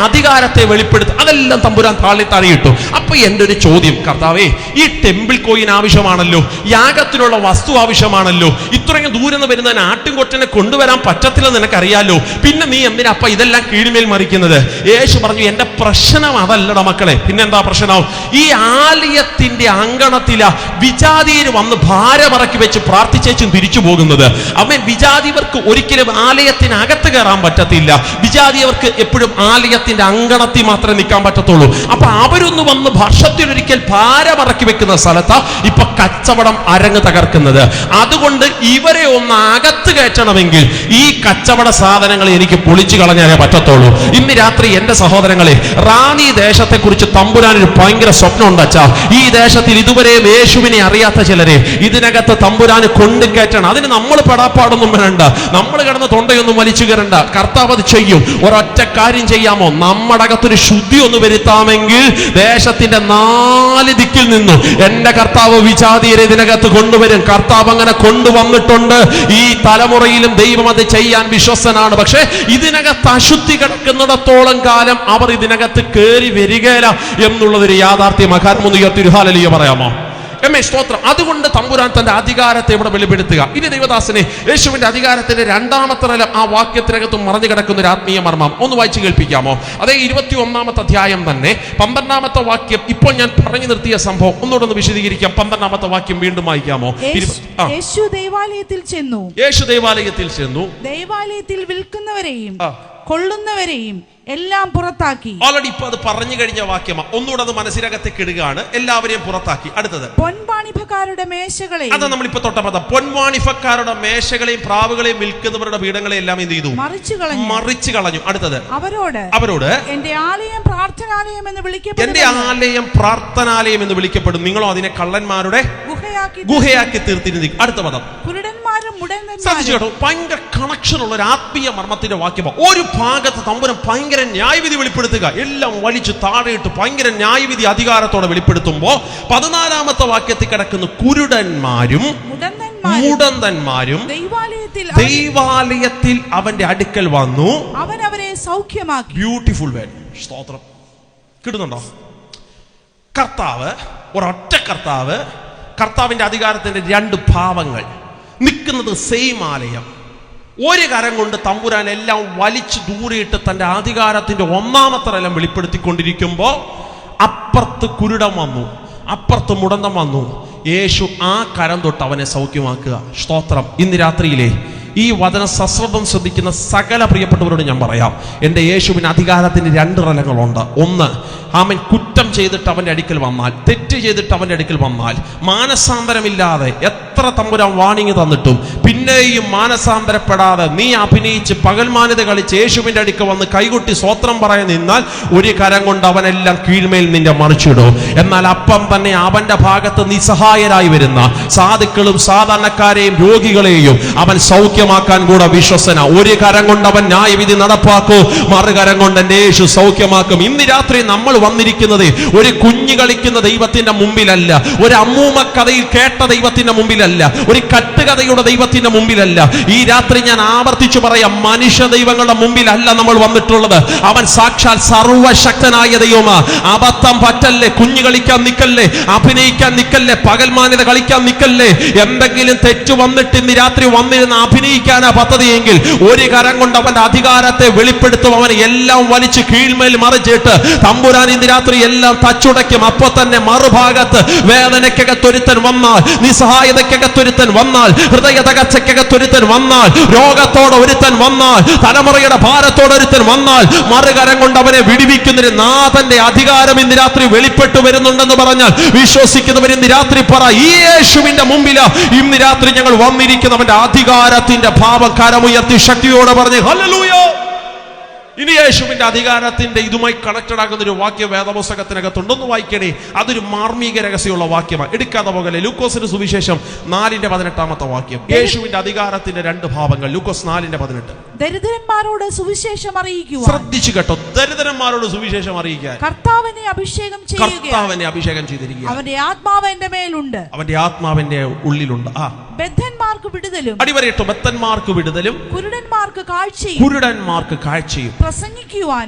അധികാരത്തെ വെളിപ്പെടുത്തി അതെല്ലാം തമ്പുരാൻ താഴെയിട്ടു. അപ്പൊ എന്റെ ഒരു ചോദ്യം, കർത്താവേ, ഈ ടെമ്പിൾ കോയിൻ ആവശ്യമാണല്ലോ, യാഗത്തിലുള്ള വസ്തു ആവശ്യമാണല്ലോ, ഇത്രയും ദൂരം വരുന്ന ആട്ടിൻകൊറ്റനെ കൊണ്ടുവരാൻ പറ്റത്തില്ലെന്ന് നിനക്കറിയാലോ, പിന്നെ നീ എന്തിനാ അപ്പ ഇതെല്ലാം കീഴ്മേൽ മറിക്കുന്നത്? യേശു പറഞ്ഞു, എന്റെ പ്രശ്നം അതല്ലട മക്കളെ. പിന്നെന്താ പ്രശ്നം? ഈ ആലയത്തിന്റെ അങ്കണത്തില വിജാതിയര് വന്ന് ഭാരമറക്കി വെച്ച് പ്രാർത്ഥിച്ചേച്ചും തിരിച്ചു പോകുന്നത്. അവൻ വിജാതിയവർക്ക് ഒരിക്കലും ആലയത്തിനകത്ത് കയറാൻ പറ്റത്തില്ല. വിജാതിയവർക്ക് എപ്പോഴും ആലയത്തിന്റെ അങ്കണത്തിൽ മാത്രമേ നിൽക്കാൻ പറ്റത്തുള്ളൂ. അപ്പൊ അവരൊന്ന് വന്ന് വർഷത്തിലൊരിക്കൽ ഭാരമറക്കി വെക്കുന്ന സ്ഥലത്താ ഇപ്പൊ കച്ചവടം അരങ്ങ് തകർക്കുന്നത്. അതുകൊണ്ട് ഇവരെ ഒന്ന് അകത്ത് കയറ്റണമെങ്കിൽ ഈ കച്ചവട സാധനങ്ങൾ എനിക്ക് പൊളിച്ചു കളഞ്ഞാലേ പറ്റത്തുള്ളൂ. ഇന്ന് രാത്രി എന്റെ സഹോദരങ്ങളെ, റാന്നി ദേശത്തെ കുറിച്ച് തമ്പുരാനൊരു ഭയങ്കര സ്വപ്നം ഉണ്ടച്ചാ. ഈ ദേശത്തിൽ ഇതുവരെ യേശുവിനെ അറിയാത്ത ചിലരെ ഇതിനകത്ത് തമ്പുരാന് കൊണ്ടുകയറ്റണം. അതിന് നമ്മൾ പെടാപ്പാടൊന്നും വേണ്ട, നമ്മൾ കിടന്ന് തൊണ്ടയൊന്നും വലിച്ചു കയറണ്ട. കർത്താവ് അത് ചെയ്യും. ഒരൊറ്റ കാര്യം ചെയ്യാമോ? നമ്മുടെ അകത്തൊരു ശുദ്ധി ഒന്ന് വരുത്താമെങ്കിൽ ദേശത്തിന്റെ 4 ദിക്കിൽ നിന്നും എന്റെ കർത്താവ് വിജാതിയരെ ഇതിനകത്ത് കൊണ്ടുവരും. കർത്താവ് അങ്ങനെ കൊണ്ടുവന്നിട്ടുണ്ട്. ഈ തലമുറയിലും ദൈവം അത് ചെയ്യാൻ വിശ്വസ്തനാണ്. പക്ഷെ ഇതിനകത്ത് അശുദ്ധി കിടക്കുന്നിടത്തോളം കാലം അവർ ഇതിനകത്ത് കയറി വരികയില്ല എന്നുള്ളതൊരു യാഥാർത്ഥ്യം. ഹല്ലേലൂയ പറയാമോ? സ്തോത്രം. അതുകൊണ്ട് തമ്പുരാൻ തന്റെ അധികാരത്തെ ഇവിടെ വെളിപ്പെടുത്തുക. ഇനി ദൈവദാസനെ, യേശുവിന്റെ അധികാരത്തിന്റെ 2ാമത്തെ നില ആ വാക്യത്തിനകത്തും മറഞ്ഞു കിടക്കുന്ന ഒരു ആത്മീയ മർമ്മം ഒന്ന് വായിച്ചു കേൾപ്പിക്കാമോ? അതേ 21-ാമത്തെ അധ്യായം തന്നെ 12-ാമത്തെ വാക്യം. ഇപ്പോൾ ഞാൻ പറഞ്ഞു നിർത്തിയ സംഭവം ഒന്നുകൂടെ വിശദീകരിക്കാം. 12-ാമത്തെ വാക്യം വീണ്ടും വായിക്കാമോ? യേശു ദൈവാലയത്തിൽ ചെന്നു. യേശു ദൈവാലയത്തിൽ ചെന്നു. ദൈവാലയത്തിൽ വിൽക്കുന്നവരെയും കൊള്ളുന്നവരെയും എല്ലാം പുറത്താക്കി. ഓൾറെഡി ഇപ്പൊ അത് പറഞ്ഞു കഴിഞ്ഞ വാക്യമാണ്. ഒന്നുകൂടെ അത് മനസ്സിനകത്തേക്ക് ഇടുകയാണ്. എല്ലാവരെയും പുറത്താക്കി. അടുത്തത് പൊൻവാണിഭക്കാരുടെ മേശകളെയും, അതാ നമ്മളിപ്പോ തൊട്ട പദം, പൊൻവാണിഭക്കാരുടെ മേശകളെയും പ്രാവുകളെയും വിൽക്കുന്നവരുടെ പീഠങ്ങളെയും എല്ലാം എന്ത് ചെയ്തു? മറിച്ചു കളഞ്ഞു. അടുത്തത് അവരോട് എന്റെ ആലയം പ്രാർത്ഥനാലയം എന്ന് വിളിക്കപ്പെടും. എന്റെ ആലയം പ്രാർത്ഥനാലയം എന്ന് വിളിക്കപ്പെടും. നിങ്ങളോ അതിനെ കള്ളന്മാരുടെ ഗുഹയാക്കി തീർത്തിരുന്നു. അടുത്ത പദം, കുരുടന്മാർ ദരിദ്രന്മാരും ശ്രദ്ധിച്ചു കേട്ടോ, ഭയങ്കര കണക്ഷനുള്ള ഒരു ആത്മീയ മർമ്മത്തിന്റെ വാക്യമാണ്. ഒരു ഭാഗത്ത് തമ്പുരാൻ ഭയങ്കര ന്യായവിധി വെളിപ്പെടുത്തുക, എല്ലാം വലിച്ചു താഴെയിട്ട് ഭയങ്കര ന്യായവിധി അധികാരത്തോടെ വെളിപ്പെടുത്തുമ്പോ 14ാമത്തെ വാക്യത്തിൽ കിടക്കുന്ന കുരുടന്മാരും മുടന്തന്മാരും ദൈവാലയത്തിൽ അവന്റെ അടുക്കൽ വന്നു, അവൻ അവരെ സൗഖ്യമാക്കി. Beautiful word. സ്തോത്രം. കിട്ടുന്നുണ്ടോ? കർത്താവ്, ഒരൊറ്റ കർത്താവ്, കർത്താവിന്റെ അധികാരത്തിന്റെ രണ്ട് ഭാവങ്ങൾ നിൽക്കുന്നത് സെയിം ആലയം. ഒരു കരം കൊണ്ട് തമ്പുരാൻ എല്ലാം വലിച്ചു ദൂരെയിട്ട് തന്റെ അധികാരത്തിന്റെ ഒന്നാമത്തെ തലം വെളിപ്പെടുത്തിക്കൊണ്ടിരിക്കുമ്പോ അപ്പുറത്ത് കുരുടൻ വന്നു, അപ്പുറത്ത് മുടന്തം വന്നു. യേശു ആ കരം തൊട്ട് അവനെ സൗഖ്യമാക്കുക. സ്തോത്രം. ഇന്ന് രാത്രിയിലെ ഈ വചന സശ്രദ്ധം ശ്രദ്ധിക്കുന്ന സകല പ്രിയപ്പെട്ടവരോട് ഞാൻ പറയാം, എൻ്റെ യേശുവിന് അധികാരത്തിന് രണ്ട് തലങ്ങളുണ്ട്. ഒന്ന്, അവൻ കുറ്റം ചെയ്തിട്ട് അവൻ്റെ അടുക്കൽ വന്നാൽ, തെറ്റ് ചെയ്തിട്ട് അവൻ്റെ അടുക്കൽ വന്നാൽ, മാനസാന്തരമില്ലാതെ എത്ര തമ്പുരാൻ വാണിംഗ് തന്നിട്ടും പിന്നെയും മാനസാന്തരപ്പെടാതെ നീ അഭിനയിച്ച് പകൽമാനത കളിച്ച് യേശുവിൻ്റെ അടുക്കൽ വന്ന് കൈകൊട്ടി സ്വോത്രം പറയാൻ നിന്നാൽ ഒരു കരം കൊണ്ട് അവനെല്ലാം കീഴ്മേൽ നിന്റെ മറിച്ചിടും. എന്നാൽ അപ്പം തന്നെ അവന്റെ ഭാഗത്ത് നിസ്സഹായരായി വരുന്ന സാധുക്കളും സാധാരണക്കാരെയും രോഗികളെയും അവൻ സൗഖ്യമാക്കാൻ കൂടെ വിശ്വസന. ഒരു കരം കൊണ്ട് അവൻ ന്യായവിധി നടപ്പാക്കും, മറുകരം കൊണ്ട് എൻ്റെ യേശു സൗഖ്യമാക്കും. ഇന്ന് രാത്രി നമ്മൾ വന്നിരിക്കുന്നത് ഒരു കുഞ്ഞു കളിക്കുന്ന ദൈവത്തിന്റെ മുമ്പിലല്ല, ഒരു അമ്മൂമ്മ കഥയിൽ കേട്ട ദൈവത്തിന്റെ മുമ്പിലല്ല, ഒരു കട്ടുകഥയുടെ ദൈവത്തിന്റെ മുമ്പിലല്ല. ഈ രാത്രി ഞാൻ ആവർത്തിച്ചു പറയാം, മനുഷ്യ ദൈവങ്ങളുടെ മുമ്പിലല്ല നമ്മൾ വന്നിട്ടുള്ളത്. അവൻ സാക്ഷാൽ സർവശക്തനായ ദൈവമാ. അബദ്ധം പറ്റല്ലേ, കുഞ്ഞു കളിക്കാൻ നിക്കല്ലേ, അഭിനയിക്കാൻ നിക്കല്ലേ, പകൽമാന്യത കളിക്കാൻ നിക്കല്ലേ. എന്തെങ്കിലും തെറ്റു വന്നിട്ട് ഇന്ന് രാത്രി വന്നിരുന്ന അഭിനയിക്കാനാ പദ്ധതിയെങ്കിൽ ഒരു കരം കൊണ്ട് അവന്റെ അധികാരത്തെ വെളിപ്പെടുത്തും. അവൻ എല്ലാം വലിച്ചു കീഴ്മേൽ മറിച്ചിട്ട് തമ്പുരാൻ ഇന്ന് രാത്രി എല്ലാം തച്ചുടയ്ക്കും. അപ്പൊ തന്നെ മറുഭാഗത്ത് വേദനയ്ക്കകത്തൊരുത്തൻ വന്നാൽ, നിസ്സഹായതയ്ക്കകത്തൊരുത്തൻ വന്നാൽ, ഹൃദയ തകർച്ചയ്ക്കകത്തൊരുത്തൻ വന്നാൽ, രോഗത്തോടെ ഒരുത്തൻ വന്നാൽ, തലമുറയുടെ ഭാരത്തോടെ ഒരുത്തൻ വന്നാൽ, മറുകരം കൊണ്ട് അവനെ വിടുവിക്കുന്നതിന് നാഥന്റെ അധികാരം ഇന്ന് രാത്രി വെളിപ്പെട്ടു വരുന്നുണ്ടെന്ന് പറഞ്ഞാൽ വിശ്വസിക്കുന്നവർ ഇന്ന് രാത്രി പറ, ഈ യേശുവിന്റെ മുമ്പില് ഇന്ന് രാത്രി ഞങ്ങൾ വന്നിരിക്കുന്നവന്റെ അധികാരത്തിന്റെ ഭാവം കരമുയർത്തി ശക്തിയോടെ പറഞ്ഞ് ഹല്ലേലൂയ. ഇനി യേശുവിന്റെ അധികാരത്തിന്റെ ഇതുമായി കണക്റ്റഡ് ആകുന്ന ഒരു വാക്യം വേദപുസ്തകത്തിനകത്തുണ്ടെന്ന് വായിക്കണേ. അതൊരു മാർമിക രഹസ്യമുള്ള വാക്യമാണ്, എടുക്കാതെ പോകലെ. ലൂക്കോസിന്റെ സുവിശേഷം 4:18 വാക്യം. യേശുവിന്റെ അധികാരത്തിന്റെ രണ്ട് ഭാവങ്ങൾ. ലൂക്കോസ് 4:18. ദരിദ്രന്മാരോട് സുവിശേഷം അറിയിക്കുക. ശ്രദ്ധിച്ചു കേട്ടോ, ദരിദ്രന്മാരോട് സുവിശേഷം അറിയിക്കാൻ കർത്താവിനെ അഭിഷേകം ചെയ്തിരിക്കുക. അവന്റെ ആത്മാവ് എന്റെ മേലുണ്ട്, അവന്റെ ആത്മാവിന്റെ ഉള്ളിലുണ്ട്. ബദ്ധന്മാർക്ക് വിടുതലും, അടിവരയിട്ടു, ബദ്ധന്മാർക്ക് വിടുതലും, കുരുടന്മാർക്ക് കാഴ്ചയും,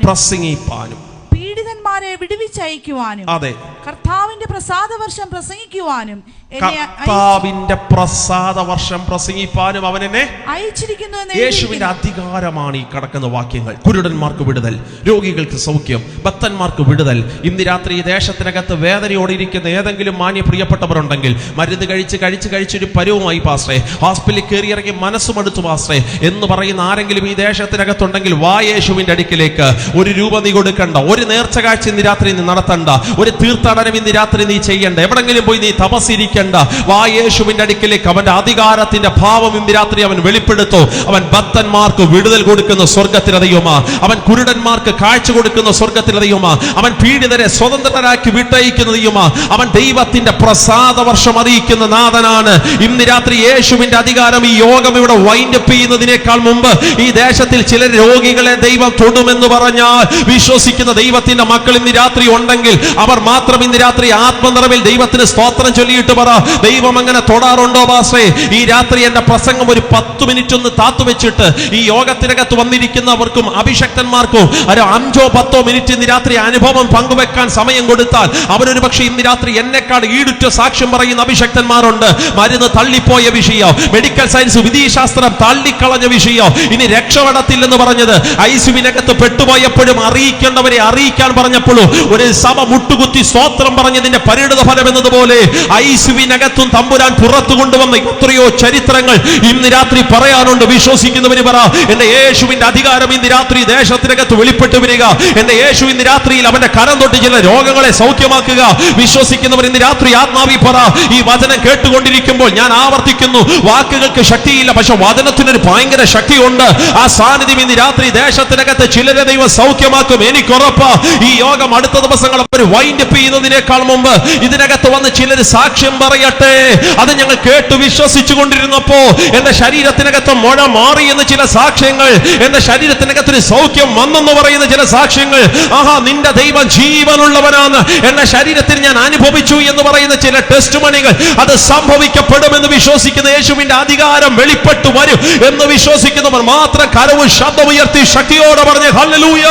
പ്രസംഗിപ്പാനും, പീഡിതന്മാരെ വിടുവിച്ചയക്കുവാനും, അതെ, കർത്താവിന്റെ പ്രസാദവർഷം പ്രസംഗിക്കുവാനും, കർത്താവിന്റെ പ്രസാദവർഷം പ്രസംഗിപ്പാനും അവൻ എന്നെ അയച്ചിരിക്കുന്നു. യേശുവിന്റെ അധികാരമാണ് ഈ കിടക്കുന്ന വാക്യങ്ങൾ. കുരുടന്മാർക്ക് വിടുതൽ, രോഗികൾക്ക് സൗഖ്യം, ബദ്ധന്മാർക്ക് വിടുതൽ. ഇന്ന് രാത്രി ഈ ദേശത്തിനകത്ത് വേദനയോടിരിക്കുന്ന ഏതെങ്കിലും മാന്യ പ്രിയപ്പെട്ടവരുണ്ടെങ്കിൽ, മരുന്ന് കഴിച്ചൊരു പരുവുമായി പാസ്റ്റേ, ഹോസ്പിറ്റലിൽ കയറിയിറങ്ങി മനസ്സുമടുത്തു പാസ്റ്റേ എന്ന് പറയുന്ന ആരെങ്കിലും ഈ ദേശത്തിനകത്തുണ്ടെങ്കിൽ വാ യേശുവിന്റെ അടുക്കിലേക്ക്. ഒരു രൂപ നീ കൊടുക്കണ്ട, ഒരു നേർച്ച കാഴ്ച ഇന്ന് രാത്രി നീ നടത്തണ്ട, ഒരു തീർത്ഥാടനം ഇന്ന് രാത്രി നീ ചെയ്യണ്ട, എവിടെങ്കിലും പോയി നീ തപസ്സിരിക്കണ്ട. വാ യേശുവിന്റെ അടുക്കിലേക്ക്. അവന്റെ അധികാരത്തിന്റെ ഭാവം ഇന്ന് രാത്രി അവൻ വെളിപ്പെടുത്തു. അവൻ ഭക്തന്മാർക്ക് വിടുതൽ കൊടുക്കുന്ന സ്വർഗത്തിലെ ദൈവമാ. അവൻ കുരുടന്മാർക്ക് കാഴ്ച കൊടുക്കുന്ന സ്വർഗത്തിലെ ദൈവമാ. അവൻ പീഡിതരെ സ്വതന്ത്രരാക്കി വിട്ടയക്കുന്ന ദൈവമാ. അവൻ ദൈവത്തിന്റെ പ്രസാദവർഷം അറിയിക്കുന്ന നാഥനാണ്. ഇന്ന് രാത്രി യേശുവിന്റെ അധികാരം ഈ യോഗം ഇവിടെ വൈൻഡപ്പ് ചെയ്യുന്നതിനേക്കാൾ മുമ്പ് ഈ ദേശത്തിൽ ചില രോഗികളെ ദൈവം തൊടുമെന്ന് പറഞ്ഞാൽ വിശ്വസിക്കുന്ന ദൈവത്തിന്റെ മക്കൾ ഇന്ന് രാത്രി ഉണ്ടെങ്കിൽ അവർ മാത്രം ഇന്ന് രാത്രി ആത്മനിറവിൽ ദൈവത്തിന് സ്തോത്രം ചൊല്ലിയിട്ട് പറ, ദൈവം അങ്ങനെ തൊടാറുണ്ടോ പാസ്റ്റേ? ഈ രാത്രി എന്റെ പ്രസംഗം ഒരു 10 മിനിറ്റ് ഒന്ന് താത്തുവെച്ചിട്ട് ഈ യോഗത്തിനകത്ത് വന്നിരിക്കുന്നവർക്കും അഭിഷക്തന്മാർക്കും ഒരു 5-10 മിനിറ്റ് ഇന്ന് രാത്രി അനുഭവം പങ്കുവെക്കാൻ സമയം കൊടുത്താൽ അവരൊരു പക്ഷേ ഇന്ന് രാത്രി എന്നെക്കാൾ ഈടുറ്റ സാക്ഷ്യം പറയുന്ന അഭിഷക്തന്മാരുണ്ട്. മരുന്ന് തള്ളിപ്പോയ വിഷയം, മെഡിക്കൽ സയൻസ് വിധിശാസ്ത്രം തള്ളിക്കളഞ്ഞ വിഷയം, ഇനി രക്ഷപ്പെടത്തില്ലെന്ന് പറഞ്ഞത്, ഐസിയുവിനകത്ത് പെട്ടുപോയപ്പോഴും അറിയിക്കേണ്ടവരെ അറിയിക്കാൻ പറഞ്ഞപ്പോഴും ഒരു സഭ മുട്ടുകുത്തി സ്തോത്രം പറഞ്ഞതിന്റെ പരിണിത ഫലം എന്നതുപോലെ ഐസിയുവിനകത്തും തമ്പുരാൻ പുറത്തു കൊണ്ടുവന്ന എത്രയോ ചരിത്രങ്ങൾ ഇന്ന് രാത്രി പറയാനുണ്ട്. വിശ്വസിക്കുന്നവന് പറ, എന്റെ യേശുവിന്റെ അധികാരം ഇന്ന് രാത്രി ദേശത്തിനകത്ത് വെളിപ്പെട്ടു വരിക. എന്റെ യേശു ഇന്ന് രാത്രിയിൽ അവന്റെ കരം തൊട്ട് ചില രോഗങ്ങളെ സൗഖ്യമാക്കുക. വിശ്വസിക്കുന്നവർ ഇന്ന് രാത്രി ആത്മാവി പറ. ഈ വചനം കേട്ടുകൊണ്ടിരിക്കുമ്പോൾ ഞാൻ ആവർത്തിക്കുന്നു, വാക്കുകൾക്ക് ശക്തിയില്ല, പക്ഷെ വചനത്തിനൊരു ഭയങ്കര ശക്തിയുണ്ട്. ആ സാന്നിധ്യം ഇന്ന് രാത്രി ദേശത്തിനകത്ത് ചിലരെ ദൈവം സൗഖ്യമാക്കും. എനിക്കുറപ്പാ ഈ യോഗം അടുത്ത ദിവസങ്ങൾ അവർ വൈൻഡപ്പ് ചെയ്യുന്നതിനേക്കാൾ മുമ്പ് ഇതിനകത്ത് വന്ന് ചിലർ സാക്ഷ്യം പറയട്ടെ, അത് ഞങ്ങൾ കേട്ടു വിശ്വസിച്ചു കൊണ്ടിരുന്നപ്പോ എന്റെ ശരീരത്തിനകത്ത് മുഴ മാറി എന്ന് ചില സാക്ഷ്യങ്ങൾ, എന്റെ ശരീരത്തിനകത്തൊരു സൗഖ്യം വന്നെന്ന് പറയുന്ന ചില സാക്ഷ്യങ്ങൾ, ആഹാ നിന്റെ ദൈവം ജീവനുള്ളവനാണ്, എന്റെ ശരീരത്തിൽ ഞാൻ അനുഭവിച്ചു എന്ന് പറയുന്ന ചില ടെസ്റ്റ് മണികൾ, അത് സംഭവിക്കപ്പെടുമെന്ന് വിശ്വസിക്കുന്ന, യേശുവിന്റെ അധികാരം വെളിപ്പെട്ടു വരും എന്ന് വിശ്വസിക്കുന്നവർ മാത്രം കരവും ശബ്ദമുയർത്തി ശക്തിയോടെ പറഞ്ഞ് ഹല്ലേലൂയ,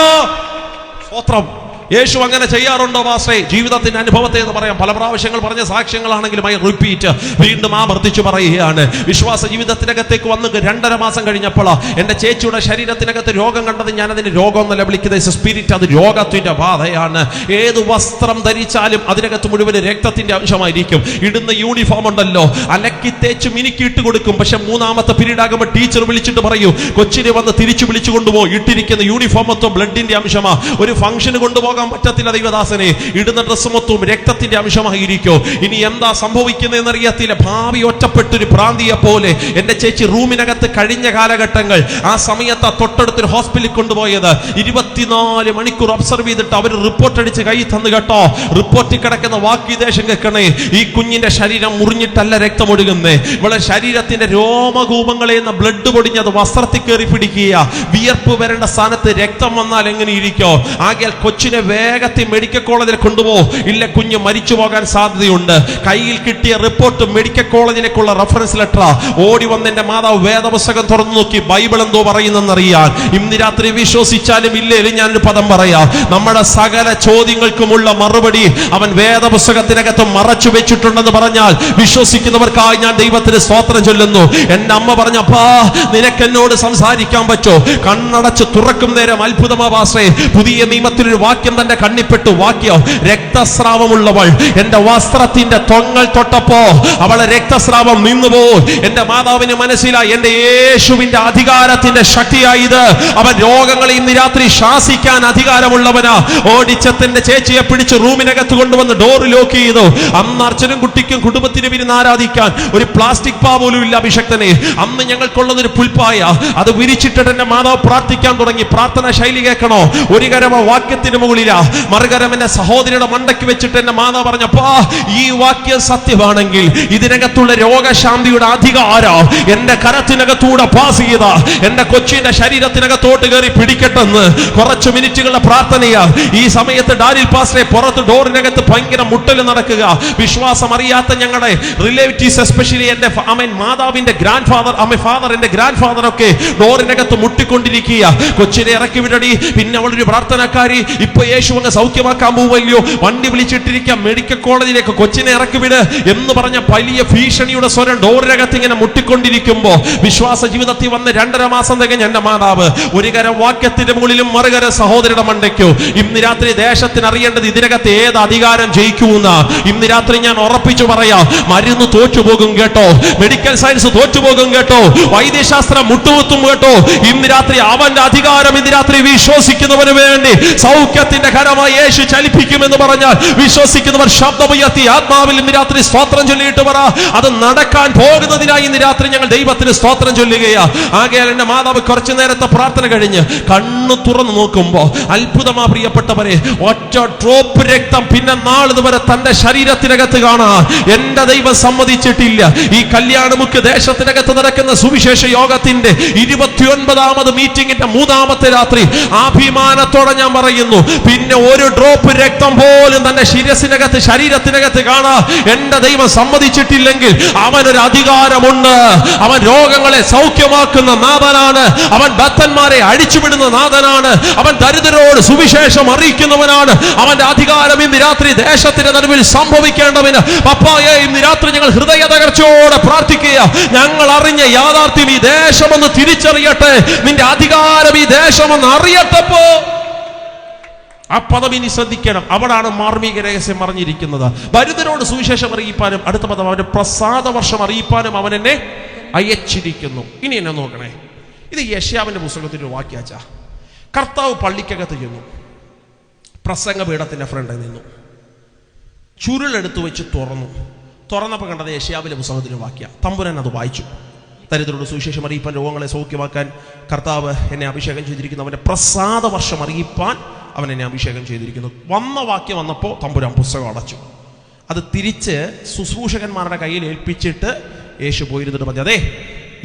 സ്തോത്രം. യേശു അങ്ങനെ ചെയ്യാറുണ്ടോ പാസ്റ്റേ? ജീവിതത്തിന്റെ അനുഭവത്തെ എന്ന് പറയാം. പല പ്രാവശ്യങ്ങൾ പറഞ്ഞ സാക്ഷ്യങ്ങളാണെങ്കിലും റിപ്പീറ്റ്, വീണ്ടും ആവർത്തിച്ചു പറയുകയാണ്. വിശ്വാസ ജീവിതത്തിനകത്തേക്ക് വന്ന് 2.5 മാസം കഴിഞ്ഞപ്പോൾ എന്റെ ചേച്ചിയുടെ ശരീരത്തിനകത്ത് രോഗം കണ്ടത് ഞാൻ അതിന് രോഗം എന്നല്ല വിളിക്കുന്നത്, സ്പിരിറ്റ്. അത് രോഗത്തിന്റെ ബാധയാണ്. ഏത് വസ്ത്രം ധരിച്ചാലും അതിനകത്ത് മുഴുവൻ രക്തത്തിന്റെ അംശമായിരിക്കും. ഇടുന്ന യൂണിഫോം ഉണ്ടല്ലോ, അലക്കി തേച്ച് മിനുക്കിയിട്ട് കൊടുക്കും. പക്ഷെ 3ാമത്തെ പീരീഡ് ആകുമ്പോൾ ടീച്ചർ വിളിച്ചിട്ട് പറയൂ, കൊച്ചിനെ വന്ന് തിരിച്ചു വിളിച്ചു കൊണ്ടുപോകും. ഇട്ടിരിക്കുന്ന യൂണിഫോം മൊത്തം ബ്ലഡിന്റെ അംശമാ. ഒരു ഫംഗ്ഷന് കൊണ്ടുപോകാൻ പറ്റത്തില്ല ദൈവദാസനെ. ഇടുന്ന ഡ്രസ് മൊത്തവും രക്തത്തിന്റെ അംശമായിരിക്കും. ഇനി എന്താ സംഭവിക്കുന്നതെന്ന് അറിയത്തില്ല. ഭാവി ഒറ്റപ്പെട്ടൊരു പ്രാന്തിയെ പോലെ എന്റെ ചേച്ചി റൂമിനകത്ത് കഴിഞ്ഞ കാലഘട്ടങ്ങൾ, ആ സമയത്ത് തൊട്ടടുത്തൊരു ഹോസ്പിറ്റലിൽ കൊണ്ടുപോയത്. 24 മണിക്കൂർ ഒബ്സർവ് ചെയ്തിട്ട് അവർ റിപ്പോർട്ട് അടിച്ച് കൈ തന്നു കേട്ടോ. റിപ്പോർട്ടിൽ കിടക്കുന്ന വാക്യദേശം കേൾക്കണേ, ഈ കുഞ്ഞിന്റെ ശരീരം മുറിഞ്ഞിട്ടല്ല രക്തം ഒഴുകുന്നേ, ഇവിടെ ശരീരത്തിന്റെ രോമകൂപങ്ങളെ ബ്ലഡ് പൊടിഞ്ഞത് വസ്ത്രത്തിൽ കയറി പിടിക്കുക. വിയർപ്പ് വരേണ്ട സ്ഥാനത്ത് രക്തം വന്നാൽ എങ്ങനെ ഇരിക്കോ? ആകയാൽ കൊച്ചിനെ വേഗത്തിൽ മെഡിക്കൽ കോളേജിൽ കൊണ്ടുപോകും, ഇല്ല കുഞ്ഞ് മരിച്ചു പോകാൻ സാധ്യതയുണ്ട്. കയ്യിൽ കിട്ടിയ റിപ്പോർട്ട് മെഡിക്കൽ കോളേജിലേക്കുള്ള റെഫറൻസ് ലെറ്റർ. ഓടി വന്ന് എന്റെ മാതാവ് വേദപുസ്തകം തുറന്നു നോക്കി, ബൈബിൾ എന്തോ പറയുന്നെന്നറിയാൻ. ഇന്ന് രാത്രി വിശ്വസിച്ചാലും ഇല്ലേലും ഞാനൊരു പദം പറയാം, നമ്മുടെ സകല ചോദ്യങ്ങൾക്കുമുള്ള മറുപടി അവൻ വേദപുസ്തകത്തിനകത്ത് മറച്ചു വെച്ചിട്ടുണ്ടെന്ന് പറഞ്ഞാൽ വിശ്വസിക്കുന്നവർക്കായി ഞാൻ ദൈവത്തിന് സ്തോത്രം ചൊല്ലുന്നു. എന്റെ അമ്മ പറഞ്ഞപ്പാ നിനക്കെന്നോട് സംസാരിക്കാൻ പറ്റോ? കണ്ണടച്ച് തുറക്കും നേരം അത്ഭുതമാ പാസ്റ്റേ. പുതിയ നിയമത്തിലൊരു വാക്യം തന്റെ കണ്ണിപ്പെട്ടു. വാക്യം, രക്തസ്രാവമുള്ളവൾ എന്റെ വസ്ത്രത്തിന്റെ തൊങ്ങൽ തൊട്ടപ്പോ അവളെ രക്തസ്രാവം നിന്നുപോയി. എന്റെ മാതാവിന് മനസ്സിലായി എന്റെ യേശുവിന്റെ അധികാരത്തിന്റെ ശക്തിയായത്. അവൻ രോഗങ്ങളെ ഇന്ന് രാത്രി ശാസിക്കാൻ അധികാരമുള്ളവനാ. ഓടിച്ചെത്തിന്റെ ചേച്ചിയെ പിടിച്ച് റൂമിനകത്ത് കൊണ്ടുവന്ന് ഡോറ് ലോക്ക് ചെയ്തു. അന്ന് അർച്ചനും കുട്ടിക്കും കുടുംബത്തിന് ഇരുന്ന് ആരാധിക്കാൻ ഒരു പ്ലാസ്റ്റിക് പാ പോലും ഇല്ല അഭിഷക്തനെ. അന്ന് ഞങ്ങൾക്കുള്ളതൊരു പുൽപ്പായ, അത് വിരിച്ചിട്ടിട്ട് എന്റെ മാതാവ് പ്രാർത്ഥിക്കാൻ തുടങ്ങി. പ്രാർത്ഥന ശൈലി കേൾക്കണോ? ഒരു കരമ വാക്യത്തിന് മുകളിലാ, മറുകരം എന്റെ സഹോദരിയുടെ മണ്ടയ്ക്ക് വെച്ചിട്ട് എന്റെ മാതാവ് പറഞ്ഞപ്പോ, ഈ വാക്യം സത്യമാണെങ്കിൽ ഇതിനകത്തുള്ള രോഗശാന്തിയുടെ അധികാരം എന്റെ കരത്തിനകത്തൂടെ പാസ് ചെയ്ത എന്റെ കൊച്ചിന്റെ ശരീരത്തിനകത്തോട്ട് കയറി പിടിക്കട്ടെന്ന് കുറച്ച് മിനിറ്റുകളുടെ പ്രാർത്ഥനയാ. ഈ സമയത്ത് ഡാനിൽ പാസ്റ്ററെ പുറത്ത് ഡോറിനകത്ത് ഭയങ്കര മുട്ടൽ നടക്കുക. വിശ്വാസം അറിയാത്ത ഞങ്ങളുടെ റിലേറ്റീവ്സ്, എസ്പെഷ്യലി എന്റെ മാതാവിന്റെ ഗ്രാൻഡ് ഫാദർ, ഫാദർ എന്റെ ഗ്രാൻഡ് ഫാദർ ഒക്കെ ഡോറിനകത്ത് മുട്ടിക്കൊണ്ടിരിക്കുക. കൊച്ചിനെ ഇറക്കി വിടടി. പിന്നെ അവളൊരു പ്രാർത്ഥനക്കാരി, ഇപ്പൊ യേശു അങ്ങ് സൗഖ്യമാക്കാൻ പോവല്ലോ, വണ്ടി വിളിച്ചിട്ടിരിക്കാം മെഡിക്കൽ കോളേജിലേക്ക്, കൊച്ചിനെ ഇറക്കി വിട് എന്ന് പറഞ്ഞ വലിയ ഭീഷണിയുടെ സ്വരം ഡോറിനകത്ത് ഇങ്ങനെ മുട്ടിക്കൊണ്ടിരിക്കുമ്പോ വിശ്വാസ ജീവിതത്തിൽ വന്ന് 2.5 മാസം തികഞ്ഞ എന്റെ മാതാവ് ഒരു കരം വാക്യത്തിന്റെ മുകളിലും മറുകര സഹോദരിയുടെ മണ്ടയ്ക്കോ. ഇന്ന് രാത്രി ദേശത്തിന് അറിയേണ്ടത് ഇതിനകത്ത് ഏത് അധികാരം ജയിക്കൂന്ന. ഇന്ന് രാത്രി ഞാൻ ഉറപ്പിച്ചു പറയാം, മരുന്ന് തോറ്റുപോകും കേട്ടോ, മെഡിക്കൽ സയൻസ് തോറ്റുപോകും കേട്ടോ, വൈദ്യശാസ്ത്രം മുട്ടുകുത്തും കേട്ടോ. ഇന്ന് രാത്രി അവന്റെ അധികാരം ഇന്ന് രാത്രി വിശ്വസിക്കുന്നവന് വേണ്ടി സൗഖ്യത്തിന്റെ കരമായി യേശു ചലിപ്പിക്കുമെന്ന് പറഞ്ഞാൽ വിശ്വസിക്കുന്നവർ ശബ്ദമുയർത്തി ആത്മാവിൽ ഇന്ന് രാത്രി സ്തോത്രം ചൊല്ലിയിട്ട് പറ, അത് നടക്കാൻ പോകുന്നതിനായി ഇന്ന് രാത്രി ഞങ്ങൾ ദൈവത്തിന് സ്തോത്രം ചൊല്ലുകയാ. ആകയാൽ എന്റെ മാതാവ് കുറച്ചു നേരത്തെ പ്രാർത്ഥന കഴിഞ്ഞ് കണ്ണു തുറന്നു നോക്കുമ്പോ അത്ഭുതമാ പ്രിയപ്പെട്ടവരെ, ഒറ്റ ഡ്രോപ്പ് രക്തം പിന്നെ നാളിതുവരെ തന്റെ ശരീരത്തിനകത്ത് കാണാൻ എന്റെ ദൈവം സമ്മതിച്ചിട്ടില്ല. ഈ കല്യാണമുക്ക് ദേശത്തിനകത്ത് നടക്കുന്ന സുവിശേഷ യോഗത്തിന്റെ 29ാമത് മീറ്റിംഗിന്റെ 3ാമത്തെ രാത്രി അഭിമാനത്തോടെ ഞാൻ പറയുന്നു, പിന്നെ ഒരു ഡ്രോപ്പ് രക്തം പോലും തന്റെ ശരീരത്തിനകത്ത് കാണാൻ എന്റെ ദൈവം സമ്മതിച്ചിട്ടില്ലെങ്കിൽ അവനൊരു അധികാരമുണ്ട്. അവൻ രോഗങ്ങളെ സൗഖ്യമാക്കുന്ന നാഥനാണ്. അവൻ ബദ്ധന്മാരെ അഴിച്ചുവിടുന്ന നാഥനാണ്. അവൻ ദരിദ്രരോട് സുവിശേഷം അറിയിക്കുന്നവനാണ്. അവന്റെ അധികാരം ഇന്ന് രാത്രി ദേശത്തിന്റെ നടുവിൽ സംഭവിക്കേണ്ടതിന് പപ്പായെ ഇന്ന് രാത്രി ഞങ്ങൾ ഹൃദയ തകർച്ചയോടെ പ്രാർത്ഥിക്കുക. ഞങ്ങൾ അറിഞ്ഞ യാഥാർത്ഥ്യം ഈ ദേശമൊന്ന് തിരിച്ചറിയട്ടെ, നിന്റെ അധികാരം ഈ ദേശമൊന്ന് അറിയട്ടപ്പോ. ആ പദം ഇനി ശ്രദ്ധിക്കണം. അവിടാണ് മാർമിക രഹസ്യം പറഞ്ഞിരിക്കുന്നത്. ദരിദ്രരോട് സുവിശേഷം അറിയിപ്പാനും, അടുത്ത പദം അവന്റെ പ്രസാദ വർഷം അറിയിപ്പാനും അവൻ എന്നെ അയച്ചിരിക്കുന്നു. ഇനി എന്നെ നോക്കണേ, ഇത് യെശയ്യാവിന്റെ പുസ്തകത്തിന്റെ ഒരു വാക്യാച്ച. കർത്താവ് പള്ളിക്കകത്ത് ചെന്നു, പ്രസംഗപീഠത്തിന്റെ ഫ്രണ്ടിൽ നിന്നു, ചുരുളെടുത്ത് വെച്ച് തുറന്നപ്പോൾ കണ്ടത് യെശയ്യാവിന്റെ പുസ്തകത്തിന്റെ വാക്യ. തമ്പുരാൻ അത് വായിച്ചു. ദരിദ്രരോട് സുവിശേഷം അറിയിപ്പാൻ, രോഗങ്ങളെ സൗഖ്യമാക്കാൻ കർത്താവ് എന്നെ അഭിഷേകം ചെയ്തിരിക്കുന്നു. അവന്റെ പ്രസാദ വർഷം അറിയിപ്പാൻ അവൻ എന്നെ അഭിഷേകം ചെയ്തിരിക്കുന്നു. വന്ന വാക്യം വന്നപ്പോൾ തമ്പുരാൻ പുസ്തകം അടച്ചു. അത് തിരിച്ച് ശുശ്രൂഷകന്മാരുടെ കയ്യിൽ ഏൽപ്പിച്ചിട്ട് യേശു പോയിരുന്നിട്ട് പറഞ്ഞു, അതെ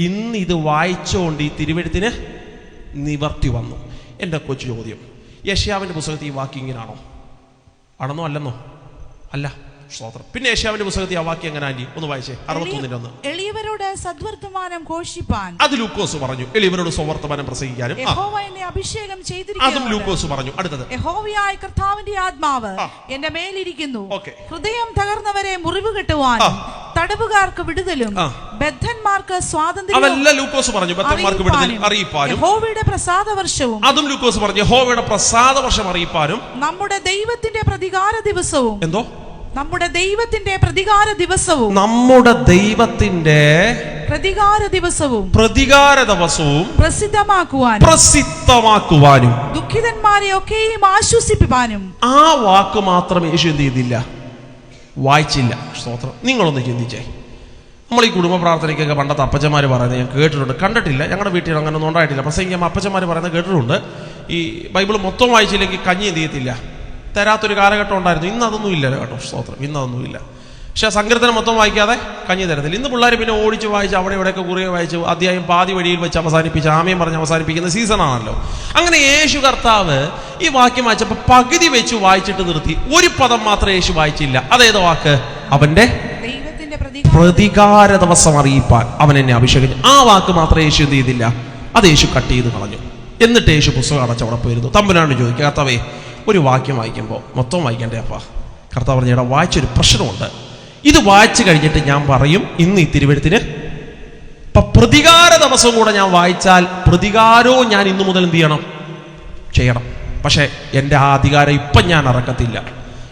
ഇന്ന് ഇത് വായിച്ചുകൊണ്ട് ഈ തിരുവെഴുത്തിന് നിവർത്തി വന്നു. എൻ്റെ കൊച്ചു ചോദ്യം, യെശയ്യാവിൻ്റെ പുസ്തകത്തിൽ ഈ വാക്യം ഇങ്ങനാണോ? ആണെന്നോ അല്ലെന്നോ? അല്ല. സ്തോത്രം. പിന്നെ യേശയ്യാവിന്റെ പുസ്തകത്തിൽ ആ വാക്യം എങ്ങനെ ആന്റി ഒന്ന് വായിച്ചേ? 61 എളിയവരോട് സദ്വർത്തമാനം ഘോഷിപ്പാൻ അത് ലൂക്കോസ് പറഞ്ഞു. എളിയവരോട് സ്വവർത്തമാനം പ്രസംഗിക്കാനും യഹോവ എന്നെ അഭിഷേകം ചെയ്തിരിക്കുന്നു അതും ലൂക്കോസ് പറഞ്ഞു. അടുത്തത്, യഹോവയായ കർത്താവിന്റെ ആത്മാവ് എന്റെ മേലിരിക്കുന്നു, ഓക്കേ. ഹൃദയം തകർന്നവരെ മുറിവ് കെട്ടുവാനും തടവുകാർക്ക് വിടുതലും ബദ്ധന്മാർക്ക് സ്വാതന്ത്ര്യം. അതല്ല ലൂക്കോസ് പറഞ്ഞു, ബദ്ധന്മാർക്ക് വിടുതലും അറിയിപ്പാനും യഹോവയുടെ പ്രസാദവർഷവും. അതും ലൂക്കോസ് പറഞ്ഞു, യഹോവയുടെ പ്രസാദവർഷം അറിയിപ്പാനും നമ്മുടെ ദൈവത്തിന്റെ പ്രതികാര ദിവസവും. എന്തോ? നമ്മുടെ ദൈവത്തിന്റെ പ്രതികാര ദിവസവും. നമ്മുടെ ദൈവത്തിന്റെ പ്രതികാര ദിവസവും പ്രസിദ്ധമാക്കുവാനും ദുഃഖിതന്മാരെ ഒക്കെയും ആശ്വസിപ്പിക്കാനും. ആ വാക്ക് മാത്രം യേശു എന്ത് ചെയ്തില്ല? വായിച്ചില്ല. സ്തോത്രം. നിങ്ങളൊന്ന് ചിന്തിച്ചേ. നമ്മൾ ഈ കുടുംബ പ്രാർത്ഥനയ്ക്കൊക്കെ പണ്ടത്തെ അപ്പച്ചന്മാർ പറയുന്നത് ഞാൻ കേട്ടിട്ടുണ്ട്, കണ്ടിട്ടില്ല. ഞങ്ങളുടെ വീട്ടിൽ അങ്ങനെ ഒന്നും ഉണ്ടായിട്ടില്ല. പ്രസംഗിക്കുമ്പോൾ അപ്പച്ചന്മാർ പറയുന്നത് കേട്ടിട്ടുണ്ട്. ഈ ബൈബിൾ മൊത്തം വായിച്ചില്ലെങ്കിൽ കഞ്ഞി എന്ത് ചെയ്യത്തില്ല, തരാത്തൊരു കാലഘട്ടം ഉണ്ടായിരുന്നു. ഇന്ന് അതൊന്നും ഇല്ല കേട്ടോ. സ്തോത്രം. ഇന്ന് അതൊന്നും ഇല്ല. പക്ഷെ സങ്കീർത്തനം മൊത്തം വായിക്കാതെ കഞ്ഞി തരത്തില്ല. ഇന്ന് പിള്ളേർ പിന്നെ ഓടിച്ച് വായിച്ച് അവിടെ ഇവിടെയൊക്കെ കുറിയെ വായിച്ച് അധ്യായം പാതി വഴിയിൽ വെച്ച് അവസാനിപ്പിച്ച് ആമയും പറഞ്ഞ് അവസാനിപ്പിക്കുന്ന സീസണാണല്ലോ. അങ്ങനെ യേശു കർത്താവ് ഈ വാക്യം വായിച്ചപ്പോൾ പകുതി വെച്ച് വായിച്ചിട്ട് നിർത്തി. ഒരു പദം മാത്രമേ യേശു വായിച്ചില്ല. അതേതോ വാക്ക്? അവന്റെ പ്രതികാര ദിവസം അറിയിപ്പാൻ അവൻ എന്നെ അഭിഷേകിച്ചു. ആ വാക്ക് മാത്രമേ യേശു എന്ത് ചെയ്തില്ല? അത് യേശു കട്ട് ചെയ്ത് കളഞ്ഞു. എന്നിട്ട് യേശു പുസ്തകം അടച്ചവിടെ പോയിരുന്നു. തമ്പുരാനോട് ചോദിക്കുക, കർത്താവേ ഒരു വാക്യം വായിക്കുമ്പോൾ മൊത്തം വായിക്കണ്ടേ അപ്പാ? കർത്താവ് പറഞ്ഞ ഇട വായിച്ചൊരു പ്രശ്നമുണ്ട്. ഇത് വായിച്ചു കഴിഞ്ഞിട്ട് ഞാൻ പറയും ഇന്ന് ഈ തിരുവെഴുത്തിന് പ്രതികാര ദിവസം കൂടെ ഞാൻ വായിച്ചാൽ പ്രതികാരവും ഞാൻ ഇന്നു മുതൽ എന്ത് ചെയ്യണം. പക്ഷെ എൻ്റെ ആ അധികാരം ഇപ്പം ഞാൻ ഇറക്കത്തില്ല.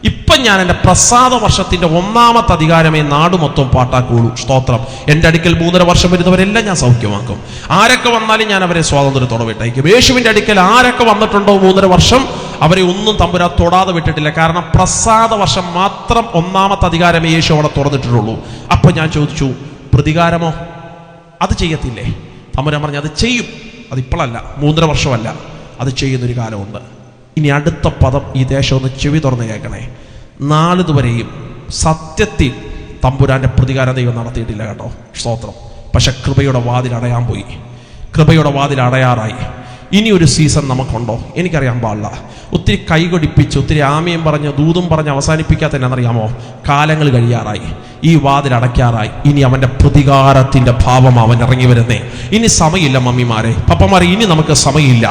ഇപ്പം ഞാൻ എൻ്റെ പ്രസാദ വർഷത്തിന്റെ 1ാമത്തെ അധികാരമേ നാട് മൊത്തം പാട്ടാക്കുള്ളൂ. സ്തോത്രം. എൻ്റെ അടുക്കൽ 3.5 വർഷം വരുന്നവരെല്ലാം ഞാൻ സൗഖ്യമാക്കും. ആരൊക്കെ വന്നാലും ഞാൻ അവരെ സ്വാതന്ത്ര്യത്തോടെ വിട്ടയക്കും. യേശുവിൻ്റെ അടുക്കൽ ആരൊക്കെ വന്നിട്ടുണ്ടോ 3.5 വർഷം അവരെ ഒന്നും തമ്പുരാൻ തൊടാതെ വിട്ടിട്ടില്ല. കാരണം പ്രസാദ വർഷം മാത്രം 1ാമത്തെ അധികാരമേ യേശു അവിടെ തുറന്നിട്ടുള്ളൂ. അപ്പൊ ഞാൻ ചോദിച്ചു, പ്രതികാരമോ? അത് ചെയ്യത്തില്ലേ? തമ്പുരാൻ പറഞ്ഞു അത് ചെയ്യും. അതിപ്പോഴല്ല, 3.5 വർഷമല്ല, അത് ചെയ്യുന്നൊരു കാലമുണ്ട്. ഇനി അടുത്ത പദം ഈ ദേശം ഒന്ന് ചെവി തുറന്ന് കേൾക്കണേ. നാളിതുവരെയും സത്യത്തിൽ തമ്പുരാന്റെ പ്രതികാരം ദൈവം നടത്തിയിട്ടില്ല കേട്ടോ. സ്തോത്രം. പക്ഷെ കൃപയുടെ വാതിൽ അടയാൻ പോയി. കൃപയുടെ വാതിൽ അടയാറായി. ഇനി ഒരു സീസൺ നമുക്കുണ്ടോ? എനിക്കറിയാൻ പാടില്ല. ഒത്തിരി കൈകൊടിപ്പിച്ച് ഒത്തിരി ആമയും പറഞ്ഞ് ദൂതും പറഞ്ഞ് അവസാനിപ്പിക്കാത്തതെന്നറിയാമോ? കാലങ്ങൾ കഴിയാറായി. ഈ വാതിൽ അടയ്ക്കാറായി. ഇനി അവന്റെ പ്രതികാരത്തിന്റെ ഭാവം അവൻ ഇറങ്ങി വരുന്നേ. ഇനി സമയമില്ല മമ്മിമാരെ, പപ്പമാരെ, ഇനി നമുക്ക് സമയമില്ല.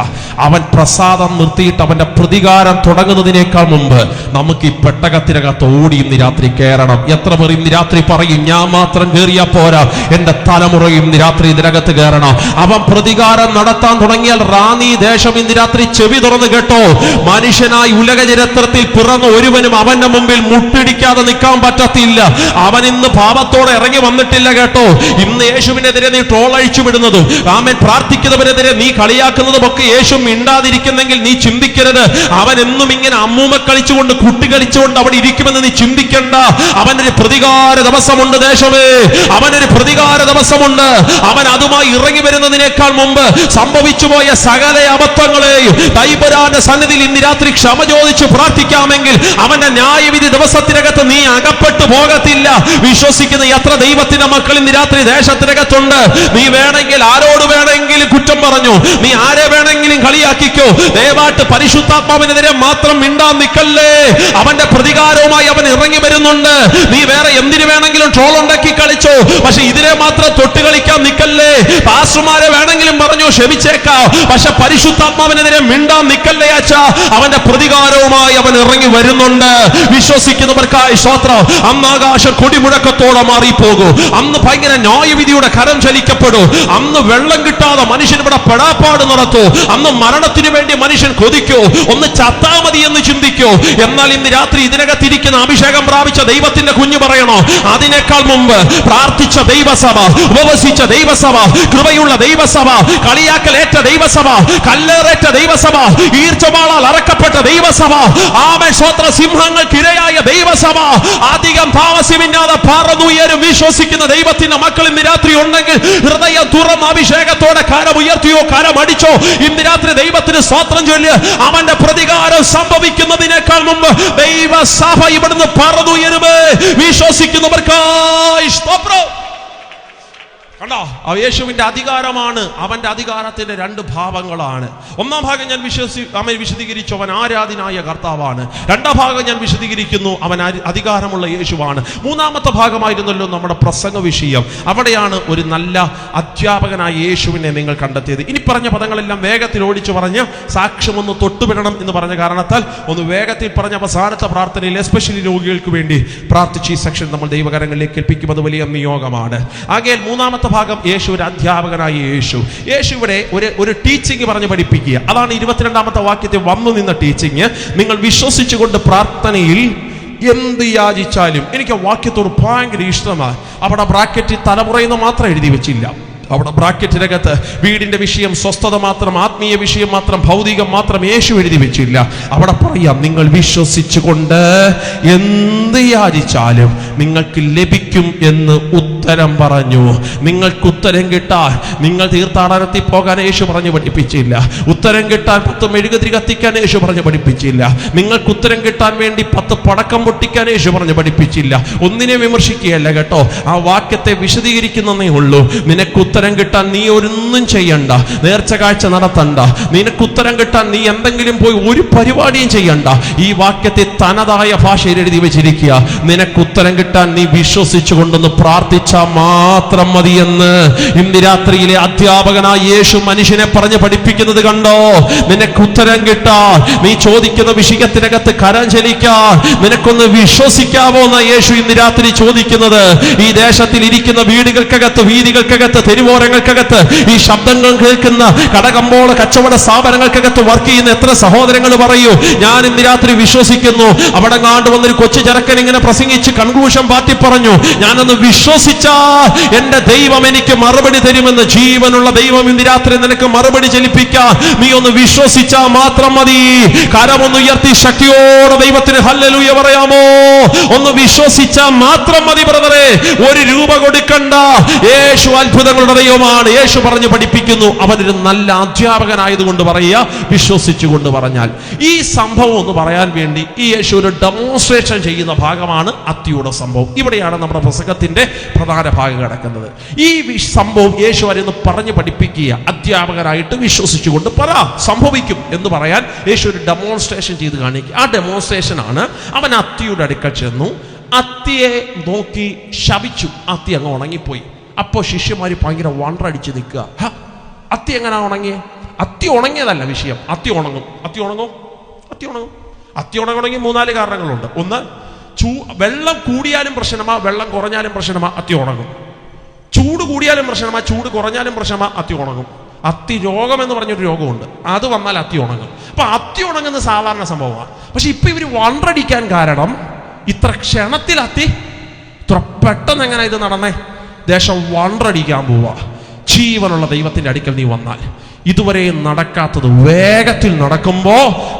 അവൻ പ്രസാദം നിർത്തിയിട്ട് അവന്റെ പ്രതികാരം തുടങ്ങുന്നതിനേക്കാൾ മുമ്പ് നമുക്ക് ഈ പെട്ടകത്തിനകത്ത് ഓടി ഇന്ന് രാത്രി കയറണം. എത്ര പേർ ഇന്ന് രാത്രി പറയും, ഞാൻ മാത്രം കയറിയാ പോരാ, എന്റെ തലമുറയും ഇന്ന് രാത്രി ഇതിനകത്ത് കയറണം. അവൻ പ്രതികാരം നടത്താൻ തുടങ്ങിയാൽ റാന്നി ദേശം ഇന്ന് രാത്രി ചെവി തുറന്ന് കേട്ടോ. മനുഷ്യനായി ഉലക ചരിത്രത്തിൽ പിറന്ന ഒരുവനും അവന്റെ മുമ്പിൽ മുട്ടിടിക്കാതെ നിൽക്കാൻ പറ്റത്തില്ല. അവൻ ഇന്ന് പാപത്തോടെ ഇറങ്ങി വന്നിട്ടില്ല കേട്ടോ. ഇന്ന് യേശുവിനെതിരെ നീ ട്രോൾ അഴിച്ചു വിടുന്നതും ആമേൻ പ്രാർത്ഥിക്കുന്നവരെതിരെ നീ കളിയാക്കുന്നതും ഒക്കെ യേശു മിണ്ടാതിരിക്കുന്നെങ്കിൽ നീ ചിന്തിക്കരുത്. അവൻ എന്നും ഇങ്ങനെ അമ്മൂമ്മ കളിച്ചുകൊണ്ട് കുട്ടി കളിച്ചുകൊണ്ട് അവിടെ ഇരിക്കുമെന്ന് നീ ചിന്തിക്കണ്ട. അവനൊരു പ്രതികാര ദിവസമുണ്ട് ദേശമേ. അവനൊരു പ്രതികാര ദിവസമുണ്ട്. അവൻ അതുമായി ഇറങ്ങി വരുന്നതിനേക്കാൾ മുമ്പ് സംഭവിച്ചു പോയ സകല അബദ്ധങ്ങളെയും ദൈവരാന്റെ സന്നിധിയിൽ ഇന്ന് രാത്രി ക്ഷമ ചോദിച്ച് പ്രാർത്ഥിക്കാമെങ്കിൽ അവന്റെ ന്യായവിധി ദിവസത്തിനകത്ത് നീ അകപ്പെട്ടു പോകത്തില്ല. വിശ്വസിക്കുന്ന എത്ര ദൈവത്തിന്റെ മക്കൾ ഇന്ന് രാത്രി ദേശത്തിനകത്തുണ്ട്. നീ വേണമെങ്കിൽ ആരോട് വേണമെങ്കിലും കുറ്റം പറഞ്ഞു, നീ ആരെ വേണമെങ്കിലും കളിയാക്കിക്കോ. ദയവായിട്ട് പരിശുദ്ധാത്മാവിനെതിരെ മാത്രം മിണ്ടാൻ നിൽക്കല്ലേ. അവന്റെ പ്രതികാരവുമായി അവൻ ഇറങ്ങി വരുന്നുണ്ട്. നീ വേറെ എന്തിനു വേണമെങ്കിലും ട്രോൾ ഉണ്ടാക്കി കളിച്ചോ, പക്ഷെ ഇതിനെ മാത്രം തൊട്ട് കളിക്കാൻ നിൽക്കല്ലേ. പാസ്റ്റർമാരെ വേണമെങ്കിലും പറഞ്ഞു ക്ഷമിച്ചേക്കാം, പക്ഷെ പരിശുദ്ധാത്മാവിനെതിരെ മിണ്ടാൻ നിൽക്കല്ലേ അച്ഛാ. അവന്റെ പ്രതികാരവുമായി അവൻ ഇറങ്ങി വരുന്നുണ്ട്. വിശ്വസിക്കുന്നവർക്കായി സ്തോത്രം. അന്ന് ആകാശ കൊടിമുഴക്കത്തോടെ മാറിപ്പോകൂ. അന്ന് ഭയങ്കര ന്യായവിധിയുടെ കരം ചലിക്കപ്പെടൂ. അന്ന് വെള്ളം കിട്ടാതെ മനുഷ്യൻ ഇവിടെ പെടാപ്പാട് നടത്തൂ. അന്ന് മരണത്തിനു വേണ്ടി മനുഷ്യൻ കൊതിക്കൂ. ഒന്ന് ചത്താ മതി എന്ന് ചിന്തിക്കൂ. എന്നാൽ ഇന്ന് രാത്രി ഇതിനകത്തിരിക്കുന്ന അഭിഷേകം പ്രാപിച്ച ദൈവത്തിന്റെ കുഞ്ഞു പറയണോ, അതിനേക്കാൾ മുമ്പ് പ്രാർത്ഥിച്ച ദൈവസഭ, ഉപവസിച്ച ദൈവസഭ, കൃപയുള്ള ദൈവസഭ, കളിയാക്കലേറ്റ ദൈവസഭ, കല്ലേറേറ്റ ദൈവസഭ, ഈർച്ചവാളാൽ അറക്കപ്പെട്ട ദൈവസഭ, ആമേൻ സ്തോത്രം, സിംഹങ്ങൾക്കിരയായ ദൈവസഭ, അധികം താമസിവില്ല നിൽക്കാതെ പറന്നുയരും. വിശ്വസിക്കുന്ന ദൈവത്തിന്റെ മക്കൾ ഇന്ന് രാത്രി ഉണ്ടെങ്കിൽ ഹൃദയം തുറന്ന് അഭിഷേകത്തോടെ കരം ഉയർത്തിയോ കരം അടിച്ചോ ഇന്ന് രാത്രി ദൈവത്തിന് സ്തോത്രം ചൊല്ല്. അവന്റെ പ്രതികാരം സംഭവിക്കുന്നതിനേക്കാൾ മുമ്പ് ദൈവസഭ ഇവിടുന്ന് പറന്നുയരുമേ. വിശ്വസിക്കുന്നവർക്കായി സ്തോത്രം. കണ്ടോ, യേശുവിന്റെ അധികാരമാണ്. അവന്റെ അധികാരത്തിന്റെ രണ്ട് ഭാവങ്ങളാണ്. ഒന്നാം ഭാഗം ഞാൻ വിശദീകരിച്ചു, അവൻ ആരാധനായ കർത്താവാണ്. രണ്ടാം ഭാഗം ഞാൻ വിശദീകരിക്കുന്നു, അവൻ അധികാരമുള്ള യേശുവാണ്. മൂന്നാമത്തെ ഭാഗമായിരുന്നല്ലോ നമ്മുടെ പ്രസംഗ വിഷയം. അവിടെയാണ് ഒരു നല്ല അധ്യാപകനായ യേശുവിനെ നിങ്ങൾ കണ്ടെത്തിയത്. ഇനി പറഞ്ഞ പദങ്ങളെല്ലാം വേഗത്തിൽ ഓടിച്ചു പറഞ്ഞ് സാക്ഷ്യം ഒന്ന് തൊട്ടുവിടണം എന്ന് പറഞ്ഞ കാരണത്താൽ ഒന്ന് വേഗത്തിൽ പറഞ്ഞ അവസാനത്തെ പ്രാർത്ഥനയിൽ എസ്പെഷ്യലി രോഗികൾക്ക് വേണ്ടി പ്രാർത്ഥിച്ച് ഈ സെക്ഷൻ നമ്മൾ ദൈവകരങ്ങളിലേക്ക് ഏൽപ്പിക്കുന്നത് വലിയ നിയോഗമാണ്. ആകയാൽ മൂന്നാമത്തെ ഭാഗം യേശു ഒരു അധ്യാപകനായ യേശു ഇവിടെ ഒരു ടീച്ചിങ് പറഞ്ഞ് പഠിപ്പിക്കുക. അതാണ് 22-ാമത്തെ വാക്യത്തിൽ വന്നു നിന്ന ടീച്ചിങ്. നിങ്ങൾ വിശ്വസിച്ചുകൊണ്ട് പ്രാർത്ഥനയിൽ എന്ത് യാചിച്ചാലും. എനിക്ക് വാക്യത്തോട് ഭയങ്കര ഇഷ്ടമാണ്. അവിടെ ബ്രാക്കറ്റിൽ തലമുറയെന്ന് മാത്രം എഴുതി വെച്ചില്ല. അവിടെ ബ്രാക്കറ്റിനകത്ത് വീടിന്റെ വിഷയം, സ്വസ്ഥത മാത്രം, ആത്മീയ വിഷയം മാത്രം, ഭൗതികം മാത്രം യേശു എഴുതി വെച്ചില്ല. അവിടെ പറയാം, നിങ്ങൾ വിശ്വസിച്ചുകൊണ്ട് എന്ത് യാചിച്ചാലും നിങ്ങൾക്ക് ലഭിക്കും എന്ന് ഉത്തരം പറഞ്ഞു. നിങ്ങൾക്ക് ഉത്തരം കിട്ടാൻ നിങ്ങൾ തീർത്ഥാടനത്തിൽ പോകാൻ യേശു പറഞ്ഞു പഠിപ്പിച്ചില്ല. ഉത്തരം കിട്ടാൻ 10 മെഴുകുതിരി കത്തിക്കാൻ യേശു പറഞ്ഞു പഠിപ്പിച്ചില്ല. നിങ്ങൾക്ക് ഉത്തരം കിട്ടാൻ വേണ്ടി 10 പടക്കം പൊട്ടിക്കാൻ യേശു പറഞ്ഞു പഠിപ്പിച്ചില്ല. ഒന്നിനെ വിമർശിക്കുകയല്ല കേട്ടോ, ആ വാക്യത്തെ വിശദീകരിക്കുന്നതേ ഉള്ളൂ. നിനക്ക് ഉത്തരം കിട്ടാൻ നീ ഒന്നും ചെയ്യണ്ട, നേർച്ച കാഴ്ച നടത്തണ്ട. നിനക്ക് ഉത്തരം കിട്ടാൻ നീ എന്തെങ്കിലും പോയി ഒരു പരിപാടിയും ചെയ്യണ്ട. ഈ വാക്യത്തെ തനതായ ഭാഷയിൽ എഴുതി വെച്ചിരിക്കുക. നിനക്ക് ഉത്തരം കിട്ടാൻ നീ വിശ്വസിച്ചുകൊണ്ടൊന്ന് പ്രാർത്ഥിച്ചാൽ മാത്രം മതിയെന്ന് ഇന്ന് രാത്രിയിലെ അധ്യാപകനായ യേശു മനുഷ്യനെ പറഞ്ഞ് പഠിപ്പിക്കുന്നത് കണ്ടോ. നിനക്ക് ഉത്തരം കിട്ടാൻ നീ ചോദിക്കുന്ന വിഷയത്തിനകത്ത് കരം ചലിക്കാൻ നിനക്കൊന്ന് വിശ്വസിക്കാവോ എന്ന യേശു ഇന്ന് രാത്രി ചോദിക്കുന്നത്. ഈ ദേശത്തിൽ ഇരിക്കുന്ന വീടുകൾക്കകത്ത്, വീതികൾക്കകത്ത്, തെരുവോരങ്ങൾക്കകത്ത്, ഈ ശബ്ദങ്ങൾ കേൾക്കുന്ന കടകമ്പോള കച്ചവട സ്ഥാപനങ്ങൾക്കകത്ത് വർക്ക് ചെയ്യുന്ന എത്ര സഹോദരങ്ങൾ പറയൂ, ഞാൻ ഇന്ന് രാത്രി വിശ്വസിക്കുന്നു. അവിടെ കാണ്ട് വന്നൊരു കൊച്ചു ചെറുക്കൻ ഇങ്ങനെ പ്രസംഗിച്ച് കൺക്ലൂഷൻ പാറ്റി പറഞ്ഞു, ഞാനൊന്ന് വിശ്വസിച്ചാൽ എന്റെ ദൈവം എനിക്ക് മറുപടി തരുമെന്ന്. ജീവനുള്ള ദൈവം ഇന്ന് രാത്രി നിനക്ക് മറുപടി ചലിപ്പിക്കാൻ നീ ഒന്ന് വിശ്വസിച്ചാൽ മാത്രം മതി. കരമൊന്ന് ഉയർത്തി ശക്തിയോടെ ദൈവത്തിന് ഹല്ലേലൂയ പറയാമോ? ഒന്ന് വിശ്വസിച്ചാൽ മാത്രം മതി ബ്രദറെ. 1 രൂപ കൊടുക്കണ്ട. യേശു അത്ഭുതങ്ങളുടെ ദൈവമാണ്. യേശു പറഞ്ഞു പഠിപ്പിക്കുന്നു. അവനൊരു നല്ല അധ്യാപകനായതുകൊണ്ട് പറയുക, വിശ്വസിച്ചുകൊണ്ട് പറഞ്ഞാൽ. ഈ സംഭവം ഒന്ന് പറയാൻ വേണ്ടി ഈ യേശു ഒരു ഡെമോൺസ്ട്രേഷൻ ചെയ്യുന്ന ഭാഗമാണ് അത്തിയുടെ സംഭവം. ഇവിടെയാണ് നമ്മുടെ പ്രസംഗത്തിന്റെ പ്രധാന ഭാഗം കിടക്കുന്നത്. ഈ സംഭവം യേശു അവരെന്ന് പറഞ്ഞു പഠിപ്പിക്കുക. അധ്യാപകനായിട്ട് വിശ്വസിച്ചുകൊണ്ട് പറ, സംഭവിക്കും എന്ന് പറയാൻ യേശു ഒരു ഡെമോൺസ്ട്രേഷൻ ചെയ്ത് കാണിക്കുക. ആ ഡെമോൺസ്ട്രേഷൻ ആണ്, അവൻ അത്തിയുടെ അടുക്കൽ ചെന്നു, അത്തിയെ നോക്കി ശപിച്ചു. അത്തി അങ്ങ് ഉണങ്ങിപ്പോയി. അപ്പോൾ ശിഷ്യന്മാര് ഭയങ്കര വണ്ടടിച്ച് നിൽക്കുക. അത്തി എങ്ങനെ ഉണങ്ങിയേ? അത്തി ഉണങ്ങിയതല്ല വിഷയം. അത്തി ഉണങ്ങും. അത്തി ഉണങ്ങും. അത്തി ഉണങ്ങും. അത്തി ഉണങ്ങണമെങ്കിൽ 3-4 കാരണങ്ങളുണ്ട്. ഒന്ന്, വെള്ളം കൂടിയാലും പ്രശ്നമാ, വെള്ളം കുറഞ്ഞാലും പ്രശ്നമാ, അത്തി ഉണങ്ങും. ചൂട് കൂടിയാലും പ്രശ്നമാ, ചൂട് കുറഞ്ഞാലും പ്രശ്നമാ, അത്തി ഉണങ്ങും. അത്തി രോഗം എന്ന് പറഞ്ഞൊരു രോഗമുണ്ട്, അത് വന്നാൽ അത്തി ഉണങ്ങും. അപ്പൊ അത്തി ഉണങ്ങുന്ന സാധാരണ സംഭവമാണ്. പക്ഷെ ഇപ്പൊ ഇവര് വണ്ടടിക്കാൻ കാരണം, ഇത്ര ക്ഷണത്തിൽ അത്തി ഇത്ര പെട്ടെന്ന് എങ്ങനെ ഇത് നടന്നേ? ദേശം വണ്ടടിക്കാൻ പോവാ. ജീവനുള്ള ദൈവത്തിന്റെ അടുക്കൽ നീ വന്നാൽ ഇതുവരെ നടക്കാത്തത് വേഗത്തിൽ നടക്കുമ്പോ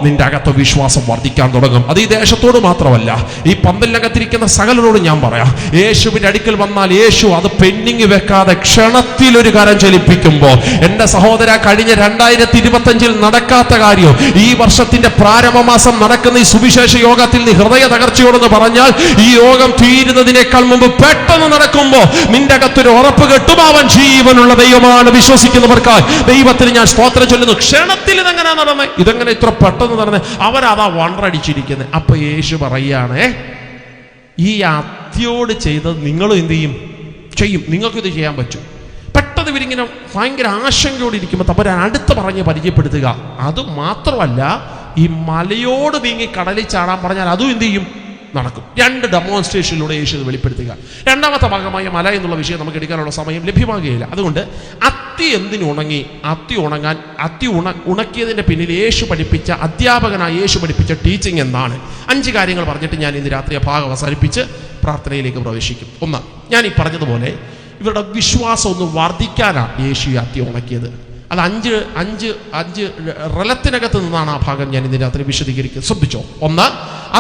നിന്റെ അകത്ത് വിശ്വാസം വർദ്ധിക്കാൻ തുടങ്ങും. അത് ഈ ദേശത്തോട് മാത്രമല്ല, ഈ പന്തലിനകത്തിരിക്കുന്ന സകലരോട് ഞാൻ പറയാം, യേശുവിന്റെ അടുക്കൽ വന്നാൽ യേശു അത് പെൻഡിങ് വെക്കാതെ ക്ഷണത്തിൽ ഒരു കാര്യം ചലിപ്പിക്കുമ്പോ, എന്റെ സഹോദര, കഴിഞ്ഞ 2025 നടക്കാത്ത കാര്യം ഈ വർഷത്തിന്റെ പ്രാരംഭ മാസം നടക്കുന്ന ഈ സുവിശേഷ യോഗത്തിൽ നീ ഹൃദയ തകർച്ചയോടെന്ന് പറഞ്ഞാൽ, ഈ യോഗം തീരുന്നതിനേക്കാൾ മുമ്പ് പെട്ടെന്ന് നടക്കുമ്പോ നിന്റെ അകത്തൊരു ഉറപ്പ് കെട്ടും, അവൻ ജീവനുള്ള ദൈവമാണ്. വിശ്വസിക്കുന്നവർക്കായി ദൈവത്തിന് ഞാൻ സ്തോത്രം ചൊല്ലുന്നു. ക്ഷണത്തിൽ ഇതെങ്ങനെ നടന്നേ? ഇതെങ്ങനെ ഇത്ര പെട്ടെന്ന് നടന്നേ? അവരതാ വണ്ടടിച്ചിരിക്കുന്നത്. അപ്പൊ യേശു പറയാണേ, ഈ അത്തിയോട് ചെയ്തത് നിങ്ങളും എന്ത് ചെയ്യും? നിങ്ങൾക്കും ഇത് ചെയ്യാൻ പറ്റും. പെട്ടെന്ന് ഇവരിങ്ങനെ ഭയങ്കര ആശങ്കയോടെ ഇരിക്കുമ്പോൾ അവർ അടുത്ത് പറഞ്ഞ് പരിചയപ്പെടുത്തുക. അത് മാത്രമല്ല, ഈ മലയോട് നീങ്ങി കടലിൽ ചാടാൻ പറഞ്ഞാൽ അതും എന്ത് ചെയ്യും? നടക്കും. 2 ഡെമോൺസ്ട്രേഷനിലൂടെ യേശു വെളിപ്പെടുത്തുക. രണ്ടാമത്തെ ഭാഗമായ മല എന്നുള്ള വിഷയം നമുക്ക് എടുക്കാനുള്ള സമയം ലഭ്യമാകുകയില്ല. അതുകൊണ്ട് അത്തി എന്തിനു ഉണങ്ങി? അത്തി ഉണങ്ങാൻ, ഉണക്കിയതിന്റെ പിന്നിൽ യേശു പഠിപ്പിച്ച, അധ്യാപകനായ യേശു പഠിപ്പിച്ച ടീച്ചിങ് എന്താണ്? 5 കാര്യങ്ങൾ പറഞ്ഞിട്ട് ഞാൻ ഇന്ന് രാത്രി ആ ഭാഗം അവസാനിപ്പിച്ച് പ്രാർത്ഥനയിലേക്ക് പ്രവേശിക്കും. ഒന്ന്, ഞാൻ ഈ പറഞ്ഞതുപോലെ ഇവരുടെ വിശ്വാസം ഒന്ന് വർദ്ധിക്കാനാണ് യേശു അത്തി ഉണക്കിയത്. അത് അഞ്ച് റലത്തിനകത്ത് നിന്നാണ് ആ ഭാഗം ഞാൻ ഇന്ന് രാത്രി വിശദീകരിക്കുന്നത്. ശ്രദ്ധിച്ചോ. ഒന്ന്,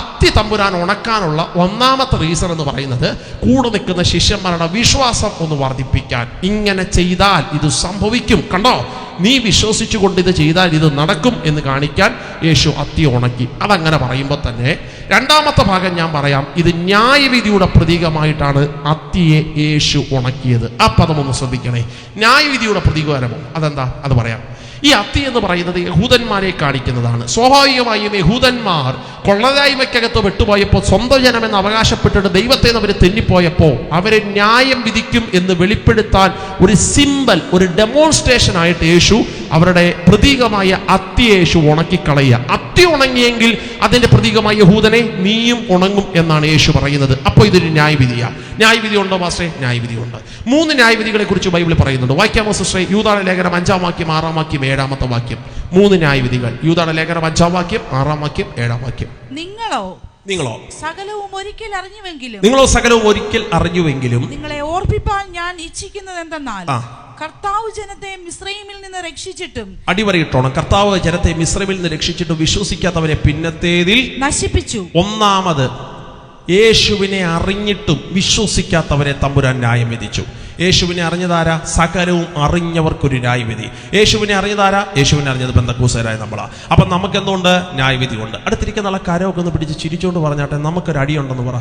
അത്തി തമ്പുരാൻ ഉണക്കാനുള്ള ഒന്നാമത്തെ റീസൺ എന്ന് പറയുന്നത് കൂടെ നിൽക്കുന്ന ശിഷ്യന്മാരുടെ വിശ്വാസം ഒന്ന് വർദ്ധിപ്പിക്കാൻ. ഇങ്ങനെ ചെയ്താൽ ഇത് സംഭവിക്കും, കണ്ടോ, നീ വിശ്വസിച്ചുകൊണ്ട് ഇത് ചെയ്താൽ ഇത് നടക്കും എന്ന് കാണിക്കാൻ യേശു അത്തി ഉണക്കി. അതങ്ങനെ പറയുമ്പോൾ തന്നെ രണ്ടാമത്തെ ഭാഗം ഞാൻ പറയാം. ഇത് ന്യായവിധിയുടെ പ്രതീകമായിട്ടാണ് അത്തിയെ യേശു ഉണക്കിയത്. ആ പദം ഒന്ന് ശ്രദ്ധിക്കണേ. ന്യായവിധിയുടെ പ്രതീകമോ അതെന്താ? അത് പറയാം. ഈ അത്തി എന്ന് പറയുന്നത് യഹൂദന്മാരെ കാണിക്കുന്നതാണ്. സ്വാഭാവികമായും യഹൂദന്മാർ കൊള്ളരായ്മയ്ക്കകത്ത് വിട്ടുപോയപ്പോൾ സ്വന്തം ജനമെന്ന് അവകാശപ്പെട്ടിട്ട് ദൈവത്തെ അവർ തെന്നിപ്പോയപ്പോൾ അവരെ ന്യായം വിധിക്കും എന്ന് വെളിപ്പെടുത്താൻ ഒരു സിമ്പൽ, ഒരു ഡെമോൺസ്ട്രേഷൻ ആയിട്ട് യേശു അവരുടെ പ്രതീകമായ അത്തി യേശു ഉണക്കിക്കളയുക. അത്തി ഉണങ്ങിയെങ്കിൽ അതിന്റെ പ്രതീകമായ യഹൂദനെ നീയും ഉണങ്ങും എന്നാണ് യേശു പറയുന്നത്. അപ്പോൾ ഇതൊരു ന്യായവിധിയാണ്. ന്യായവിധി ഉണ്ടോ മാസ്റ്റേ? ന്യായവിധി ഉണ്ട്. 3 ന്യായവിധികളെ കുറിച്ച് ബൈബിൾ പറയുന്നുണ്ട്. വായിക്കാമോ സിസ്റ്ററെ? യൂദായുടെ ലേഖനം 5-ാം വാക്യം, 6-ാം വാക്യം, 7-ാമത്തെ വാക്യം. 3 ന്യായവിധികൾ. യൂദായുടെ ലേഖനം 5-ാം വാക്യം, 6-ാം വാക്യം, 7-ാം വാക്യം. നിങ്ങളോ സകലവും ഒരിക്കൽ അറിഞ്ഞുവെങ്കിലും നിങ്ങളെ ഓർപ്പിപ്പാൻ ഞാൻ ഇച്ഛിക്കുന്നത് എന്തെന്നാൽ കർത്താവ് ജനത്തെ മിസ്രയീമിൽ നിന്ന് രക്ഷിച്ചിട്ടും, അടിവരയിട്ടോണം, കർത്താവ് ജനത്തെ മിസ്രയീമിൽ നിന്ന് രക്ഷിച്ചിട്ടും വിശ്വസിക്കാത്തവരെ പിന്നത്തേതിൽ നശിപ്പിച്ചു. ഒന്നാമത്, യേശുവിനെ അറിഞ്ഞിട്ടും വിശ്വസിക്കാത്തവരെ തമ്പുരാൻ ന്യായം വിധിച്ചു. യേശുവിനെ അറിഞ്ഞതാരാ? സകലവും അറിഞ്ഞവർക്കൊരു ന്യായവിധി. യേശുവിനെ അറിഞ്ഞതാരാ? യേശുവിനെ അറിഞ്ഞത് പെന്തക്കോസ്തരായ നമ്മളാ. അപ്പം നമുക്ക് എന്തുകൊണ്ട്? ന്യായവിധി ഉണ്ട്. അടുത്തിരിക്കുന്ന ആളെ കരമൊക്കെ ഒന്ന് പിടിച്ച് ചിരിച്ചുകൊണ്ട് പറഞ്ഞാട്ടെ, നമുക്കൊരു അടിയുണ്ടെന്ന് പറ.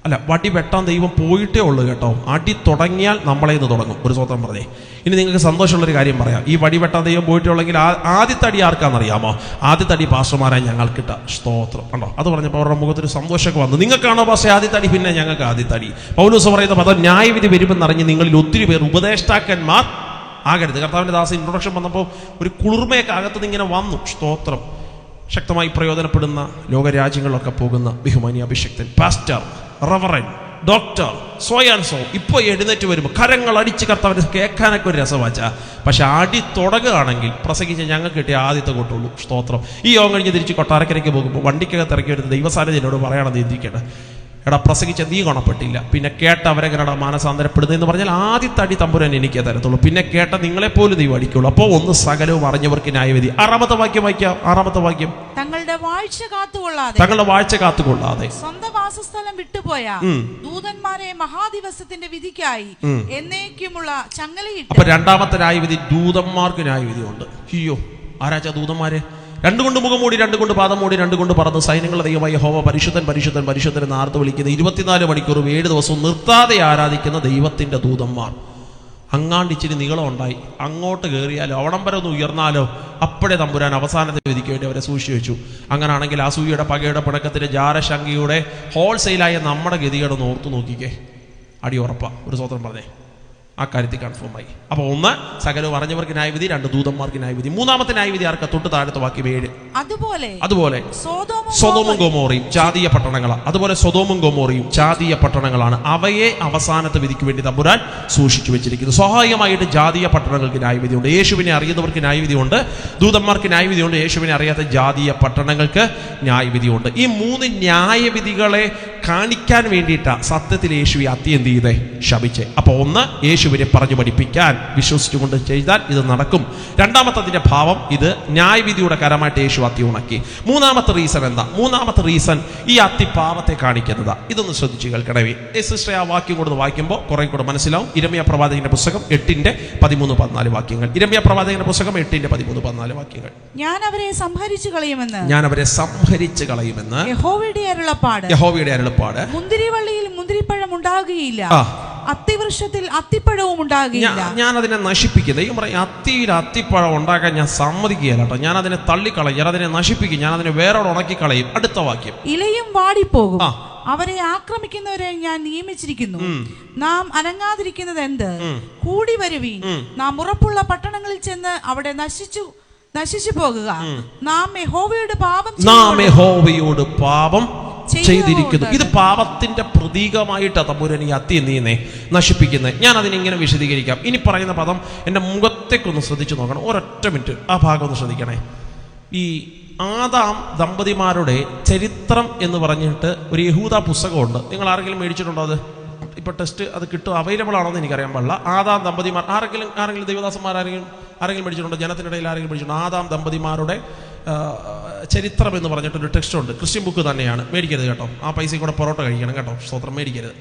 അല്ല, വടി വെട്ടാൻ ദൈവം പോയിട്ടേ ഉള്ളൂ കേട്ടോ. അടി തുടങ്ങിയാൽ നമ്മളെ നിന്ന് തുടങ്ങും. ഒരു സ്വന്തം പറഞ്ഞേ. ഇനി നിങ്ങൾക്ക് സന്തോഷമുള്ളൊരു കാര്യം പറയാം. ഈ വടി വെട്ടാൻ ദൈവം പോയിട്ടേ ഉള്ളെങ്കിൽ ആദ്യത്തെ അടി ആർക്കാണെന്നറിയാമോ? ആദ്യത്തെ അടി പാസ്റ്റർമാരായി ഞങ്ങൾക്കിട്ട സ്തോത്രം കണ്ടോ. അത് പറഞ്ഞപ്പോൾ അവരുടെ മുഖത്തൊരു സന്തോഷമൊക്കെ വന്നു. നിങ്ങൾക്കാണോ പാസ്റ്റർ ആദ്യത്തെ അടി? പിന്നെ ഞങ്ങൾക്ക് ആദ്യത്തെ അടി. പൗലോസ് പറയുന്ന പദം ന്യായവിധി വരുമെന്നറിഞ്ഞ് നിങ്ങളിൽ ഒത്തിരി പേർ ഉപദേഷ്ടാക്കന്മാർ ആകരുത്. കർത്താവിൻ്റെ ദാസൻ ഇൻട്രൊഡക്ഷൻ വന്നപ്പോൾ ഒരു കുളിർമയൊക്കെ അകത്തുനിന്ന് ഇങ്ങനെ വന്നു. സ്തോത്രം. ശക്തമായി പ്രയോജനപ്പെടുന്ന ലോകരാജ്യങ്ങളിലൊക്കെ പോകുന്ന ബഹുമാനി അഭിഷക്തൻ, പാസ്റ്റർ, റവറൻ, ഡോക്ടർ, സോ ഇപ്പോൾ എഴുന്നേറ്റ് വരുമ്പോൾ കരങ്ങൾ അടിച്ച് കർത്താവിന് കേൾക്കാനൊക്കെ ഒരു രസവാച്ച. പക്ഷെ അടി തുടങ്ങുകയാണെങ്കിൽ പ്രസംഗിച്ച് ഞങ്ങൾക്ക് കിട്ടിയ ആദ്യത്തെ കൂട്ടുള്ളൂ. സ്തോത്രം. ഈ യോഗം കഴിഞ്ഞ് തിരിച്ച് കൊട്ടാരക്കരയ്ക്ക് പോകുമ്പോൾ വണ്ടിക്കകത്ത് ഇറക്കി വരുന്ന ദൈവസാന്നിധ്യം എന്നോട് പറയണമെന്ന് ചിന്തിക്കട്ടെ. എടാ, പ്രസംഗിച്ച നീ ഗുണപ്പെട്ടില്ല, പിന്നെ കേട്ട അവരെങ്ങനെടാ മാനസാന്തരപ്പെടുന്നത് എന്ന് പറഞ്ഞാൽ ആദ്യത്തെ അടി തമ്പുരാൻ എനിക്കേ തരത്തുള്ളൂ. പിന്നെ കേട്ട നിങ്ങളെപ്പോലും ദൈവം അടിക്കുള്ളൂ. അപ്പോൾ ഒന്ന്, സകലവും അറിഞ്ഞവർക്ക് ന്യായവിധി. 6-ാമത്തെ വാക്യം വായിക്കാം. 6-ാമത്തെ വാക്യം. തങ്ങളുടെ വാഴ്ച കാത്തുകൊള്ളാതെ സ്വന്തം വാസസ്ഥലം വിട്ടുപോയ ദൂതന്മാരെ മഹാദിവസത്തിന്റെ വിധിക്കായി എന്നേക്കുമുള്ള ചങ്ങലയിട്ട്. അപ്പൊ 2-ാമത്തെ ന്യായവിധി, ദൂതന്മാർക്ക് ന്യായവിധി ഉണ്ട്. അയ്യോ, ആരാച്ചാ ദൂതന്മാരെ? 2 കൊണ്ട് മുഖം മൂടി, 2 കൊണ്ട് പാദം മൂടി, 2 കൊണ്ട് പറന്ന് സൈന്യങ്ങളുടെ ദൈവമായ യഹോവ പരിശുദ്ധൻ പരിശുദ്ധൻ പരിശുദ്ധൻ എന്ന് ആർത്ത് വിളിക്കുന്ന 24 മണിക്കൂറും 7 ദിവസവും നിർത്താതെ ആരാധിക്കുന്ന ദൈവത്തിന്റെ ദൂതന്മാർ. അങ്ങാണ്ടിച്ചിരി നീളം ഉണ്ടായി, അങ്ങോട്ട് കയറിയാലോ അവിടം വരെ ഒന്ന് ഉയർന്നാലോ അപ്പോഴേ തമ്പുരാൻ അവസാനത്തെ വിധിക്ക് വേണ്ടി അവരെ സൂക്ഷിച്ചു വെച്ചു. അങ്ങനാണെങ്കിൽ അസൂയയുടെ, പകയുടെ, പിണക്കത്തിന്റെ, ജാരശങ്കയുടെ ഹോൾസെയിലായ നമ്മുടെ ഗതികേടൊന്ന് ഓർത്തു നോക്കിക്കേ. അടി ഉറപ്പാ. ഒരു സ്വതന്ത്രം പറഞ്ഞേ. ആ കാര്യത്തിൽ കൺഫേം ആയി. അപ്പോൾ 1, സകലവും അറിഞ്ഞവർക്ക് ന്യായവിധി, 2, ദൂതന്മാർക്ക് ന്യായവിധി. 3-ാമത്തെ ന്യായവിധി ആർക്കാ? തൊട്ട് താഴത്തെ വാക്യം 7. അതുപോലെ സൊദോമും ഗൊമോറയും ജാതീയ പട്ടണങ്ങളാണ്. അതുപോലെ സൊദോമും ഗൊമോറയും ജാതീയ പട്ടണങ്ങളാണ്. അവയെ അവസാനത്തെ വിധിക്ക് വേണ്ടി തമ്പുരാൻ സൂക്ഷിച്ചു വെച്ചിരിക്കുന്നു. സ്വാഭാവികമായിട്ട് ജാതീയ പട്ടണങ്ങൾക്ക് ന്യായവിധിയുണ്ട്. യേശുവിനെ അറിയുന്നവർക്ക് ന്യായവിധിയുണ്ട്, ദൂതന്മാർക്ക് ന്യായവിധിയുണ്ട്. യേശുവിനെ അറിയാത്ത ജാതീയ പട്ടണങ്ങൾക്ക് ന്യായവിധിയുണ്ട്. ഈ 3 ന്യായവിധികളെ കാണിക്കാൻ വേണ്ടിയിട്ടാ സത്യത്തിൽ യേശു ഈ അത്തി എന്ത് ചെയ്തേ? ശപിച്ചേ. അപ്പോൾ 1, യേശുവിനെ പറഞ്ഞു പഠിപ്പിക്കാൻ വിശ്വസിച്ചുകൊണ്ട് ചെയ്താൽ ഇത് നടക്കും. 2-ാമത്തതിന്റെ ഭാവം, ഇത് ന്യായവിധിയുടെ കരമായിട്ട് യേശു അത്തി ഉണക്കി. 3-ാമത്തെ റീസൺ എന്താ? 3-ാമത്തെ റീസൺ ഈ അത്തി പാപത്തെ കാണിക്കുന്നതാ. ഇതൊന്ന് ശ്രദ്ധിച്ച് കേൾക്കണമേ. സിസ്റ്ററെ, ആ വാക്യം കൊടുത്ത് വായിക്കുമ്പോൾ കുറെ കൂടെ മനസ്സിലാവും. ഇരമ്യാ പ്രവാചകന്റെ പുസ്തകം 8:13-14 വാക്യങ്ങൾ. ഇരമ്യാ പ്രവാചകന്റെ പുസ്തകം 8:13-14 വാക്യങ്ങൾ. ഞാൻ അവരെ സംഹരിച്ചു കളയുമെന്ന് യഹോവയുടെ അരുളപ്പാട്. മുന്തിരിവള്ളിയിൽ മുന്തിരിപ്പഴം ഉണ്ടാകുകയില്ല, അത്തിവൃക്ഷത്തിൽ അത്തിപ്പഴവും ഉണ്ടാകുകയില്ല. ഞാൻ അതിനെ നശിപ്പിക്കും. ദൈവം പറയും, അത്തിയിൽ അത്തിപ്പഴം ഉണ്ടാക്കാൻ ഞാൻ സമ്മതിക്കുകയില്ല കേട്ടോ. ഞാൻ അതിനെ തള്ളിക്കളയും, ഞാൻ അതിനെ നശിപ്പിക്കും, ഞാൻ അതിനെ വേറോട് ഉണക്കിക്കളയും. അടുത്ത വാക്യം. ഇലയും വാടിപ്പോകും, അവരെ ആക്രമിക്കുന്നവരെ ഞാൻ നിയമിച്ചിരിക്കുന്നു. നാം അനങ്ങാതിരിക്കുന്നത് എന്ത്? കൂടി വരുവീൻ, നാം ഉറപ്പുള്ള പട്ടണങ്ങളിൽ ചെന്ന് അവിടെ നശിച്ചു പോകുക. നാം യഹോവയോട് പാപം ചെയ്തിരിക്കുന്നു. ഇത് പാപത്തിന്റെ പ്രതീകമായിട്ടാണ് തമ്പുരാൻ ഈ അത്തി നീനെ നശിപ്പിക്കുന്നത്. ഞാൻ അതിനിങ്ങനെ വിശദീകരിക്കാം. ഇനി പറയുന്ന പദം എൻ്റെ മുഖത്തേക്കൊന്ന് ശ്രദ്ധിച്ചു നോക്കണം. ഒരൊറ്റ മിനിറ്റ് ആ ഭാഗം ഒന്ന് ശ്രദ്ധിക്കണേ. ഈ ആദാം ദമ്പതിമാരുടെ ചരിത്രം എന്ന് പറഞ്ഞിട്ട് ഒരു യഹൂദ പുസ്തകമുണ്ട്. നിങ്ങൾ ആരെങ്കിലും മേടിച്ചിട്ടുണ്ടോ? അത് ഇപ്പോൾ ടെസ്റ്റ് അത് കിട്ടും, അവൈലബിൾ ആണോ എന്ന് എനിക്കറിയാൻ പാടില്ല. ആദാം ദമ്പതിമാർ ആരെങ്കിലും ദൈവദാസന്മാർ ആരെങ്കിലും പഠിച്ചിട്ടുണ്ടോ? ജനത്തിനിടയിൽ ആരെങ്കിലും പഠിച്ചിട്ടുണ്ടോ? ആദാം ദമ്പതിമാരുടെ ചരിത്രം എന്ന് പറഞ്ഞിട്ടൊരു ടെക്സ്റ്റ് ഉണ്ട്. ക്രിസ്ത്യൻ ബുക്ക് തന്നെയാണ്. മേടിക്കരുത് കേട്ടോ. ആ പൈസയും കൂടെ പൊറോട്ട കഴിക്കണം കേട്ടോ. സ്തോത്രം, മേടിക്കരുത്.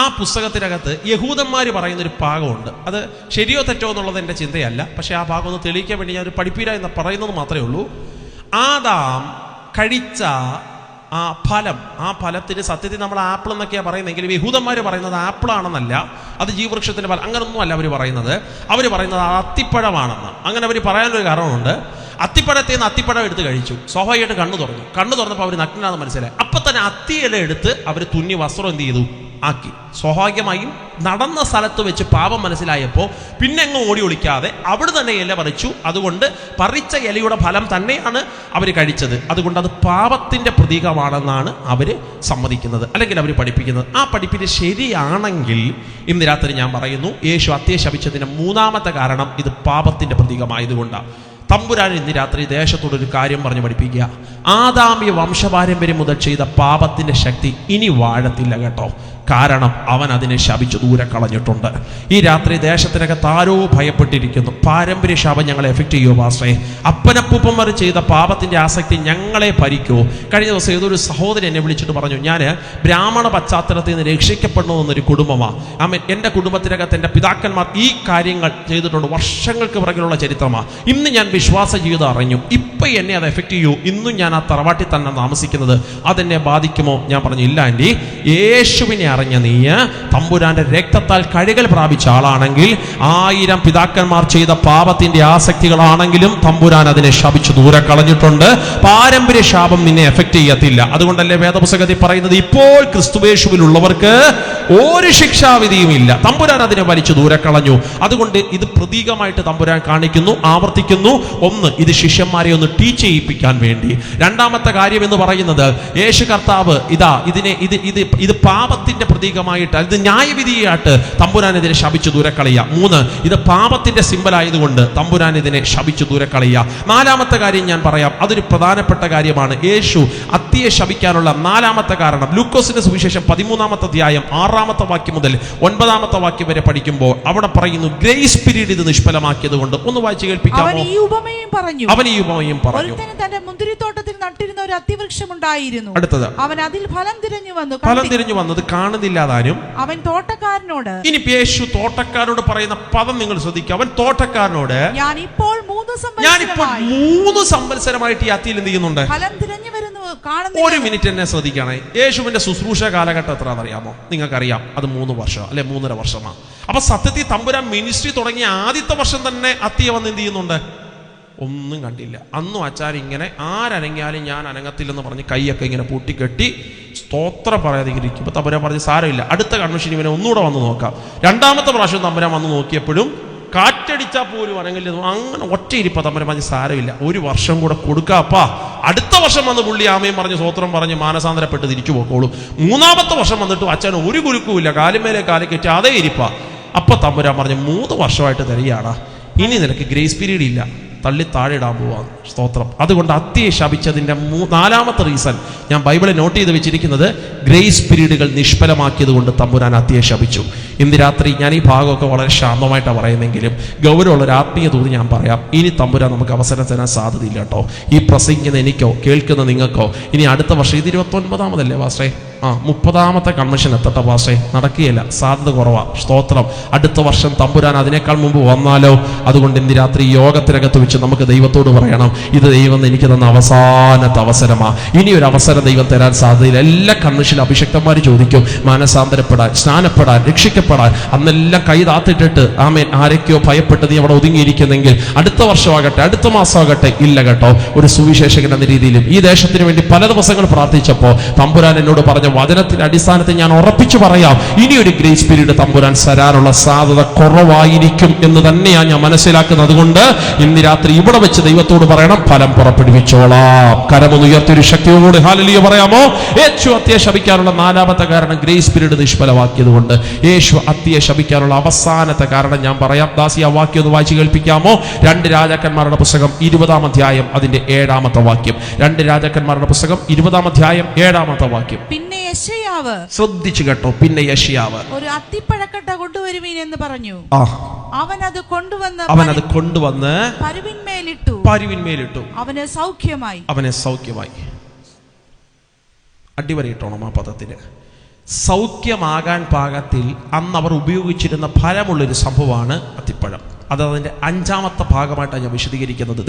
ആ പുസ്തകത്തിനകത്ത് യഹൂദന്മാർ പറയുന്നൊരു ഭാഗമുണ്ട്. അത് ശരിയോ തെറ്റോ എന്നുള്ളത് എൻ്റെ ചിന്തയല്ല. പക്ഷേ ആ ഭാഗം ഒന്ന് തെളിയിക്കാൻ വേണ്ടി ഞാൻ ഒരു പഠിപ്പീര എന്ന് പറയുന്നത് മാത്രമേ ഉള്ളൂ. ആദാം കഴിച്ച ആ ഫലത്തിന് സത്യത്തിൽ നമ്മൾ ആപ്പിൾ എന്നൊക്കെയാണ് പറയുന്നതെങ്കിലും യഹൂദന്മാർ പറയുന്നത് ആപ്പിൾ ആണെന്നല്ല, അത് ജീവവൃക്ഷത്തിന്റെ ഫലം അങ്ങനൊന്നും അല്ല അവർ പറയുന്നത്. അവർ പറയുന്നത് അത്തിപ്പഴമാണെന്ന്. അങ്ങനെ അവർ പറയാനൊരു കാരണമുണ്ട്. അത്തിപ്പഴത്തിൽ നിന്ന് അത്തിപ്പഴം എടുത്ത് കഴിച്ചു. സ്വാഭാവികമായിട്ട് കണ്ണു തുറന്നപ്പോൾ അവർ നഗ്നനാണെന്ന് മനസ്സിലായി. അപ്പൊ തന്നെ അത്തിയില എടുത്ത് അവർ തുന്നി വസ്ത്രം എന്ത് ചെയ്തു? ആക്കി. സ്വാഭാവികമായും നടന്ന സ്ഥലത്ത് വെച്ച് പാപം മനസ്സിലായപ്പോൾ പിന്നെ അങ്ങ് ഓടി ഒളിക്കാതെ അവിടെ തന്നെ ഇല പറിച്ചു. അതുകൊണ്ട് പറിച്ച ഇലയുടെ ഫലം തന്നെയാണ് അവർ കഴിച്ചത്. അതുകൊണ്ട് അത് പാപത്തിന്റെ പ്രതീകമാണെന്നാണ് അവർ സമ്മതിക്കുന്നത്, അല്ലെങ്കിൽ അവർ പഠിപ്പിക്കുന്നത്. ആ പഠിപ്പിന് ശരിയാണെങ്കിൽ ഇന്ന് രാത്രി ഞാൻ പറയുന്നു, യേശു അത്തിയെ ശപിച്ചതിന്റെ മൂന്നാമത്തെ കാരണം ഇത് പാപത്തിന്റെ പ്രതീകമായതുകൊണ്ടാണ്. തമ്പുരാൻ ഇന്ന് രാത്രി ദേശത്തോടൊരു കാര്യം പറഞ്ഞു പഠിപ്പിക്കുക. ആദാമ്യ വംശപാരമ്പര്യം മുതൽ ചെയ്ത പാപത്തിന്റെ ശക്തി ഇനി വാഴത്തില്ല കേട്ടോ. കാരണം അവൻ അതിനെ ശപിച്ചു ദൂരെ കളഞ്ഞിട്ടുണ്ട്. ഈ രാത്രി ദേശത്തിനകത്ത് ആരോ ഭയപ്പെട്ടിരിക്കുന്നു. പാരമ്പര്യ ശാപം ഞങ്ങളെ എഫക്ട് ചെയ്യുമോ പാസ്റ്റേ? അപ്പനപ്പൂപ്പന്മാർ ചെയ്ത പാപത്തിന്റെ ആസക്തി ഞങ്ങളെ ഭരിക്കുമോ? കഴിഞ്ഞ ദിവസം ഏതൊരു സഹോദരൻ എന്നെ വിളിച്ചിട്ട് പറഞ്ഞു, ഞാൻ ബ്രാഹ്മണ പശ്ചാത്തലത്തിൽ നിന്ന് രക്ഷിക്കപ്പെടണമെന്നൊരു കുടുംബമാണ്. എൻ്റെ കുടുംബത്തിനകത്ത് എൻ്റെ പിതാക്കന്മാർ ഈ കാര്യങ്ങൾ ചെയ്തിട്ടുണ്ട്. വർഷങ്ങൾക്ക് പിറകിലുള്ള ചരിത്രമാണ്. ഇന്ന് ഞാൻ വിശ്വാസ ജീവിതം അറിഞ്ഞു. ഇപ്പൊ എന്നെ അത് എഫക്ട് ചെയ്യൂ. ഇന്നും ഞാൻ ആ തറവാട്ടിൽ തന്നെ താമസിക്കുന്നത്. അതെന്നെ ബാധിക്കുമോ? ഞാൻ പറഞ്ഞു, ഇല്ല ആൻറ്റി, യേശുവിനെ അറിഞ്ഞ നീ തമ്പുരാന്റെ രക്തത്താൽ കഴുകൽ പ്രാപിച്ച ആളാണെങ്കിൽ 1000 പിതാക്കന്മാർ ചെയ്ത പാപത്തിന്റെ ആസക്തികളാണെങ്കിലും തമ്പുരാൻ അതിനെ ശപിച്ചു ദൂരെ കളഞ്ഞിട്ടുണ്ട്. പാരമ്പര്യ ശാപം നിന്നെ എഫക്ട് ചെയ്യത്തില്ല. അതുകൊണ്ടല്ലേ വേദപുസ്തകത്തിൽ പറയുന്നത്, ഇപ്പോൾ ക്രിസ്തുയേശുവിലുള്ളവർക്ക് ഒരു ശിക്ഷാവിധിയും ഇല്ല. തമ്പുരാൻ അതിനെ വലിച്ചു ദൂരെ കളഞ്ഞു. അതുകൊണ്ട് ഇത് പ്രതീകമായിട്ട് തമ്പുരാൻ കാണിക്കുന്നു, ആവർത്തിക്കുന്നു. ഒന്ന്, ഇത് ശിഷ്യന്മാരെ ഒന്ന് ടീച്ച് ചെയ്യിപ്പിക്കാൻ വേണ്ടി. രണ്ടാമത്തെ കാര്യം എന്ന് പറയുന്നത്, യേശു കർത്താവ് ഇത് പാപത്തിന്റെ പ്രതീകമായിട്ട്, ഇത് ന്യായവിധിയായിട്ട് തമ്പുരാൻ ഇതിനെ ശപിച്ചു ദൂരെ കളയുക. 3, ഇത് പാപത്തിന്റെ സിമ്പൽ ആയതുകൊണ്ട് തമ്പുരാൻ ഇതിനെ ശപിച്ചു ദൂരെ കളയുക. നാലാമത്തെ കാര്യം ഞാൻ പറയാം, അതൊരു പ്രധാനപ്പെട്ട കാര്യമാണ്. യേശു അത്തിയെ ശപിക്കാനുള്ള നാലാമത്തെ കാരണം ലൂക്കോസിന്റെ സുവിശേഷം 13-ാമത്തെ അധ്യായം 6-ാമത്തെ വാക്യം മുതൽ 9-ാമത്തെ വാക്യം വരെ പഠിക്കുമ്പോൾ അവിടെ പറയുന്നു, ഗ്രേസ് പീരീഡ് ഇത് നിഷ്ഫലമാക്കിയത് കൊണ്ട്. ഒന്ന് വായിച്ചു കേൾപ്പിക്കാമോ? അവൻ ഈ ഉപമയും പറഞ്ഞു. ഒരുത്തന് തന്റെ മുന്തിരിത്തോട്ടത്തിൽ നട്ടിരുന്ന ഒരു അത്തിവൃക്ഷം ഉണ്ടായിരുന്നു. അടുത്തത്, അവൻ അതിൽ ഫലം തിരഞ്ഞു വന്നത് കാണുന്നില്ലാതാനും. അവൻ തോട്ടക്കാരനോട്, ഇനി യേശു തോട്ടക്കാരോട് പറയുന്ന പദം നിങ്ങൾ ശ്രദ്ധിക്കുക. അവൻ തോട്ടക്കാരനോട്, ഞാനിപ്പോൾ 3 സംവത്സരമായിട്ട് ഈ അത്തിയിൽ എന്ത് ചെയ്യുന്നുണ്ട്? ഫലം തിരഞ്ഞു വരുന്നു. ഒരു മിനിറ്റ് എന്നെ ശ്രദ്ധിക്കണേ. യേശുവിന്റെ ശുശ്രൂഷ കാലഘട്ടം എത്രയാണെന്നറിയാമോ? നിങ്ങൾക്കറിയാം, അത് 3 വർഷം അല്ലെ 3.5 വർഷമാണ്. അപ്പൊ സത്യത്തിൽ തമ്പുരാൻ മിനിസ്ട്രി തുടങ്ങിയ ആദ്യത്തെ വർഷം തന്നെ അത്തിയെ വന്ന് എന്ത് ചെയ്യുന്നുണ്ട്? ഒന്നും കണ്ടില്ല. അന്നും അച്ചാൻ ഇങ്ങനെ ആരനങ്ങിയാലും ഞാൻ അനങ്ങത്തില്ലെന്ന് പറഞ്ഞ് കൈയൊക്കെ ഇങ്ങനെ പൂട്ടിക്കെട്ടി സ്തോത്രം പറയാതെ ഇരിക്കും. ഇപ്പൊ തമ്പുരാൻ പറഞ്ഞ് സാരമില്ല, അടുത്ത കൺവെൻഷൻ ഇവനെ ഒന്നുകൂടെ വന്ന് നോക്കാം. രണ്ടാമത്തെ പ്രാവശ്യം തമ്പുരാൻ വന്ന് നോക്കിയപ്പോഴും കാറ്റടിച്ചാൽ പോലും അനങ്ങില്ല. അങ്ങനെ ഒറ്റയിരിപ്പ തമ്പുരാൻ പറഞ്ഞ് സാരമില്ല, 1 വർഷം കൂടെ കൊടുക്കാപ്പാ. അടുത്ത വർഷം വന്ന് പുള്ളി ആമയും പറഞ്ഞ് സ്വോത്രം പറഞ്ഞ് മാനസാന്തരപ്പെട്ട് തിരിച്ചു പോക്കോളൂ. 3-ാമത്തെ വർഷം വന്നിട്ട് അച്ഛൻ ഒരു കുലുക്കുമില്ല, കാലുമേലെ കാല് കെറ്റി അതേ ഇരിപ്പ. അപ്പൊ തമ്പുരാൻ പറഞ്ഞ് 3 വർഷമായിട്ട് തരികയാടാ, ഇനി നിനക്ക് ഗ്രേസ് പീരീഡ് ഇല്ല, തള്ളി താഴെ ഇടാൻ പോവാണ്. സ്തോത്രം. അതുകൊണ്ട് അത്തിയെ ശപിച്ചതിന്റെ 4-ാമത്തെ റീസൺ ഞാൻ ബൈബിളിൽ നോട്ട് ചെയ്ത് വെച്ചിരിക്കുന്നത്, ഗ്രേസ് പീരീഡുകൾ നിഷ്ഫലമാക്കിയത് കൊണ്ട് തമ്പുരാൻ അത്തിയെ ശപിച്ചു. ഇന്ന് രാത്രി ഞാൻ ഈ ഭാഗമൊക്കെ വളരെ ശാന്തമായിട്ടാണ് പറയുന്നെങ്കിലും ഗൗരവമുള്ള ഒരു ആത്മീയ തോതി ഞാൻ പറയാം. ഇനി തമ്പുരാൻ നമുക്ക് അവസരം തരാൻ സാധ്യതയില്ല കേട്ടോ. ഈ പ്രസംഗിക്കുന്ന എനിക്കോ കേൾക്കുന്ന നിങ്ങൾക്കോ ഇനി അടുത്ത വർഷം ഇത് 29-ാമതല്ലേ വാസേ? 30-ാമത്തെ കൺവെൻഷൻ എത്തട്ടെ വാസേ? നടക്കുകയില്ല, സാധ്യത കുറവാ. സ്തോത്രം. അടുത്ത വർഷം തമ്പുരാൻ അതിനേക്കാൾ മുമ്പ് വന്നാലോ? അതുകൊണ്ട് ഇന്ന് രാത്രി യോഗത്തിനകത്ത് വെച്ച് നമുക്ക് ദൈവത്തോട് പറയണം, ഇത് ദൈവം എനിക്ക് തന്ന അവസാനത്തെ അവസരമാണ്. ഇനി ഒരു അവസരം ദൈവം തരാൻ സാധ്യതയില്ല. എല്ലാ കൺവെൻഷനിലും അഭിഷക്തന്മാർ ചോദിക്കും, മാനസാന്തരപ്പെടാൻ, സ്നാനപ്പെടാൻ, രക്ഷിക്കപ്പെടാൻ. അന്നെല്ലാം കൈ താത്തിട്ടിട്ട് ആമേൻ ആരൊക്കെയോ ഭയപ്പെട്ട് നീ അവിടെ ഒതുങ്ങിയിരിക്കുന്നെങ്കിൽ അടുത്ത വർഷമാകട്ടെ, അടുത്ത മാസമാകട്ടെ. ഇല്ല കേട്ടോ. ഒരു സുവിശേഷകൻ എന്ന രീതിയിലും ഈ ദേശത്തിന് വേണ്ടി പല ദിവസങ്ങൾ പ്രാർത്ഥിച്ചപ്പോൾ തമ്പുരാൻ എന്നോട് പറഞ്ഞ വചനത്തിന്റെ അടിസ്ഥാനത്തിൽ ഞാൻ ഉറപ്പിച്ചു പറയാം, ഇനിയൊരു ഗ്രേസ് പീരീഡ് തമ്പുരാൻ തരാനുള്ള സാധ്യത കുറവായിരിക്കും എന്ന് തന്നെയാണ് ഞാൻ മനസ്സിലാക്കുന്നത്. അതുകൊണ്ട് ഇന്ന് രാത്രി ഇവിടെ വെച്ച് ദൈവത്തോട് പറയണം, ഫലം പുറപ്പെടുവിച്ചോളാം. കരമൊന്ന് ഉയർത്തിയൊരു ശക്തിയോട് ഹല്ലേലൂയ പറയാമോ? യേശു അത്തിയെ ശപിക്കാനുള്ള 4-ാമത്തെ കാരണം ഗ്രേസ് പീരീഡ് നിഷ്ഫലമാക്കിയത് കൊണ്ട്. യേശു അത്തിയെ ശപിക്കാനുള്ള അവസാനത്തെ കാരണം ഞാൻ പറയാം. ദാസി ആ വാക്യം ഒന്ന് വായിച്ചു കേൾപ്പിക്കാമോ? 2 രാജാക്കന്മാരുടെ പുസ്തകം 20-ാം അധ്യായം അതിന്റെ 7-ാമത്തെ വാക്യം. 2 രാജാക്കന്മാരുടെ പുസ്തകം 20-ാം അധ്യായം 7-ാമത്തെ വാക്യം. പിന്നെ യെശയ്യാവ്, ശ്രദ്ധിച്ചു കേട്ടോ, പിന്നെ യെശയ്യാവ് ഒരു അത്തിപ്പഴക്കട്ട കൊണ്ടുവരുവീൻ എന്ന് പറഞ്ഞു. അവനത് കൊണ്ടുവന്ന് പരുവിന്മേലിട്ടു. അവന് സൗഖ്യമായി. അടിവരയിട്ടോണം ആ പദത്തിന്. സൗഖ്യമാകാൻ പാകത്തിൽ അന്ന് അവർ ഉപയോഗിച്ചിരുന്ന ഫലമുള്ളൊരു സംഭവമാണ് അത്തിപ്പഴം. അത് അതിൻ്റെ 5ാമത്തെ ഭാഗമായിട്ടാണ് ഞാൻ വിശദീകരിക്കുന്നത്.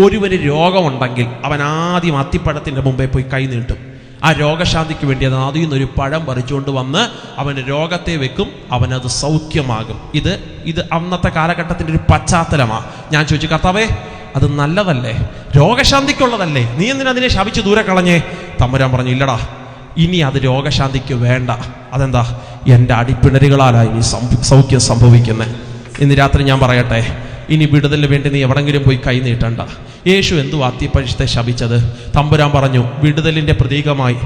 ഒരുവന് രോഗമുണ്ടെങ്കിൽ അവൻ ആദ്യം അത്തിപ്പഴത്തിൻ്റെ മുമ്പേ പോയി കൈ നീട്ടും. ആ രോഗശാന്തിക്ക് വേണ്ടി അത് ആദ്യം നിന്നൊരു പഴം പറിച്ചുകൊണ്ട് വന്ന് അവന് രോഗത്തെ വെക്കും, അവനത് സൗഖ്യമാകും. ഇത് അന്നത്തെ കാലഘട്ടത്തിൻ്റെ ഒരു പശ്ചാത്തലമാണ്. ഞാൻ ചോദിച്ചു, കർത്താവേ അത് നല്ലതല്ലേ, രോഗശാന്തിക്കുള്ളതല്ലേ, നീ എന്തിനാ അതിനെ ശപിച്ച് ദൂരെ കളഞ്ഞേ? തമ്പുരാൻ പറഞ്ഞു, ഇല്ലടാ, ഇനി അത് രോഗശാന്തിക്ക് വേണ്ട. അതെന്താ? എൻ്റെ അടിപ്പിണരുകളാലാണ് ഇനി സൗഖ്യം സംഭവിക്കുന്നത്. ഇന്ന് രാത്രി ഞാൻ പറയട്ടെ, ഇനി വിടുതലിന് വേണ്ടി നീ എവിടെങ്കിലും പോയി കൈ നീട്ടണ്ട. യേശു എന്തു അത്തിപ്പഴത്തെ ശപിച്ചത്? തമ്പുരാൻ പറഞ്ഞു, വിടുതലിൻ്റെ പ്രതീകമായി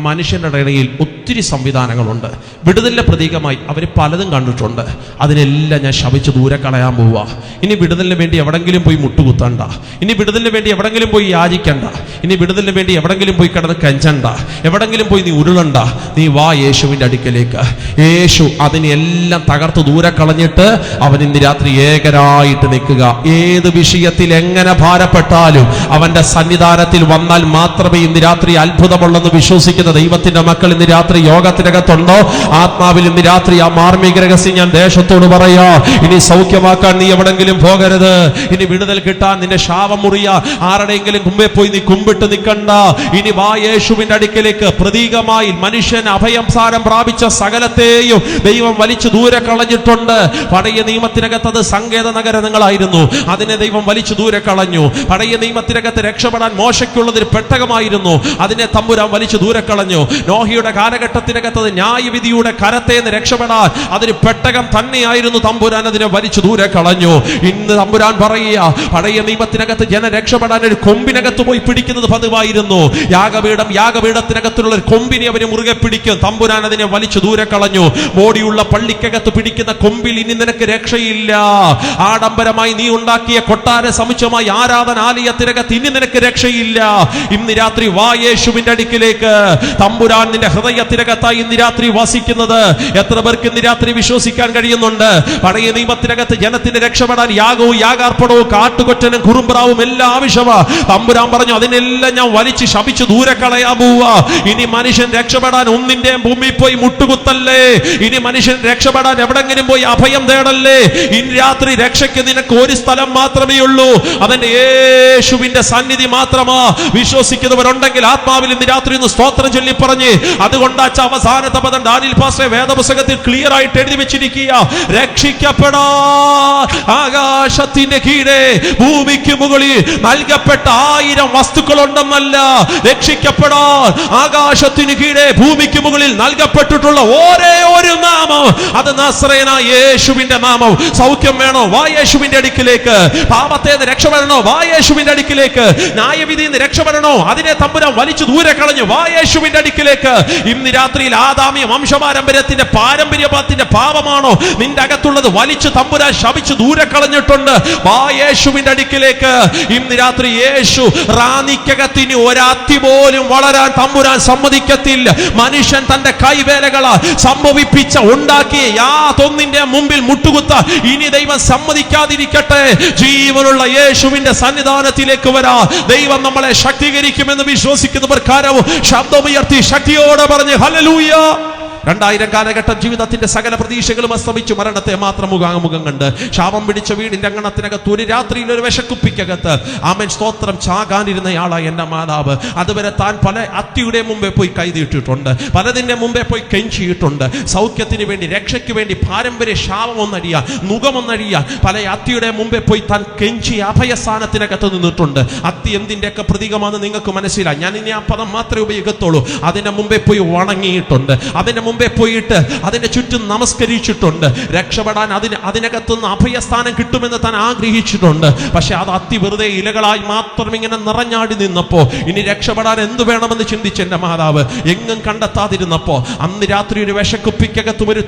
മനുഷ്യന്റെ ഇടയിൽ ഒത്തിരി സംവിധാനങ്ങളുണ്ട്. വിടുതലിന്റെ പ്രതീകമായി അവർ പലതും കണ്ടിട്ടുണ്ട്. അതിനെല്ലാം ഞാൻ ശപിച്ച് ദൂരെ കളയാൻ പോവുക. ഇനി വിടുതലിന് വേണ്ടി എവിടെങ്കിലും പോയി മുട്ടുകുത്തണ്ട. ഇനി വിടുതലിന് വേണ്ടി എവിടെങ്കിലും പോയി യാചിക്കണ്ട. ഇനി വിടുതലിന് വേണ്ടി എവിടെങ്കിലും പോയി കിടന്ന് കെഞ്ചണ്ട. എവിടെങ്കിലും പോയി നീ ഉരുളണ്ട. നീ വാ യേശുവിൻ്റെ അടുക്കലേക്ക്. യേശു അതിനെല്ലാം തകർത്ത് ദൂരെ കളഞ്ഞിട്ട് അവൻ ഇന്ന് രാത്രി ഏകരായിട്ട് നിൽക്കുക. ഏത് വിഷയത്തിൽ എങ്ങനെ ഭാരപ്പെട്ടാലും അവന്റെ സന്നിധാനത്തിൽ വന്നാൽ മാത്രമേ ഇന്ന് രാത്രി അത്ഭുതമുള്ളെന്ന് വിശ്വസിക്കുന്ന ദൈവത്തിന്റെ മക്കൾ ഇന്ന് രാത്രി യോഗത്തിനകത്തുണ്ടോ? ആത്മാവിൽ ഇന്ന് രാത്രി ആ മാർമിക രഹസ്യം ഞാൻ ദേശത്തോട് പറയാ. ഇനി സൗഖ്യമാക്കാൻ നീ എവിടെങ്കിലും പോകരുത്. ഇനി വിടുതൽ കിട്ടാൻ നിന്റെ ശാപം മുറിയ ആരുടെയെങ്കിലും മുമ്പേ പോയി നീ കുമ്പിട്ട് നിൽക്കണ്ട. ഇനി വാ യേശുവിന്റെ അടുക്കലേക്ക്. പ്രതീകമായി മനുഷ്യൻ അഭയം സാരം പ്രാപിച്ച സകലത്തെയും ദൈവം വലിച്ചു ദൂരെ കളഞ്ഞിട്ടുണ്ട്. പഴയ നിയമത്തിനകത്ത് അത് സങ്കേത നഗരങ്ങളായിരുന്നു, അതിനെ ദൈവം വലിച്ചു ദൂരെ കളഞ്ഞു. പഴയ നിയമത്തിനകത്ത് രക്ഷപ്പെടാൻ മോശയ്ക്കുള്ളതൊരു പെട്ടകമായിരുന്നു, അതിനെ തമ്പുരാൻ വലിച്ചു ദൂരെ കളഞ്ഞു. നോഹിയുടെ കാലഘട്ടത്തിനകത്ത് അത് ന്യായവിധിയുടെ കരത്തെ നിന്ന് രക്ഷപ്പെടാൻ അതൊരു പെട്ടകം തന്നെയായിരുന്നു, തമ്പുരാൻ അതിനെ വലിച്ചു ദൂരെ കളഞ്ഞു. ഇന്ന് തമ്പുരാൻ പറയുക, പഴയ നിയമത്തിനകത്ത് ജനം രക്ഷപ്പെടാൻ ഒരു കൊമ്പിനകത്ത് പോയി പിടിക്കുന്നത് പതിവായിരുന്നു. യാഗപീഠത്തിനകത്തുള്ള ഒരു കൊമ്പിനെ അവന് മുറുകെ പിടിക്കും. തമ്പുരാൻ അതിനെ വലിച്ചു ദൂരെ കളഞ്ഞു. മോടിയുള്ള പള്ളിക്കകത്ത് പിടിക്കുന്ന കൊമ്പിൽ ഇനി നിനക്ക് രക്ഷയില്ല. ആഡംബരമായി നീ ഉണ്ടാക്കിയ കൊട്ടാര സമുച്ചയമായി ആരാധനാലയത്തിനകത്ത് ഇനി നിനക്ക് രക്ഷയില്ല. ഇന്ന് രാത്രി വാ യേശുവിന്റെ അടുക്കിലേക്ക്. തമ്പുരാൻ നിന്റെ ഹൃദയത്തിനകത്തായി ഇന്ന് രാത്രി വസിക്കുന്നത്. എത്ര പേർക്ക് ഇന്ന് രാത്രി വിശ്വസിക്കാൻ കഴിയുന്നുണ്ട്? പഴയ നിയമത്തിനകത്ത് ജനത്തിന് രക്ഷപ്പെടാൻ യാഗവും യാഗാർപ്പണവും കാട്ടുകൊറ്റനും കുറുമ്പ്രാവും എല്ലാം ആവശ്യമാ. തമ്പുരാൻ പറഞ്ഞു, അതിനെല്ലാം ഞാൻ വലിച്ച് ശപിച്ച് ദൂരെ കളയാൻ പോവാ. ഇനി മനുഷ്യൻ രക്ഷപ്പെടാൻ ഒന്നിന്റെ ഭൂമി പോയി മുട്ടുകുത്തല്ലേ. ഇനി മനുഷ്യൻ രക്ഷപ്പെടാൻ എവിടെങ്കിലും പോയി അഭയം തേടല്ലേ. ഇന്ന് രാത്രി രക്ഷയ്ക്ക് നിനക്ക് ഒരു സ്ഥലം മാത്രമേ ഉള്ളൂ, അതെന്റെ യേശുവിന്റെ സന്നിധി മാത്രമാ. വിശ്വസിക്കുന്നവരുണ്ടെങ്കിൽ ആത്മാവിൽ ഇന്ന് രാത്രി ഒന്ന് സ്തോത്രം ചൊല്ലി പറഞ്ഞ്, അതുകൊണ്ടാച്ച അവസാനത്തെ പദം ഡാനിയൽ പാസ്റ്റർ വേദപുസ്തകത്തിൽ ക്ലിയർ ആയിട്ട് എഴുതി വെച്ചിരിക്കുക. രക്ഷിക്കപ്പെടാ ആകാശത്തിന്റെ കീഴെ ഭൂമിക്ക് മുകളിൽ നൽകപ്പെട്ട 1000 വസ്തുക്കളുണ്ടെന്നല്ല, രക്ഷിക്കപ്പെടാൻ ആകാശത്തിന് കീഴെ ഭൂമിക്ക് മുകളിൽ നൽകപ്പെട്ടിട്ടുള്ള ഒരേ ഒരു നാമം, അത് നസ്രയനായ യേശുവിന്റെ നാമം. സൗഖ്യം വേണോ? വാ യേശുവിന്റെ അടുക്കിലേക്ക്. പാപത്തെ രക്ഷപ്പെടണോ? വാ യേശുവിന്റെ അടുക്കിലേക്ക്. ന്യായവിധിയിൽ നിന്ന് രക്ഷപ്പെടണോ? അതിനെ തമ്പുരാൻ വലിച്ചു ദൂരെ കളഞ്ഞു. വാ യേശുവിന്റെ അടുക്കിലേക്ക്. ഇന്ന് രാത്രിയിൽ ആദാമ്യ വംശപാരമ്പര്യത്തിന്റെ പാരമ്പര്യത്തിന്റെ പാപമാണോ നിന്റെ അകത്തുള്ളത്? വലിച്ചു തമ്പുരാൻ ശപിച്ചു ദൂരെ കളഞ്ഞിട്ടുണ്ട്. വാ യേശുവിന്റെ അടുക്കിലേക്ക്. ഇന്ന് രാത്രി യേശു റാന്നിക്കകത്ത് ഇനി ഒരത്തി പോലും വളരാൻ തമ്പുരാൻ സമ്മതിക്കത്തില്ല. മനുഷ്യൻ തന്റെ കൈവേലകളാ സംഭവിപ്പിച്ച ഉണ്ടാക്കിയ യാതൊന്നിന്റെ മുമ്പിൽ മുട്ടുകുത്ത ഇനി ദൈവം സമ്മതിക്കാതിരിക്കട്ടെ. ജീവനുള്ള യേശുവിന്റെ സന്നിധാനത്തിലേക്ക് വരാ. ദൈവം നമ്മളെ ശക്തീകരിക്കുമെന്ന് വിശ്വസിക്കുന്നവർ കാരവും ശബ്ദമുയർത്തി ശക്തിയോടെ പറഞ്ഞ് ഹല്ലേലൂയ. 2000 കാലഘട്ടം ജീവിതത്തിന്റെ സകല പ്രതീക്ഷകളും അസ്തമിച്ചു. മരണത്തെ മാത്രം മുഖാമുഖം കണ്ട് ശാപം പിടിച്ച വീടിന്റെ അങ്കണത്തിനകത്ത് ഒരു രാത്രിയിൽ ഒരു വിശക്കുപ്പിക്കകത്ത് ആമേൻ സ്തോത്രം ചാകാനിരുന്നയാളായ എന്റെ മാതാവ് അതുവരെ താൻ പല അത്തിയുടെ മുമ്പേ പോയി കൈതീട്ടിട്ടുണ്ട്, പലതിന്റെ മുമ്പേ പോയി കെഞ്ചിയിട്ടുണ്ട്. സൗഖ്യത്തിന് വേണ്ടി, രക്ഷയ്ക്ക് വേണ്ടി, പാരമ്പര്യ ശാപം ഒന്നഴിയാൻ, മുഖമൊന്നഴിയാൻ പല അത്തിയുടെ മുമ്പേ പോയി താൻ കെഞ്ചി അഭയസ്ഥാനത്തിനകത്ത് നിന്നിട്ടുണ്ട്. അത്തി എന്തിന്റെയൊക്കെ പ്രതീകമാണെന്ന് നിങ്ങൾക്ക് മനസ്സിലായി. ഞാൻ ഇനി ആ പദം മാത്രമേ ഉപയോഗിക്കത്തുള്ളൂ. അതിന്റെ മുമ്പേ പോയി വണങ്ങിയിട്ടുണ്ട്, അതിന്റെ മുമ്പേ മുമ്പേ പോയിട്ട് അതിന്റെ ചുറ്റും നമസ്കരിച്ചിട്ടുണ്ട്. രക്ഷപ്പെടാൻ അതിനകത്തുനിന്ന് അഭയസ്ഥാനം കിട്ടുമെന്ന് താൻ ആഗ്രഹിച്ചിട്ടുണ്ട്. പക്ഷെ അത് അത്തി വെറുതെ ഇലകളായി മാത്രം ഇങ്ങനെ നിറഞ്ഞാടി നിന്നപ്പോ ഇനി രക്ഷപ്പെടാൻ എന്ത് വേണമെന്ന് ചിന്തിച്ച് എന്റെ മാതാവ് എങ്ങും കണ്ടെത്താതിരുന്നപ്പോ അന്ന് രാത്രി ഒരു വിശക്കുപ്പിക്കകത്തും ഒരു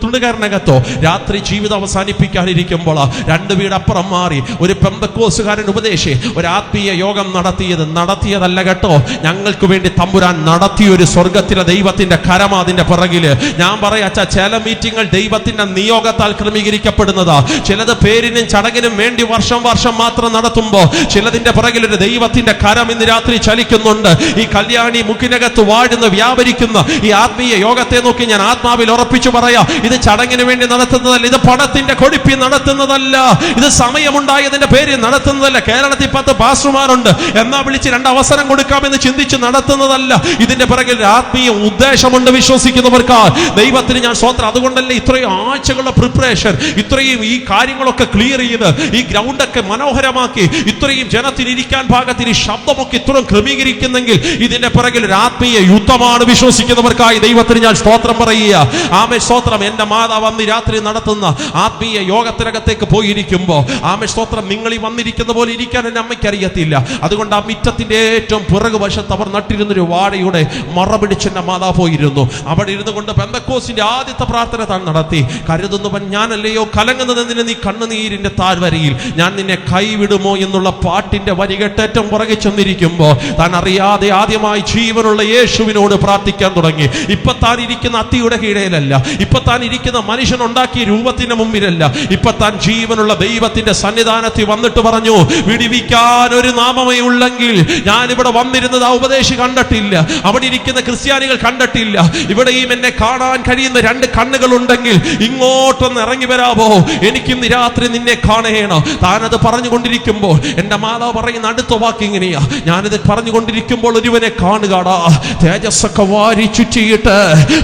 തുണികാരനകത്തോ രാത്രി ജീവിതം അവസാനിപ്പിക്കാനിരിക്കുമ്പോൾ 2 വീടപ്പുറം മാറി ഒരു പെന്തക്കോസുകാരൻ ഉപദേശി ഒരു ആത്മീയ യോഗം നടത്തിയതല്ല കേട്ടോ. ഞങ്ങൾക്ക് വേണ്ടി തമ്പുരാൻ നടത്തിയൊരു സ്വർഗത്തിലെ ദൈവത്തിന്റെ കരം അതിന്റെ പിറകില്. ഞാൻ പറയാ ചില മീറ്റിങ്ങൾ ദൈവത്തിന്റെ നിയോഗത്താൽ ക്രമീകരിക്കപ്പെടുന്നതാ. ചിലത് പേരിനും ചടങ്ങിനും വേണ്ടി വർഷം മാത്രം നടത്തുമ്പോ ചിലതിന്റെ പിറകിൽ ഒരു ദൈവത്തിന്റെ കരം ഇന്ന് രാത്രി ചലിക്കുന്നുണ്ട്. ഈ കല്യാണി മുക്കിനകത്ത് വാഴുന്ന വ്യാപരിക്കുന്ന ഈ ആത്മീയ യോഗത്തെ നോക്കി ഞാൻ ആത്മാവിൽ ഉറപ്പിച്ചു പറയാ, ഇത് ചടങ്ങിന് വേണ്ടി നടത്തുന്നതല്ല, ഇത് പണത്തിന്റെ കൊടിപ്പി നടത്തുന്നതല്ല, ഇത് സമയമുണ്ടായതിന്റെ പേരിൽ നടത്തുന്നതല്ല. കേരളത്തിൽ 10 പാസ്റ്റർമാരുണ്ട്, എന്നാ വിളിച്ച് 2 അവസരം കൊടുക്കാമെന്ന് ചിന്തിച്ച് നടത്തുന്നതല്ല. ഇതിന്റെ പിറകിൽ ആത്മീയ ഉദ്ദേശമുണ്ട് വിശ്വസിക്കുന്നവർക്ക്. ദൈവത്തിന് ഞാൻ സ്തോത്രം. അതുകൊണ്ടല്ലേ ഇത്രയും ആഴ്ചകളുടെ പ്രിപ്പറേഷൻ, ഇത്രയും ഈ കാര്യങ്ങളൊക്കെ ക്ലിയർ ചെയ്ത് ഈ ഗ്രൗണ്ടൊക്കെ മനോഹരമാക്കി ഇത്രയും ജനത്തിന് ഇരിക്കാൻ പാകത്തിന് ഈ ശബ്ദമൊക്കെ ഇത്രയും ക്രമീകരിക്കുന്നെങ്കിൽ ഇതിന്റെ പിറകിൽ ഒരു ആത്മീയ യുദ്ധമാണ് വിശ്വസിക്കുന്നവർക്കായി. ദൈവത്തിന് ഞാൻ സ്തോത്രം പറയുക. ആമേ സ്തോത്രം. എന്റെ മാതാവ് അന്ന് രാത്രി നടത്തുന്ന ആത്മീയ യോഗത്തിനകത്തേക്ക് പോയിരിക്കുമ്പോ ആമേ സ്തോത്രം, നിങ്ങൾ ഈ വന്നിരിക്കുന്ന പോലെ ഇരിക്കാൻ എന്റെ അമ്മയ്ക്ക് അറിയത്തില്ല. അതുകൊണ്ട് ആ മിറ്റത്തിന്റെ ഏറ്റവും പിറകു വശത്ത് അവർ നട്ടിരുന്നൊരു വാഴയുടെ മറ പിടിച്ച് എന്റെ മാതാവ് പോയിരുന്നു. അവിടെ ഇരുന്നു കൊണ്ട് പെന്തക്കോസിന്റെ ആദ്യത്തെ പ്രാർത്ഥന താൻ നടത്തി. കരുതുന്നവൻ ഞാനല്ലയോ, കലങ്ങുന്നതെന്തിന് നീ കണ്ണുനീരിന്റെ താഴ്വരയിൽ, ഞാൻ നിന്നെ കൈവിടുമോ എന്നുള്ള പാട്ടിന്റെ വരി കേട്ടേറ്റം പുറകെ ചെന്നിരിക്കുമ്പോ താൻ അറിയാതെ ആദ്യമായി ജീവനുള്ള യേശുവിനോട് പ്രാർത്ഥിക്കാൻ തുടങ്ങി. ഇപ്പൊ താൻ ഇരിക്കുന്ന അത്തിയുടെ കീഴയിലല്ല, ഇപ്പൊ താൻ ഇരിക്കുന്ന മനുഷ്യൻ ഉണ്ടാക്കിയ രൂപത്തിന്റെ മുമ്പിലല്ല, ഇപ്പൊ താൻ ജീവനുള്ള ദൈവത്തിന്റെ സന്നിധാനത്തിൽ വന്നിട്ട് പറഞ്ഞു, വിടിവിക്കാൻ ഒരു നാമമേ ഉള്ളെങ്കിൽ ഞാൻ ഇവിടെ വന്നിരുന്നത് ആ ഉപദേശി കണ്ടിട്ടില്ല, അവിടെ ഇരിക്കുന്ന ക്രിസ്ത്യാനികൾ കണ്ടിട്ടില്ല. ഇവിടെയും എന്നെ കാണാൻ കഴിയുന്ന 2 കണ്ണുകൾ ഉണ്ടെങ്കിൽ ഇങ്ങോട്ടൊന്ന് ഇറങ്ങി വരാമോ, എനിക്കിന്ന് രാത്രി നിന്നെ കാണേണം. താനത് പറഞ്ഞുകൊണ്ടിരിക്കുമ്പോൾ എന്റെ മാതാവ് പറയുന്ന അടുത്ത വാക്ക് ഇങ്ങനെയാ, ഞാനിത് പറഞ്ഞുകൊണ്ടിരിക്കുമ്പോൾ ഒരുവനെ കാണുകടാ, തേജസ്സൊക്കെ വാരി ചുറ്റിയിട്ട്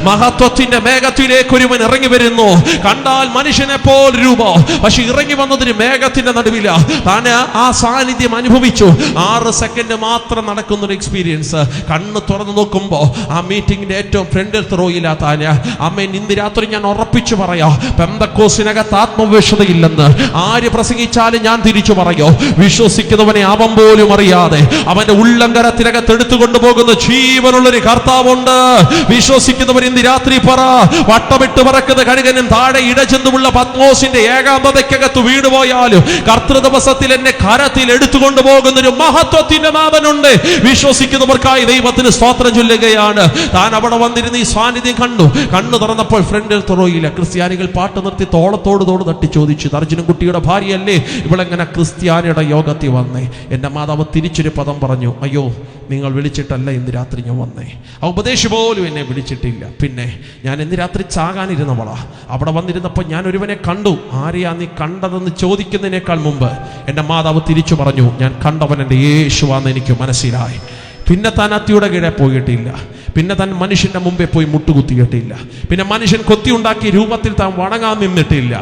മഹത്വത്തിന്റെ മേഘത്തിലേക്ക് ഒരുവൻ ഇറങ്ങി വരുന്നു. കണ്ടാൽ മനുഷ്യനെ പോൽ രൂപം, പക്ഷെ ഇറങ്ങി വന്നതിന് മേഘത്തിന്റെ നടുവില. താന് ആ സാന്നിധ്യം അനുഭവിച്ചു. 6 സെക്കൻഡ് മാത്രം നടക്കുന്ന ഒരു എക്സ്പീരിയൻസ്. കണ്ണ് തുറന്നു നോക്കുമ്പോ ആ മീറ്റിംഗിന്റെ ഏറ്റവും ഫ്രണ്ടിൽ ത്രോയില്ല താന്. അമ്മേൻ ഇന്ന് രാത്രി ഞാൻ ഉറപ്പിച്ചു പറയാ, പെന്തക്കോസിനകത്ത് ആത്മവിശ്വതയില്ലെന്ന് ആര് പ്രസംഗിച്ചാലും ഞാൻ തിരിച്ചു പറയോ, വിശ്വസിക്കുന്നവനെ അവൻ പോലും അറിയാതെ അവന്റെ ഉള്ളങ്കരത്തിനകത്ത് എടുത്തുകൊണ്ടു പോകുന്ന ജീവനുള്ളൊരു കർത്താവുണ്ട്. വിശ്വസിക്കുന്നവൻ ഇന്ന് രാത്രി പറ, വട്ടമിട്ട് പറക്കുന്ന കഴുകനും താഴെ ഇടചെന്നുമുള്ള പത്മോസിന്റെ ഏകാന്തതയ്ക്കകത്ത് വീണുപോയാലും കർത്തൃദിവസത്തിൽ എന്നെ കരത്തിൽ എടുത്തുകൊണ്ടു പോകുന്നൊരു മഹത്വത്തിന്റെ നാഥനുണ്ട്. വിശ്വസിക്കുന്നവർക്കായി ദൈവത്തിന് സ്തോത്രം ചൊല്ലുകയാണ്. താൻ അവിടെ വന്നിരുന്ന് ഈ സാന്നിധ്യം കണ്ണു തുറന്നപ്പോൾ ഫ്രണ്ടിൽ തുറയില്ല. ക്രിസ്ത്യാനികൾ പാട്ട് നിർത്തി തോളത്തോട് തട്ടി ചോദിച്ചു, അർജുനൻ കുട്ടിയുടെ ഭാര്യയല്ലേ ഇവളെങ്ങനെ ക്രിസ്ത്യാനിയുടെ യോഗത്തിൽ വന്നേ? എന്റെ മാതാവ് തിരിച്ചൊരു പദം പറഞ്ഞു, അയ്യോ നിങ്ങൾ വിളിച്ചിട്ടല്ല ഇന്ന് രാത്രി ഞാൻ വന്നേ. ആ ഉപദേശി പോലും എന്നെ വിളിച്ചിട്ടില്ല. പിന്നെ ഞാൻ ഇന്ന് രാത്രി ചാകാനിരുന്നവളാ. അവിടെ വന്നിരുന്നപ്പോൾ ഞാൻ ഒരുവനെ കണ്ടു. ആരെയാ നീ കണ്ടതെന്ന് ചോദിക്കുന്നതിനേക്കാൾ മുമ്പ് എന്റെ മാതാവ് തിരിച്ചു പറഞ്ഞു, ഞാൻ കണ്ടവൻ എൻ്റെ യേശുവാന്ന് എനിക്ക് മനസ്സിലായി. പിന്നെ താൻ അത്തിയുടെ കീഴെ പോയിട്ടില്ല, പിന്നെ താൻ മനുഷ്യന്റെ മുമ്പേ പോയി മുട്ടുകുത്തിയിട്ടില്ല, പിന്നെ മനുഷ്യൻ കൊത്തിയുണ്ടാക്കിയ രൂപത്തിൽ താൻ വണങ്ങാൻ നിന്നിട്ടില്ല.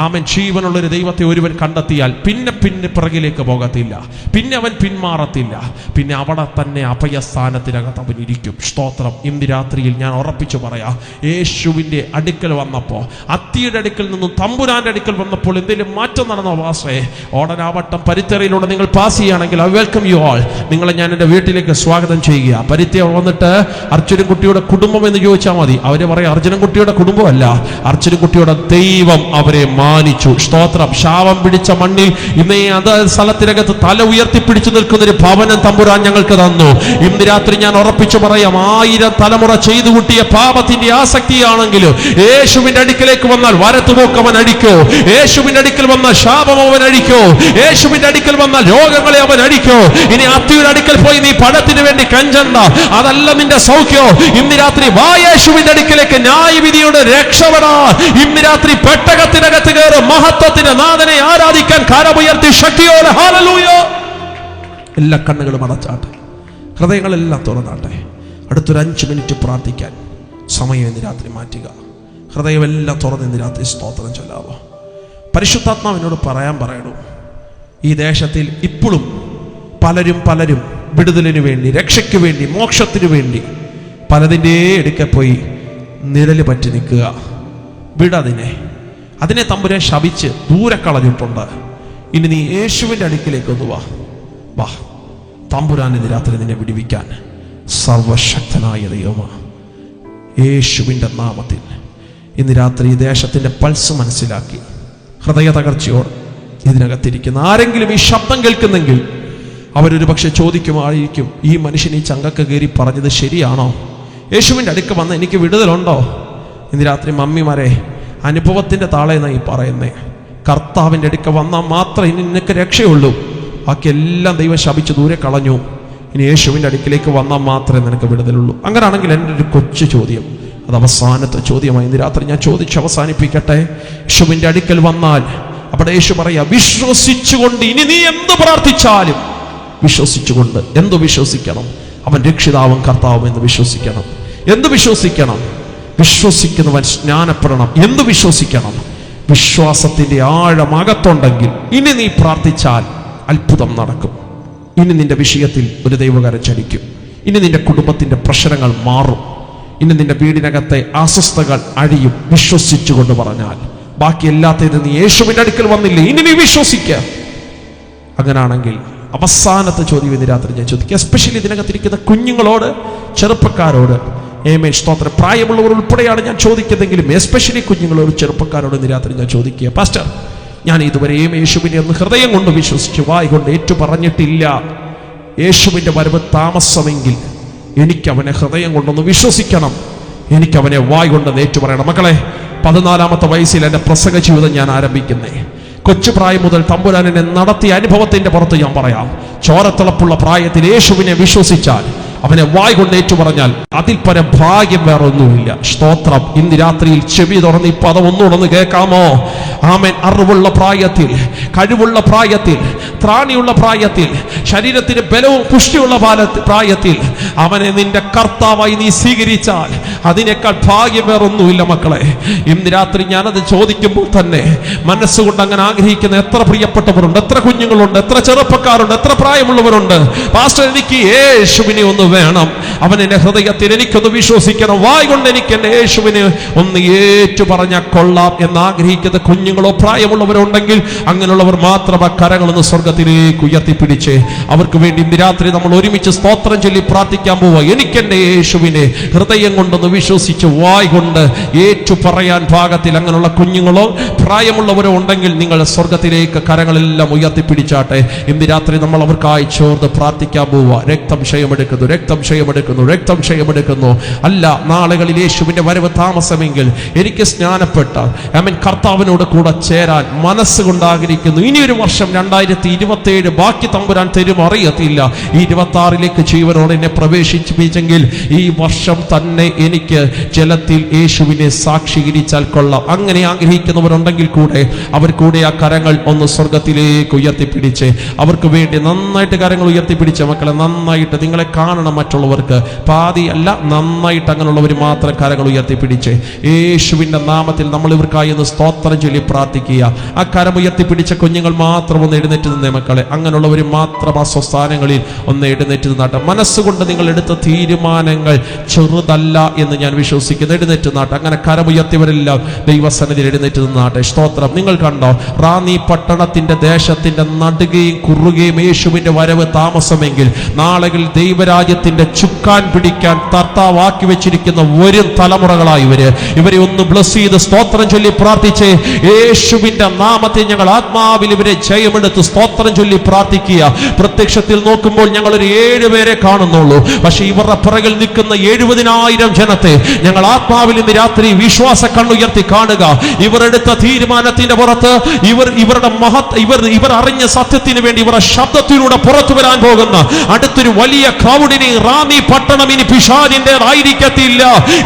ആമൻ. ജീവനുള്ളൊരു ദൈവത്തെ ഒരുവൻ കണ്ടെത്തിയാൽ പിന്നെ പിറകിലേക്ക് പോകത്തില്ല, പിന്നെ അവൻ പിന്മാറത്തില്ല, പിന്നെ അവിടെ തന്നെ അഭയസ്ഥാനത്തിനകത്ത് അവൻ ഇരിക്കും. സ്തോത്രം. ഇന്ന് രാത്രിയിൽ ഞാൻ ഉറപ്പിച്ചു പറയാ, യേശുവിന്റെ അടുക്കൽ വന്നപ്പോ, അത്തിയുടെ അടുക്കൽ നിന്നും തമ്പുരാന്റെ അടുക്കൽ വന്നപ്പോൾ എന്തെങ്കിലും മാറ്റം നടന്നോ വാസേ? ഓടനാവട്ടം പരിത്തറയിലൂടെ നിങ്ങൾ പാസ് ചെയ്യുകയാണെങ്കിൽ ഐ വെൽക്കം യു ആൾ. നിങ്ങളെ ഞാൻ എൻ്റെ വീട്ടിലേക്ക് സ്വാഗതം ചെയ്യുക. പരിത്തയ വന്നിട്ട് അർജുനൻ കുട്ടിയുടെ കുടുംബം എന്ന് ചോദിച്ചാൽ മതി. അവര് പറയാം, അർജുനൻ കുട്ടിയുടെ കുടുംബമല്ല, അർജുനൻ കുട്ടിയുടെ ദൈവം അവരെ മാനിച്ചു. സ്തോത്രം. ശാപം പിടിച്ച മണ്ണിൽ ഇന്നേ അത് സ്ഥലത്തിനകത്ത് തല ഉയർത്തിപ്പിടിച്ചു നിൽക്കുന്നൊരു ഭവനം തമ്പുരാൻ ഞങ്ങൾക്ക് തന്നു. ഇന്ന് രാത്രി ഞാൻ ഉറപ്പിച്ചു പറയാം, 1000 തലമുറ ചെയ്തു കൂട്ടിയ പാപത്തിന്റെ ആസക്തിയാണെങ്കിലും യേശുവിന്റെ അടുക്കലേക്ക് വന്നാൽ വരത്തുപോക്ക് അവൻ അടിക്കോ, യേശുവിന്റെ അടുക്കൽ വന്നാൽ ശാപം അവൻ അടിക്കോ, യേശുവിന്റെ അടുക്കൽ വന്നാൽ രോഗങ്ങളെ അവൻ അടിക്കോ. ഇനി അത്തിയുടെ അടുക്കൽ പോയി നീ പണത്തിന് വേണ്ടി കഞ്ചണ്ട, അതല്ല നിന്റെ സൗഖ്യം. ഇന്ന് രാത്രി വാ യേശുവിന്റെ അടുക്കലേക്ക്, ന്യായവിധിയുടെ രക്ഷപ്പെടാ. ഇന്ന് രാത്രി പെട്ടകത്തിനകത്ത് കയറി മഹത്വത്തിന്റെ നാഥനെ ആരാധിക്കാൻ കരമുയർത്തി ശക്തിയോടെ ഹല്ലേലൂയ. എല്ലാ കണ്ണുകളും അടച്ചാട്ടെ, ഹൃദയങ്ങളെല്ലാം തുറന്നാട്ടെ. അടുത്തൊരു 5 മിനിറ്റ് പ്രാർത്ഥിക്കാൻ സമയം ഇന്ന് രാത്രി മാറ്റുക. ഹൃദയമെല്ലാം തുറന്ന് ഇന്ന് രാത്രി സ്തോത്രം ചൊല്ലാവോ. പരിശുദ്ധാത്മാവിനോട് പറയണു, ഈ ദേശത്തിൽ ഇപ്പോഴും പലരും വിടുതലിനു വേണ്ടി, രക്ഷയ്ക്ക് വേണ്ടി, മോക്ഷത്തിനു വേണ്ടി പലതിൻ്റെ അടുക്കെ പോയി നിഴല് പറ്റി നിൽക്കുക. വിടതിനെ. അതിനെ തമ്പുരാൻ ശപിച്ച് ദൂരെ കളഞ്ഞിട്ടുണ്ട്. ഇനി നീ യേശുവിൻ്റെ അടുക്കിലേക്ക് ഒന്ന് വാ. തമ്പുരാൻ ഇന്ന് രാത്രി നിന്നെ വിടുവിക്കാൻ സർവശക്തനായ ദൈവമാണ്. യേശുവിൻ്റെ നാമത്തിൽ ഇന്ന് രാത്രി ഈ ദേശത്തിൻ്റെ പൾസ് മനസ്സിലാക്കി ഹൃദയ തകർച്ചയോട് ഇതിനകത്തിരിക്കുന്ന ആരെങ്കിലും ഈ ശബ്ദം കേൾക്കുന്നെങ്കിൽ അവരൊരു പക്ഷെ ചോദിക്കുമായിരിക്കും, ഈ മനുഷ്യൻ ഈ ചങ്കക്ക് കയറി പറഞ്ഞത് ശരിയാണോ? യേശുവിൻ്റെ അടുക്ക് വന്ന് എനിക്ക് വിടുതലുണ്ടോ? ഇന്ന് രാത്രി മമ്മിമാരെ, അനുഭവത്തിൻ്റെ താളെന്നായി പറയുന്നേ. കർത്താവിൻ്റെ അടുക്ക വന്നാൽ മാത്രമേ ഇനി നിനക്ക് രക്ഷയുള്ളൂ. ബാക്കിയെല്ലാം ദൈവം ശപിച്ച് ദൂരെ കളഞ്ഞു. ഇനി യേശുവിൻ്റെ അടുക്കിലേക്ക് വന്നാൽ മാത്രമേ നിനക്ക് വിടുതലുള്ളൂ. അങ്ങനെയാണെങ്കിൽ എൻ്റെ ഒരു കൊച്ചു ചോദ്യം, അത് അവസാനത്തെ ചോദ്യമായി ഇന്ന് രാത്രി ഞാൻ ചോദിച്ച് അവസാനിപ്പിക്കട്ടെ. യേശുവിൻ്റെ അടുക്കൽ വന്നാൽ അവിടെ യേശു പറയാ, വിശ്വസിച്ചുകൊണ്ട് ഇനി നീ എന്ത് പ്രാർത്ഥിച്ചാലും വിശ്വസിച്ചുകൊണ്ട്. എന്തു വിശ്വസിക്കണം? അവൻ രക്ഷിതാവും കർത്താവും എന്ന് വിശ്വസിക്കണം. എന്ത് വിശ്വസിക്കണം? വിശ്വസിക്കുന്നവൻ സ്നാനപ്പെടണം. എന്ത് വിശ്വസിക്കണം? വിശ്വാസത്തിന്റെ ആഴമകത്തുണ്ടെങ്കിൽ ഇനി നീ പ്രാർത്ഥിച്ചാൽ അത്ഭുതം നടക്കും. ഇനി നിന്റെ വിഷയത്തിൽ ഒരു ദൈവകരം ചലിക്കും. ഇനി നിന്റെ കുടുംബത്തിന്റെ പ്രശ്നങ്ങൾ മാറും. ഇനി നിന്റെ വീടിനകത്തെ അസ്വസ്ഥതകൾ അഴിയും. വിശ്വസിച്ചുകൊണ്ട് പറഞ്ഞാൽ. ബാക്കി എല്ലാത്തിനും നീ യേശുവിന്റെ അടുക്കൽ വന്നില്ലേ, ഇനി നീ വിശ്വസിക്കുക. അങ്ങനാണെങ്കിൽ അവസാനത്തെ ചോദ്യം ഇന്ന് രാത്രി ഞാൻ ചോദിക്കുക, എസ്പെഷ്യലി ഇതിനകത്തിരിക്കുന്ന കുഞ്ഞുങ്ങളോട്, ചെറുപ്പക്കാരോട്. സ്തോത്രം. പ്രായമുള്ളവർ ഉൾപ്പെടെയാണ് ഞാൻ ചോദിക്കുന്നതെങ്കിലും എസ്പെഷ്യലി കുഞ്ഞുങ്ങളോട്, ചെറുപ്പക്കാരോട് ഇന്ന് രാത്രി ഞാൻ ചോദിക്കുക, പാസ്റ്റർ, ഞാൻ ഇതുവരെയും യേശുവിനെ ഒന്ന് ഹൃദയം കൊണ്ട് വിശ്വസിച്ച് വായ് കൊണ്ട് ഏറ്റു പറഞ്ഞിട്ടില്ല. യേശുവിൻ്റെ വരവ് താമസമെങ്കിൽ എനിക്കവനെ ഹൃദയം കൊണ്ടൊന്ന് വിശ്വസിക്കണം. എനിക്കവനെ വായ് കൊണ്ട് ഏറ്റു പറയണം. മക്കളെ, 14-ാമത്തെ വയസ്സിൽ എൻ്റെ പ്രസംഗ ജീവിതം ഞാൻ ആരംഭിക്കുന്നേ. കൊച്ചുപ്രായം മുതൽ തമ്പുരാൻ എന്നെ നടത്തിയ അനുഭവത്തിന്റെ പുറത്ത് ഞാൻ പറയാം. ചോരത്തിളപ്പുള്ള പ്രായത്തിൽ യേശുവിനെ വിശ്വസിച്ചാൽ, അവനെ വായ് കൊണ്ട് ഏറ്റു പറഞ്ഞാൽ അതിൽ പരം ഭാഗ്യം വേറെ ഒന്നുമില്ല. സ്തോത്രം. ഇന്ന് രാത്രിയിൽ ചെവി തുറന്ന് ഈ പദം ഒന്നുകൂടെ കേൾക്കാമോ? ആമേൻ. അറിവുള്ള പ്രായത്തിൽ, കഴിവുള്ള പ്രായത്തിൽ, ത്രാണിയുള്ള പ്രായത്തിൽ, ശരീരത്തിന് ബലവും പുഷ്ടിയുള്ള പ്രായത്തിൽ അവനെ നിന്റെ കർത്താവായി നീ സ്വീകരിച്ചാൽ അതിനേക്കാൾ ഭാഗ്യം വേറെ ഒന്നുമില്ല. മക്കളെ, ഇന്ന് രാത്രി ഞാനത് ചോദിക്കുമ്പോൾ തന്നെ മനസ്സുകൊണ്ട് അങ്ങനെ ആഗ്രഹിക്കുന്ന എത്ര പ്രിയപ്പെട്ടവരുണ്ട്, എത്ര കുഞ്ഞുങ്ങളുണ്ട്, എത്ര ചെറുപ്പക്കാരുണ്ട്, എത്ര പ്രായമുള്ളവരുണ്ട്. പാസ്റ്റർ, എനിക്ക് യേശുവിനെ ഒന്ന് വേണം. അവൻ എന്റെ ഹൃദയത്തിൽ എനിക്കൊന്ന് വിശ്വസിക്കണം. വായ് കൊണ്ട് എനിക്ക് എന്റെ യേശുവിനെ ഒന്ന് ഏറ്റു പറഞ്ഞാൽ കൊള്ളാം എന്ന് ആഗ്രഹിക്കുന്ന കുഞ്ഞുങ്ങളോ പ്രായമുള്ളവരോ ഉണ്ടെങ്കിൽ അങ്ങനെയുള്ളവർ മാത്രം ആ കരങ്ങളൊന്ന് സ്വർഗത്തിലേക്ക് ഉയർത്തിപ്പിടിച്ച് അവർക്ക് വേണ്ടി ഇന്ന് രാത്രി നമ്മൾ ഒരുമിച്ച് സ്തോത്രം ചൊല്ലി പ്രാർത്ഥിക്കാൻ പോവുക. എനിക്ക് എന്റെ യേശുവിനെ ഹൃദയം കൊണ്ടൊന്ന് വിശ്വസിച്ച് വായ് കൊണ്ട് ഏറ്റു പറയാൻ ഭാഗത്തിൽ അങ്ങനെയുള്ള കുഞ്ഞുങ്ങളോ പ്രായമുള്ളവരോ ഉണ്ടെങ്കിൽ നിങ്ങൾ സ്വർഗത്തിലേക്ക് കരങ്ങളെല്ലാം ഉയർത്തിപ്പിടിച്ചാട്ടെ. ഇന്ന് രാത്രി നമ്മൾ അവർക്കായി ചോർന്ന് പ്രാർത്ഥിക്കാൻ പോവുക. രക്തം ക്ഷയമെടുക്കുന്നു, രക്തം ക്ഷയമെടുക്കുന്നു, രക്തം ക്ഷയമെടുക്കുന്നു. അല്ല, നാളുകളിൽ യേശുവിന്റെ വരവ് താമസമെങ്കിൽ എനിക്ക് സ്നാനപ്പെട്ട കർത്താവിനോട് കൂടെ ചേരാൻ മനസ്സുകൊണ്ട് ആഗ്രഹിക്കുന്നു. ഇനിയൊരു വർഷം 2027 ബാക്കി തമ്പുരാൻ തരും അറിയത്തില്ല. ഈ 26ലേക്ക് ജീവനോട് എന്നെ പ്രവേശിപ്പിച്ചെങ്കിൽ ഈ വർഷം തന്നെ എനിക്ക് ജലത്തിൽ യേശുവിനെ സാക്ഷീകരിച്ചാൽ കൊള്ളാം. അങ്ങനെ ആഗ്രഹിക്കുന്നവരുണ്ടെങ്കിൽ കൂടെ അവർ കൂടെ ആ കരങ്ങൾ ഒന്ന് സ്വർഗത്തിലേക്ക് ഉയർത്തിപ്പിടിച്ച് അവർക്ക് വേണ്ടി നന്നായിട്ട് കരങ്ങൾ ഉയർത്തിപ്പിടിച്ച മക്കളെ, നന്നായിട്ട് നിങ്ങളെ കാണണം മറ്റുള്ളവർക്ക്. പാതി അല്ല, നന്നായിട്ട് അങ്ങനെയുള്ളവർ മാത്രം കരങ്ങൾ ഉയർത്തിപ്പിടിച്ച് യേശുവിന്റെ നാമത്തിൽ നമ്മൾ ഇവർക്കായി ഒന്ന് സ്തോത്രം ചൊല്ലി പ്രാർത്ഥിക്കുക. ആ കരം ഉയർത്തിപ്പിടിച്ച കുഞ്ഞുങ്ങൾ മാത്രം ഒന്ന് എഴുന്നേറ്റ് നിന്നേ മക്കളെ. അങ്ങനെയുള്ളവർ മാത്രം ആ സ്വസ്ഥാനങ്ങളിൽ ഒന്ന് എഴുന്നേറ്റ് നിന്നാട്ടെ. മനസ്സുകൊണ്ട് നിങ്ങൾ എടുത്ത തീരുമാനങ്ങൾ ചെറുതല്ല എന്ന് ഞാൻ വിശ്വസിക്കുന്നു. എഴുന്നേറ്റ് നിന്നാട്ടെ. അങ്ങനെ കരമുയർത്തിയവരെല്ലാം ദൈവസന്നിധിയിൽ എഴുന്നേറ്റ് നിന്നാട്ടെ. സ്തോത്രം. നിങ്ങൾ കണ്ടോ, റാന്നി പട്ടണത്തിന്റെ ദേശത്തിന്റെ നടുകയും കുറുകയും യേശുവിന്റെ വരവ് താമസമെങ്കിൽ നാളുകളിൽ ദൈവരാജ്യത്തിന്റെ ചുക്കാൻ പിടിക്കാൻ കർത്താവാക്കി വെച്ചിരിക്കുന്ന വരും തലമുറകളായി ഇവരെ ഒന്ന് ബ്ലസ് ചെയ്ത് സ്തോത്രം ചൊല്ലി പ്രാർത്ഥിച്ച് യേശുവിന്റെ നാമത്തിൽ ഞങ്ങൾ ആത്മാവിൽ ഇവരെ ജയമെടുത്ത് സ്തോത്രം ചൊല്ലി പ്രാർത്ഥിക്കുക. പ്രത്യക്ഷത്തിൽ നോക്കുമ്പോൾ ഞങ്ങൾ ഒരു 7 പേരെ കാണുന്നുള്ളൂ. പക്ഷെ ഇവരുടെ പിറകിൽ നിൽക്കുന്ന 70,000 ജനത്തെ ഞങ്ങൾ ആത്മാവിൽ ഇന്ന് രാത്രി വിശ്വാസ കണ്ണുയർത്തി കാണുക. ഇവരെടുത്ത തീരുമാനത്തിന്റെ പുറത്ത് ഇവരുടെ ഇവർ അറിഞ്ഞ സത്യത്തിന് വേണ്ടി ഇവരുടെ ശബ്ദത്തിലൂടെ പുറത്തു വരാൻ പോകുന്ന അടുത്തൊരു വലിയ ക്രൗഡിനെ റാന്നി പട്ടണം ഇനി പിശാചിന്റേതായിരിക്കത്തില്ല.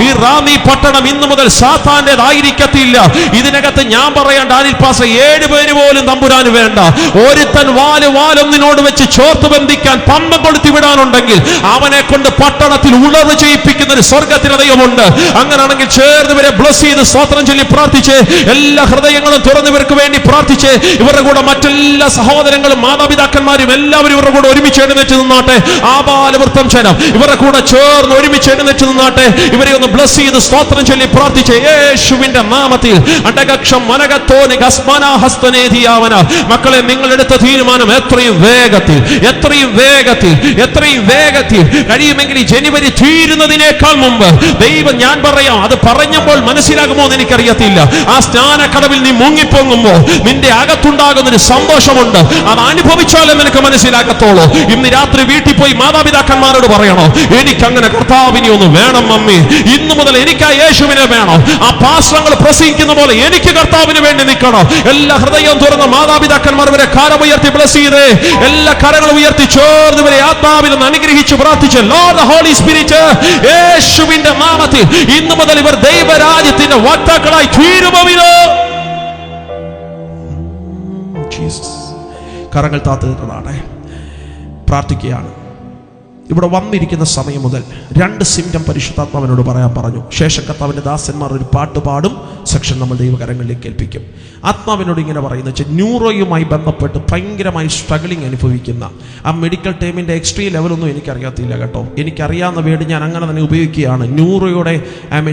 ഈ റാന്നി പട്ടണം ഇന്നു മുതൽ സാത്താന്റേതായിരിക്കത്തില്ല. ഇതിനകത്ത് ഞാൻ പറയാൻ ഡാനിൽ പാസ 7 പേര് പോലും തമ്പുരാന് വേണ്ട. ഒരുത്തൻ വാലൊന്നിനോട് വെച്ച് ചോർത്ത് ബന്ധിക്കാൻ പമ്പം കൊളുത്തി വിടാനുണ്ടെങ്കിൽ അവനെ കൊണ്ട് പട്ടണത്തിൽ ഉണർവ് ചെയ്യിപ്പിക്കുന്ന ഒരു സ്വർഗത്തിലെ ദൈവമുണ്ട്. അങ്ങനെയാണെങ്കിൽ ചേർന്ന് ഇവരെ ബ്ലസ് ചെയ്ത് സ്തോത്രം ചൊല്ലി പ്രാർത്ഥിച്ച് എല്ലാ ഹൃദയങ്ങളും തുറന്നവർക്ക് വേണ്ടി പ്രാർത്ഥിച്ച് ഇവരുടെ കൂടെ മറ്റെല്ലാ സഹോദരങ്ങളും മാതാപിതാക്കന്മാരും എല്ലാവരും ഇവരുടെ കൂടെ ഒരുമിച്ച് എഴുന്നേറ്റ് നിന്നാട്ടെ. ആബാലവൃത്തം ചെയ്യണം. ഇവരുടെ കൂടെ ചേർന്ന് ഒരുമിച്ച് എഴുന്നേറ്റ് നിന്നാട്ടെ. ഇവരെ ഒന്ന് ബ്ലസ് ചെയ്ത് സ്തോത്രം ചൊല്ലി പ്രാർത്ഥിച്ച് യേശുവിന്റെ നാമത്തിൽ. അണ്ടകക്ഷം മനകത്തോനെ ഹസ്തനേധിയാവന. മക്കളെ, നിങ്ങളെടുത്ത തീരുമാനം എത്രയും വേഗത്തിൽ കഴിയുമെങ്കിൽ ഈ ജനുവരി തീരുന്നതിനേക്കാൾ മുമ്പ് ദൈവം, ഞാൻ പറയാം, അത് പറഞ്ഞപ്പോൾ മനസ്സിലാകുമോ എന്ന് എനിക്കറിയത്തില്ല. ആ സ്നാനക്കടവിൽ നീ മുങ്ങിപ്പൊങ്ങുമ്പോ നിന്റെ അകത്തുണ്ടാകുന്നൊരു സന്തോഷമുണ്ട്. അത് അനുഭവിച്ചാലേ നിനക്ക് മനസ്സിലാക്കത്തോളൂ. ഇന്ന് രാത്രി വീട്ടിൽ പോയി മാതാപിതാക്കന്മാരോട് പറയണോ, എനിക്കങ്ങനെ കർത്താവിനെ ഒന്ന് വേണം മമ്മി, ഇന്നു മുതൽ എനിക്ക് ആ യേശുവിനെ വേണം. ആ പാസ്റ്റങ്ങൾ പ്രസംഗിക്കുന്ന പോലെ എനിക്ക് കർത്താവിന് വേണ്ടി നിൽക്കണം. എല്ലാ ഹൃദയവും തുറന്ന മാതാപിതാക്കന്മാർ വരെ കരമുയർത്തി ബ്ലസ് ചെയ്ത്, എല്ലാ കരങ്ങളും ഉയർത്തി ചേർന്ന് വരെ ആത്മാവിൽ നിന്ന് അനുഗ്രഹിച്ച് പ്രാർത്ഥിച്ച്, ലോർഡ് ഹോളി സ്പിരിറ്റ്, യേശുവിന്റെ നാമത്തിൽ ഇന്നു മുതൽ ഇവർ ദൈവരാജ്യത്തിന്റെ വക്താക്കളായി തീരുമോ. ജീസസ്. കരങ്ങൾ താത്തുന്നതാണ്, പ്രാർത്ഥിക്കുകയാണ്. ഇവിടെ വന്നിരിക്കുന്ന സമയം മുതൽ 2 സിംറ്റം പരിശുദ്ധാത്മാവിനോട് പറയാൻ പറഞ്ഞു. ശേഷം കർത്താവിന്റെ ദാസന്മാർ ഒരു പാട്ട് പാടും. സെക്ഷൻ നമ്മൾ ദൈവകരങ്ങളിലേക്ക് ഏൽപ്പിക്കും. ആത്മാവിനോട് ഇങ്ങനെ പറയുന്നത് വെച്ചാൽ, ന്യൂറോയുമായി ബന്ധപ്പെട്ട് ഭയങ്കരമായി സ്ട്രഗിളിങ് അനുഭവിക്കുന്ന ആ മെഡിക്കൽ ടൈമിന്റെ എക്സ്ട്രീം ലെവലൊന്നും എനിക്കറിയത്തില്ല കേട്ടോ. എനിക്കറിയാവുന്ന വേർഡ് ഞാൻ അങ്ങനെ തന്നെ ഉപയോഗിക്കുകയാണ്. ന്യൂറോയുടെ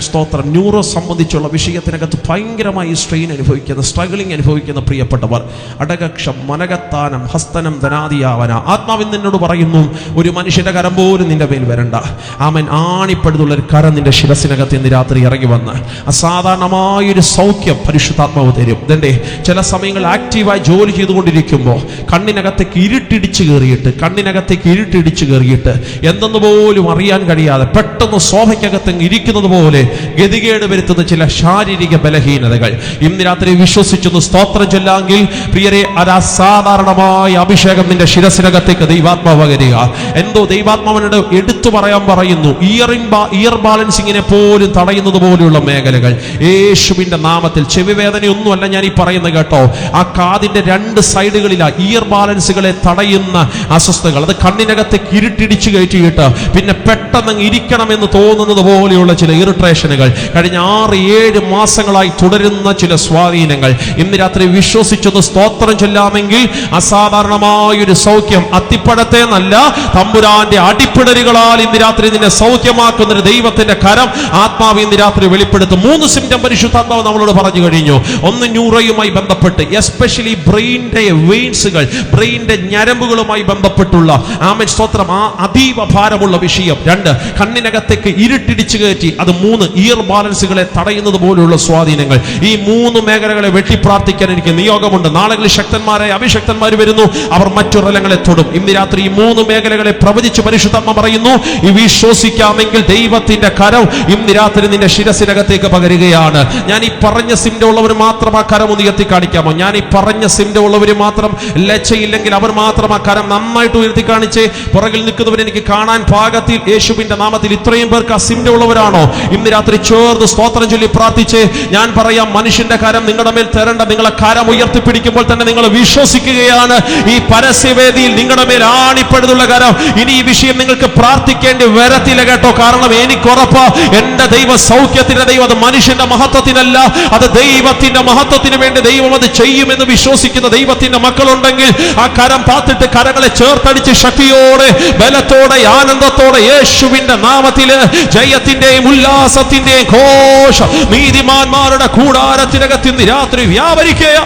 സ്തോത്രം, ന്യൂറോ സംബന്ധിച്ചുള്ള വിഷയത്തിനകത്ത് ഭയങ്കരമായി സ്ട്രെയിൻ അനുഭവിക്കുന്ന, സ്ട്രഗിളിങ് അനുഭവിക്കുന്ന പ്രിയപ്പെട്ടവർ, അടകക്ഷം മനകത്താനം ഹസ്തനം ധനാദിയാവന. ആത്മാവിൻ നിന്നോട് പറയുന്നു, ഒരു മനുഷ്യന്റെ കരം പോലും നിന്റെ മേൽ വരണ്ട. ആമൻ. ആണിപ്പെടുന്നുള്ള ഒരു കരം നിന്റെ ശിരസിനകത്ത് ഇന്ന് രാത്രി ഇറങ്ങി വന്ന് അസാധാരണമായൊരു സൗഖ്യം പരിശുദ്ധാത്മാവ് തരും. ഇതേ ചില സമയങ്ങളിൽ ആക്റ്റീവായി ജോലി ചെയ്തുകൊണ്ടിരിക്കുമ്പോൾ കണ്ണിനകത്തേക്ക് ഇരുട്ടിടിച്ച് കയറിയിട്ട് എന്തെന്ന് പോലും അറിയാൻ കഴിയാതെ പെട്ടെന്ന് സോഫയ്ക്കകത്ത് ഇരിക്കുന്നത് പോലെ ഗതികേട് വരുത്തുന്ന ചില ശാരീരിക ബലഹീനതകൾ ഇന്ന് രാത്രി വിശ്വസിച്ചൊന്ന് സ്തോത്രം ചൊല്ലാമെങ്കിൽ പ്രിയരെ, അത് അസാധാരണമായ അഭിഷേകം നിന്റെ ശിരസിനകത്തേക്ക് ദൈവാത്മാവ് പകരുക. എന്തോ ദൈവാത്മാവിനോട് എടുത്തു പറയാൻ പറയുന്നു. ഇയർ ബാലൻസിങ്ങിനെ പോലും തടയുന്നത് പോലെയുള്ള മേഖലകൾ യേശുവിന്റെ നാമത്തിൽ. ചെവി വേദനയൊന്നുമല്ല ഞാൻ ഈ പറയുന്നത് കേട്ടോ. ആ കാതിന്റെ 2 സൈഡുകളിലാ ഇയർ ബാലൻസുകളെ തടയുന്ന അസ്വസ്ഥതകൾ. അത് കണ്ണിനകത്തേക്ക് ഇരുട്ടിടിച്ച് കയറ്റിയിട്ട് പിന്നെ പെട്ടെന്ന് ഇരിക്കണമെന്ന് തോന്നുന്നത് പോലെയുള്ള ചില ഇറിട്രേഷനുകൾ കഴിഞ്ഞ 6-7 മാസങ്ങളായി തുടരുന്ന ചില സ്വാധീനങ്ങൾ ഇന്ന് രാത്രി വിശ്വസിച്ചൊന്ന് സ്തോത്രം ചൊല്ലാമെങ്കിൽ അസാധാരണമായൊരു സൗഖ്യം അത്തിപ്പഴത്തെ നല്ല തമ്പുരാന്റെ അടിപ്പിടലുകളാൽ ഇന്ന് രാത്രി നിന്നെ സൗഖ്യമാക്കുന്ന ഒരു ദൈവത്തിന്റെ കരം ആത്മാവ് ഇന്ന് രാത്രി വെളിപ്പെടുത്തും. 3 സിംറ്റം പരിശുദ്ധാത്മാവ് നമ്മളോട് പറഞ്ഞു കഴിഞ്ഞു. ഒന്ന് ന്യൂറോയുമായി ബന്ധപ്പെട്ട്, എസ്പെഷ്യലി ബ്രെയിനിന്റെ വെയിൻസുകൾ, ബ്രെയിനിന്റെ ഞരമ്പുകളുമായി ബന്ധപ്പെട്ടുള്ള ആമേൻ സ്തോത്രം, ആ അതീവ ഭാരമുള്ള വിഷയം. 2 കണ്ണിനകത്തേക്ക് ഇരുട്ടിടിച്ചു കയറ്റി. അത് 3 ഇയർ ബാലൻസുകളെ തടയുന്നത് പോലുള്ള സ്വാധീനങ്ങൾ. ഈ 3 മേഖലകളെ വെട്ടിപ്രാർത്ഥിക്കാൻ എനിക്ക് നിയോഗമുണ്ട്. നാളുകളിൽ ശക്തന്മാരായ അഭിഷക്തന്മാർ വരുന്നു, അവർ മറ്റൊരലങ്ങളെ തൊടും. ഇന്ന് രാത്രി ഈ 3 മേഖലകളെ പ്രവചിച്ച് പരിശുദ്ധാത്മ പറയുന്നു, ഈ വിശ്വസിക്കാമെങ്കിൽ ദൈവത്തിന്റെ കരം ഇന്ന് രാത്രി നിന്റെ ശിരസിനകത്തേക്ക് പകരുകയാണ്. ഞാൻ ഈ പറഞ്ഞ സിംറ്റം ഉള്ളവർ മാത്രം ആ കരം ഒന്ന് ഉയർത്തി കാണിക്കാമോ? ഞാൻ ഈ പറഞ്ഞ സിംറ്റം ഉള്ളവർ മാത്രം, ലജ്ജയില്ലെങ്കിൽ അവർ മാത്രം ആ കരം നന്നായിട്ട് ഉയർത്തി കാണിച്ച്. പുറകിൽ നിൽക്കുന്നവർ എനിക്ക് കാണാൻ പാകത്തിൽ യേശുവിന്റെ നാമത്തിൽ ഇത്രയും പേർക്ക് ആ സിംറ്റം ഉള്ളവരാണോ? ഇന്ന് രാത്രി ചേർന്ന് സ്തോത്രം ചൊല്ലി പ്രാർത്ഥിച്ച് ഞാൻ പറയാം, മനുഷ്യന്റെ കരം നിങ്ങളുടെ മേൽ തരണ്ട. നിങ്ങളെ കരം ഉയർത്തിപ്പിടിക്കുമ്പോൾ തന്നെ നിങ്ങൾ വിശ്വസിക്കുകയാണ്, ഈ പരസ്യവേദിയിൽ നിങ്ങളുടെ മേൽ ആണിപ്പെടുന്നുള്ള കരം. ഇനി ഈ വിഷയം നിങ്ങൾക്ക് പ്രാർത്ഥിക്കേണ്ടി വരത്തില്ല കേട്ടോ. കാരണം എനിക്കുറപ്പാ, എന്റെ ദൈവ സൗഖ്യത്തിന്റെ ദൈവം, അത് മനുഷ്യന്റെ മഹത്വത്തിനല്ല, അത് ദൈവത്തിന്റെ മഹത്വത്തിന് വേണ്ടി ദൈവം അത് ചെയ്യുമെന്ന് വിശ്വസിക്കുന്ന ദൈവത്തിന്റെ മക്കളുണ്ടെങ്കിൽ ആ കരം പാത്തിട്ട് കരങ്ങളെ ചേർത്തടിച്ച് ശക്തിയോടെ, ബലത്തോടെ, ആനന്ദത്തോടെ യേശുവിന്റെ നാമത്തില് ജയത്തിന്റെയും ഉല്ലാസത്തിന്റെയും ഘോഷം നീതിമാന്മാരുടെ കൂടാരത്തിനകത്ത് ഇന്ന് രാത്രി വ്യാപരിക്കുക.